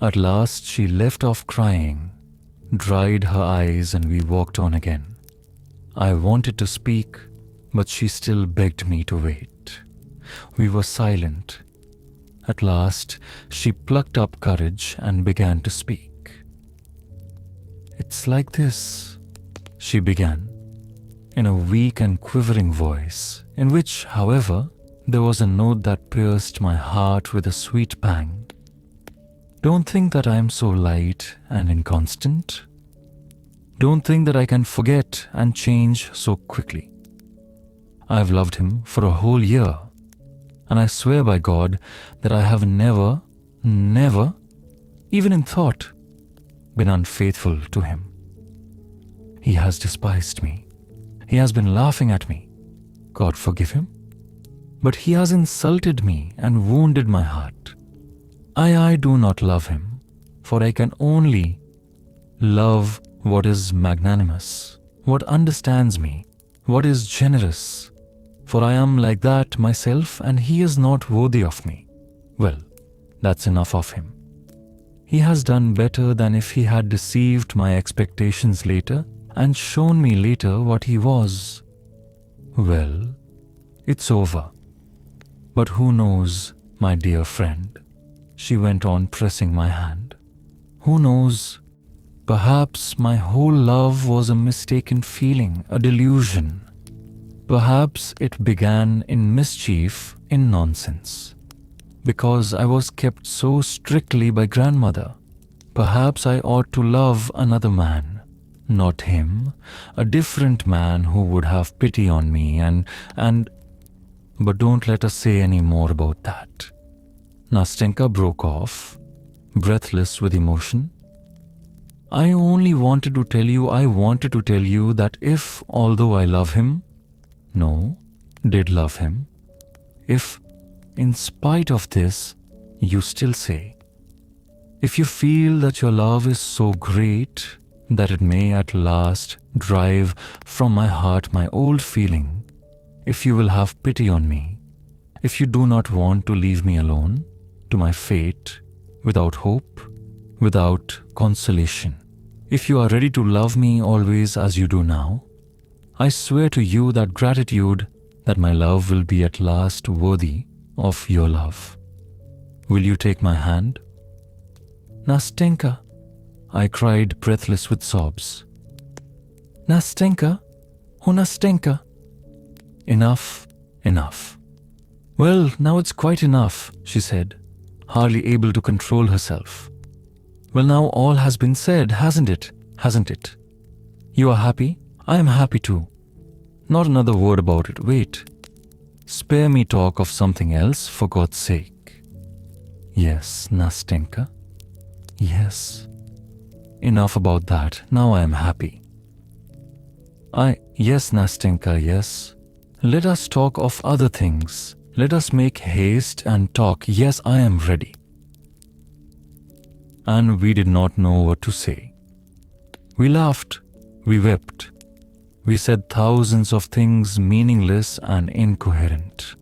At last she left off crying, dried her eyes, and we walked on again. I wanted to speak, but she still begged me to wait. We were silent. At last she plucked up courage and began to speak. It's like this, she began, in a weak and quivering voice, in which, however, there was a note that pierced my heart with a sweet pang. Don't think that I am so light and inconstant. Don't think that I can forget and change so quickly. I have loved him for a whole year, and I swear by God that I have never, even in thought, been unfaithful to him. He has despised me. He has been laughing at me. God forgive him. But he has insulted me and wounded my heart. I do not love him, for I can only love what is magnanimous, what understands me, what is generous, for I am like that myself and he is not worthy of me. Well, that's enough of him. He has done better than if he had deceived my expectations later and shown me later what he was. Well, it's over. But who knows, my dear friend, she went on pressing my hand. Who knows, perhaps my whole love was a mistaken feeling, a delusion. Perhaps it began in mischief, in nonsense, because I was kept so strictly by grandmother. perhaps I ought to love another man. Not him, a different man who would have pity on me and but don't let us say any more about that. Nastenka broke off, breathless with emotion. I wanted to tell you that if, although I love him, did love him, if, in spite of this, you still say, if you feel that your love is so great that it may at last drive from my heart my old feeling, if you will have pity on me, if you do not want to leave me alone to my fate, without hope, without consolation, if you are ready to love me always as you do now, I swear to you that gratitude, that my love will be at last worthy of your love. Will you take my hand? Nastenka, I cried, breathless with sobs. Nastenka, oh Nastenka. Enough, enough. Well, now it's quite enough, she said, hardly able to control herself. Well, now all has been said, hasn't it? Hasn't it? You are happy? I am happy too. Not another word about it. Wait. Spare me talk of something else, for God's sake. Yes, Nastenka. Yes. Enough about that. Now I am happy. Yes, Nastenka, yes. Let us talk of other things. Let us make haste and talk. Yes, I am ready. And we did not know what to say. We laughed. We wept. We said thousands of things meaningless and incoherent.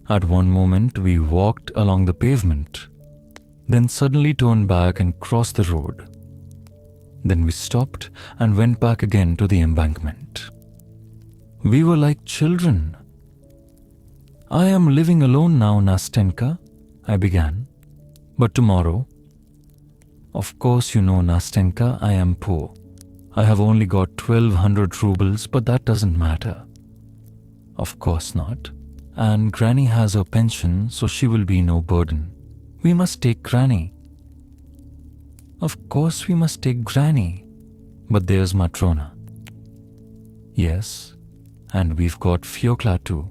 At one moment we walked along the pavement, then suddenly turned back and crossed the road. Then we stopped and went back again to the embankment. We were like children. I am living alone now, Nastenka, I began. But tomorrow, of course you know, Nastenka, I am poor. I have only got 1200 rubles, but that doesn't matter. Of course not. And Granny has her pension, so she will be no burden. We must take Granny. Of course we must take Granny. But there's Matrona. Yes, and we've got Fyokla too.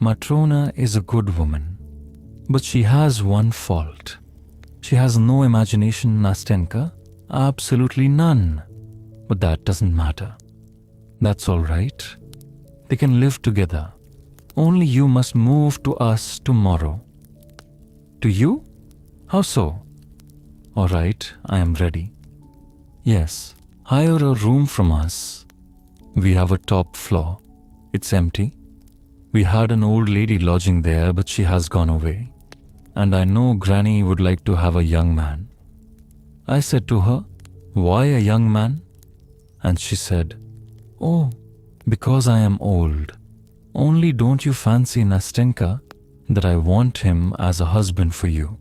Matrona is a good woman, but she has one fault. She has no imagination, Nastenka. Absolutely none. But that doesn't matter. That's all right. They can live together. Only you must move to us tomorrow. To you? How so? All right, I am ready. Yes, hire a room from us. We have a top floor. It's empty. We had an old lady lodging there, but she has gone away. And I know Granny would like to have a young man. I said to her, why a young man? And she said, oh, because I am old. Only don't you fancy, Nastenka, that I want him as a husband for you.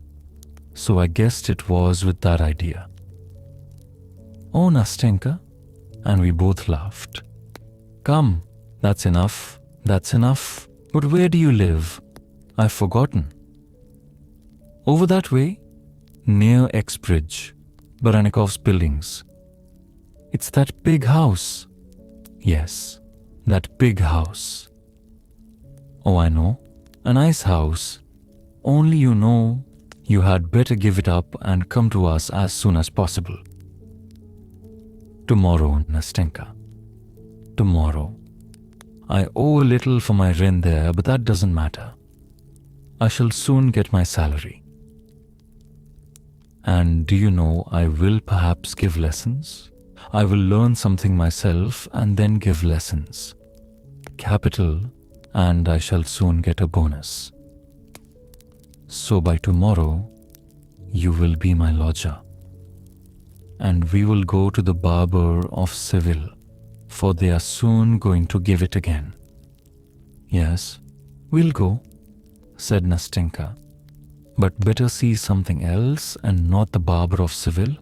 So I guessed it was with that idea. Oh, Nastenka. And we both laughed. Come, that's enough. That's enough. But where do you live? I've forgotten. Over that way, near Exbridge, Baranikov's buildings. It's that big house. Yes, that big house. Oh, I know. A nice house. Only you know you had better give it up and come to us as soon as possible. Tomorrow, Nastenka. Tomorrow. I owe a little for my rent there, but that doesn't matter. I shall soon get my salary. And do you know, I will perhaps give lessons. I will learn something myself and then give lessons. Capital, and I shall soon get a bonus. So by tomorrow, you will be my lodger. And we will go to the barber of Seville, for they are soon going to give it again. Yes, we'll go, said Nastenka. But better see something else and not the barber of Seville.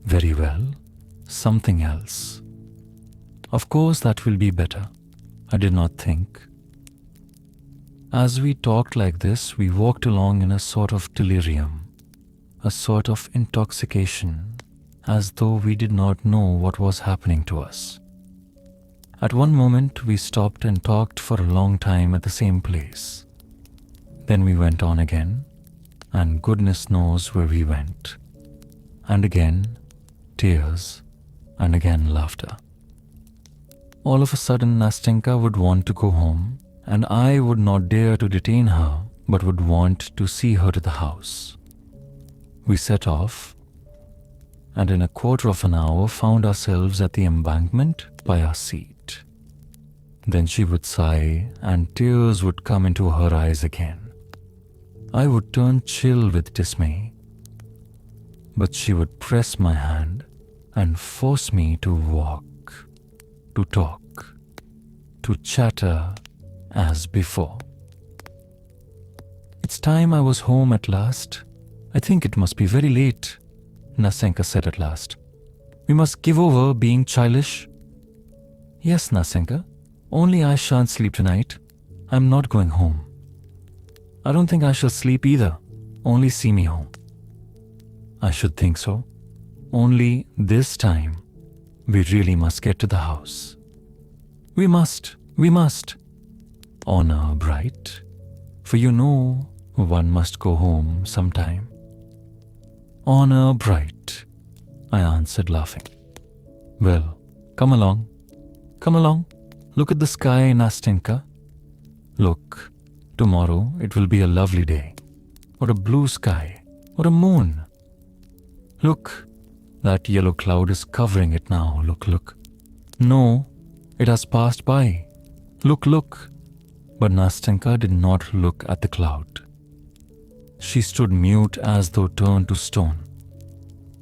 Very well, something else. Of course that will be better. I did not think. As we talked like this, we walked along in a sort of delirium. a sort of intoxication, as though we did not know what was happening to us. At one moment, we stopped and talked for a long time at the same place. Then we went on again, and goodness knows where we went. And again, tears, and again laughter. All of a sudden, Nastenka would want to go home, and I would not dare to detain her, but would want to see her to the house. We set off, and in a quarter of an hour found ourselves at the embankment by our seat. Then she would sigh, and tears would come into her eyes again. I would turn chill with dismay, but she would press my hand and force me to walk, to talk, to chatter as before. It's time I was home at last. I think it must be very late, Nastenka said at last. We must give over being childish. Yes, Nastenka, only I shan't sleep tonight. I'm not going home. I don't think I shall sleep either. Only see me home. I should think so. Only this time, we really must get to the house. We must. Honor bright, for you know one must go home sometime. Honor bright, I answered laughing. Well, come along. Look at the sky, Nastenka. Look, tomorrow it will be a lovely day, or a blue sky, or a moon. Look, that yellow cloud is covering it now. Look. No, it has passed by. Look. But Nastenka did not look at the cloud. She stood mute as though turned to stone.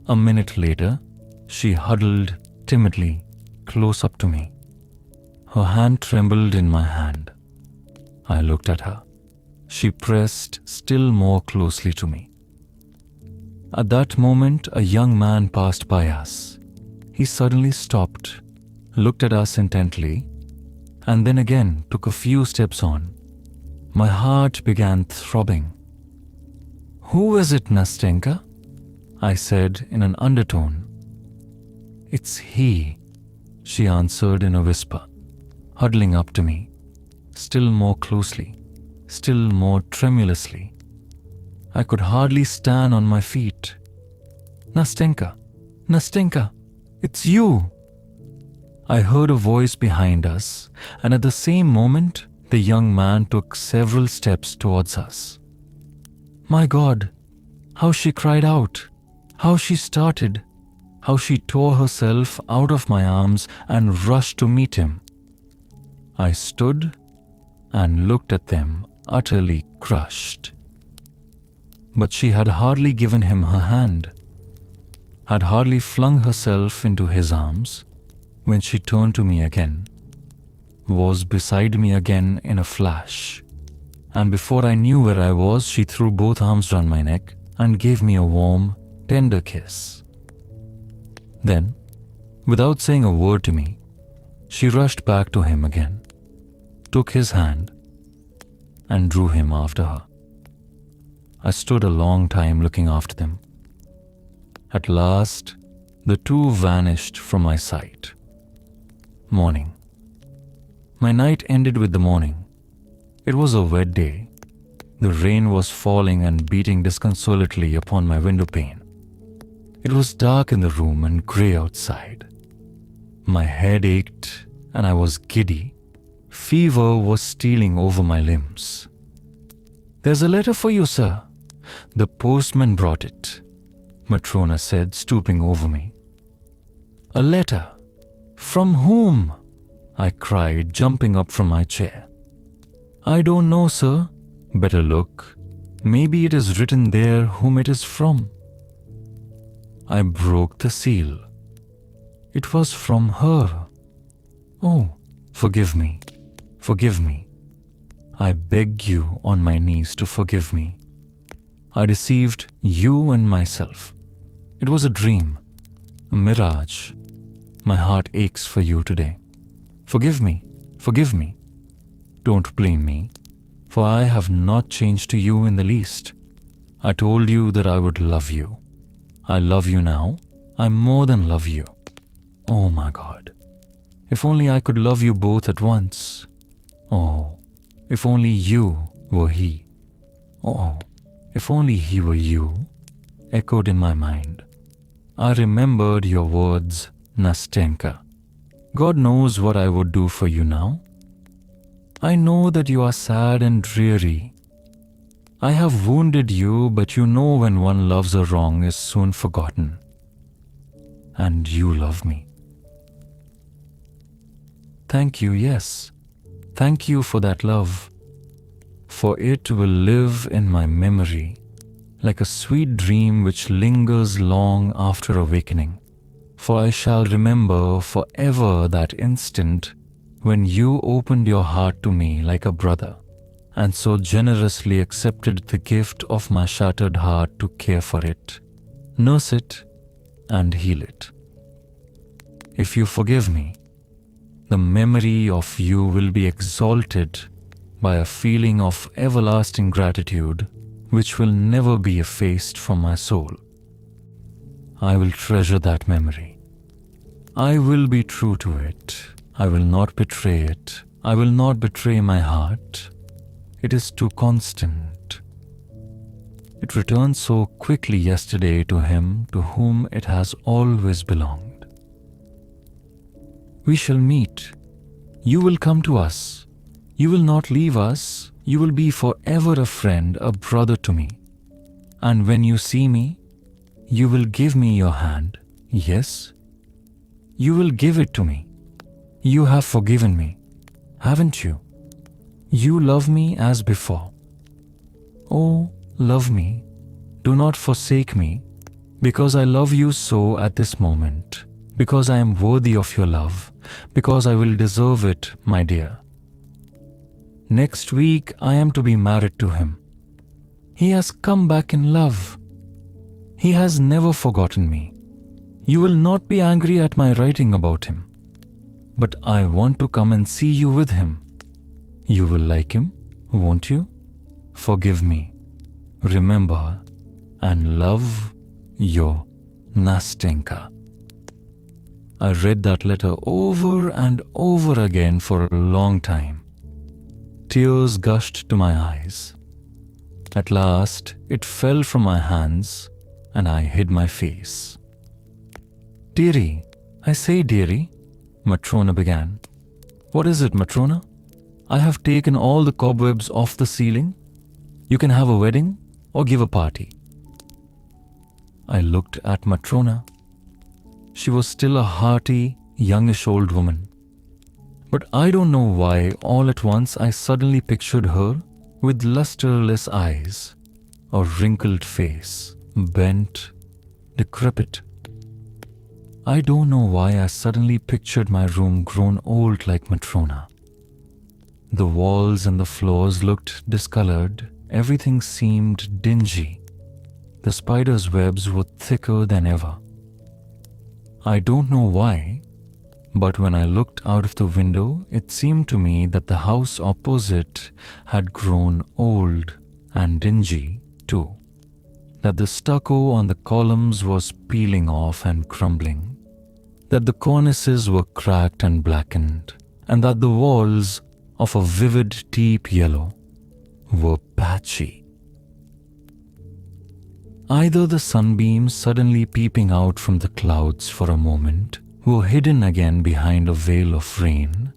A minute later, she huddled timidly close up to me. Her hand trembled in my hand. I looked at her. She pressed still more closely to me. At that moment, a young man passed by us. He suddenly stopped, looked at us intently, and then again took a few steps on. My heart began throbbing. Who is it, Nastenka? I said in an undertone. It's he, she answered in a whisper, huddling up to me, still more closely, still more tremulously. I could hardly stand on my feet. Nastenka, it's you! I heard a voice behind us, and at the same moment, the young man took several steps towards us. My God, how she cried out, how she started, how she tore herself out of my arms and rushed to meet him. I stood and looked at them, utterly crushed. But she had hardly given him her hand, had hardly flung herself into his arms, when she turned to me again, was beside me again in a flash, and before I knew where I was, she threw both arms round my neck and gave me a warm, tender kiss. Then, without saying a word to me, she rushed back to him again, took his hand, and drew him after her. I stood a long time looking after them. At last, the two vanished from my sight. Morning. My night ended with the morning. It was a wet day. The rain was falling and beating disconsolately upon my window pane. It was dark in the room and grey outside. My head ached and I was giddy. Fever was stealing over my limbs. There's a letter for you, sir. The postman brought it, Matrona said, stooping over me. A letter? From whom? I cried, jumping up from my chair. I don't know, sir. Better look. Maybe it is written there whom it is from. I broke the seal. It was from her. Oh, forgive me. Forgive me. I beg you on my knees to forgive me. I deceived you and myself. It was a dream, a mirage. My heart aches for you today. Forgive me, forgive me. Don't blame me, for I have not changed to you in the least. I told you that I would love you. I love you now. I more than love you. Oh my God. If only I could love you both at once. Oh, if only you were he. Oh, if only he were you, echoed in my mind. I remembered your words, Nastenka. God knows what I would do for you now. I know that you are sad and dreary. I have wounded you, but you know when one loves a wrong is soon forgotten. And you love me. Thank you, yes. Thank you for that love. For it will live in my memory like a sweet dream which lingers long after awakening. For I shall remember forever that instant when you opened your heart to me like a brother and so generously accepted the gift of my shattered heart to care for it, nurse it, and heal it. If you forgive me, the memory of you will be exalted by a feeling of everlasting gratitude which will never be effaced from my soul. I will treasure that memory. I will be true to it. I will not betray it. I will not betray my heart. It is too constant. It returned so quickly yesterday to him to whom it has always belonged. We shall meet. You will come to us. You will not leave us. You will be forever a friend, a brother to me. And when you see me, you will give me your hand. Yes, you will give it to me. You have forgiven me, haven't you? You love me as before. Oh, love me. Do not forsake me, because I love you so at this moment, because I am worthy of your love, because I will deserve it, my dear. Next week I am to be married to him. He has come back in love. He has never forgotten me. You will not be angry at my writing about him. But I want to come and see you with him. You will like him, won't you? Forgive me. Remember and love your Nastenka. I read that letter over and over again for a long time. Tears gushed to my eyes. At last, it fell from my hands and I hid my face. Dearie, I say dearie, Matrona began. What is it, Matrona? I have taken all the cobwebs off the ceiling. You can have a wedding or give a party. I looked at Matrona. She was still a hearty, youngish old woman. But I don't know why all at once I suddenly pictured her with lusterless eyes, a wrinkled face, bent, decrepit. I don't know why I suddenly pictured my room grown old like Matrona. The walls and the floors looked discolored, everything seemed dingy. The spiders' webs were thicker than ever. I don't know why, but when I looked out of the window, it seemed to me that the house opposite had grown old and dingy too, that the stucco on the columns was peeling off and crumbling, that the cornices were cracked and blackened, and that the walls, of a vivid deep yellow, were patchy. Either the sunbeams suddenly peeping out from the clouds for a moment were hidden again behind a veil of rain,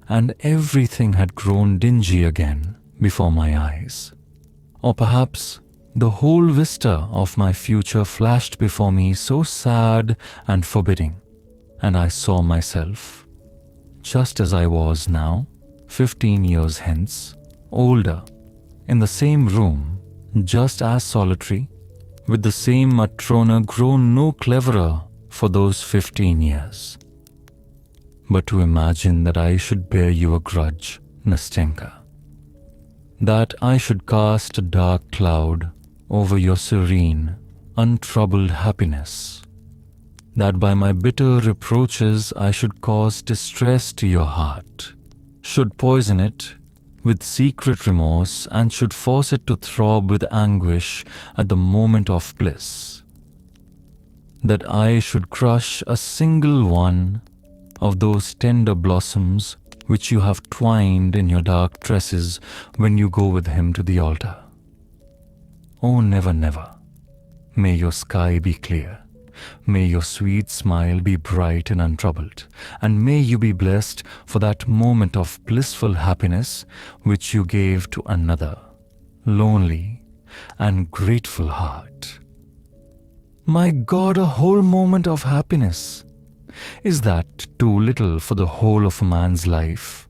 and everything had grown dingy again before my eyes. Or perhaps the whole vista of my future flashed before me so sad and forbidding, and I saw myself, just as I was now, 15 years hence, older, in the same room, just as solitary, with the same Matrona grown no cleverer for those 15 years. But to imagine that I should bear you a grudge, Nastenka, that I should cast a dark cloud over your serene, untroubled happiness, that by my bitter reproaches I should cause distress to your heart, should poison it with secret remorse and should force it to throb with anguish at the moment of bliss. That I should crush a single one of those tender blossoms which you have twined in your dark tresses when you go with him to the altar. Oh, never, never. May your sky be clear. May your sweet smile be bright and untroubled, and may you be blessed for that moment of blissful happiness which you gave to another, lonely and grateful heart. My God, a whole moment of happiness! Is that too little for the whole of a man's life?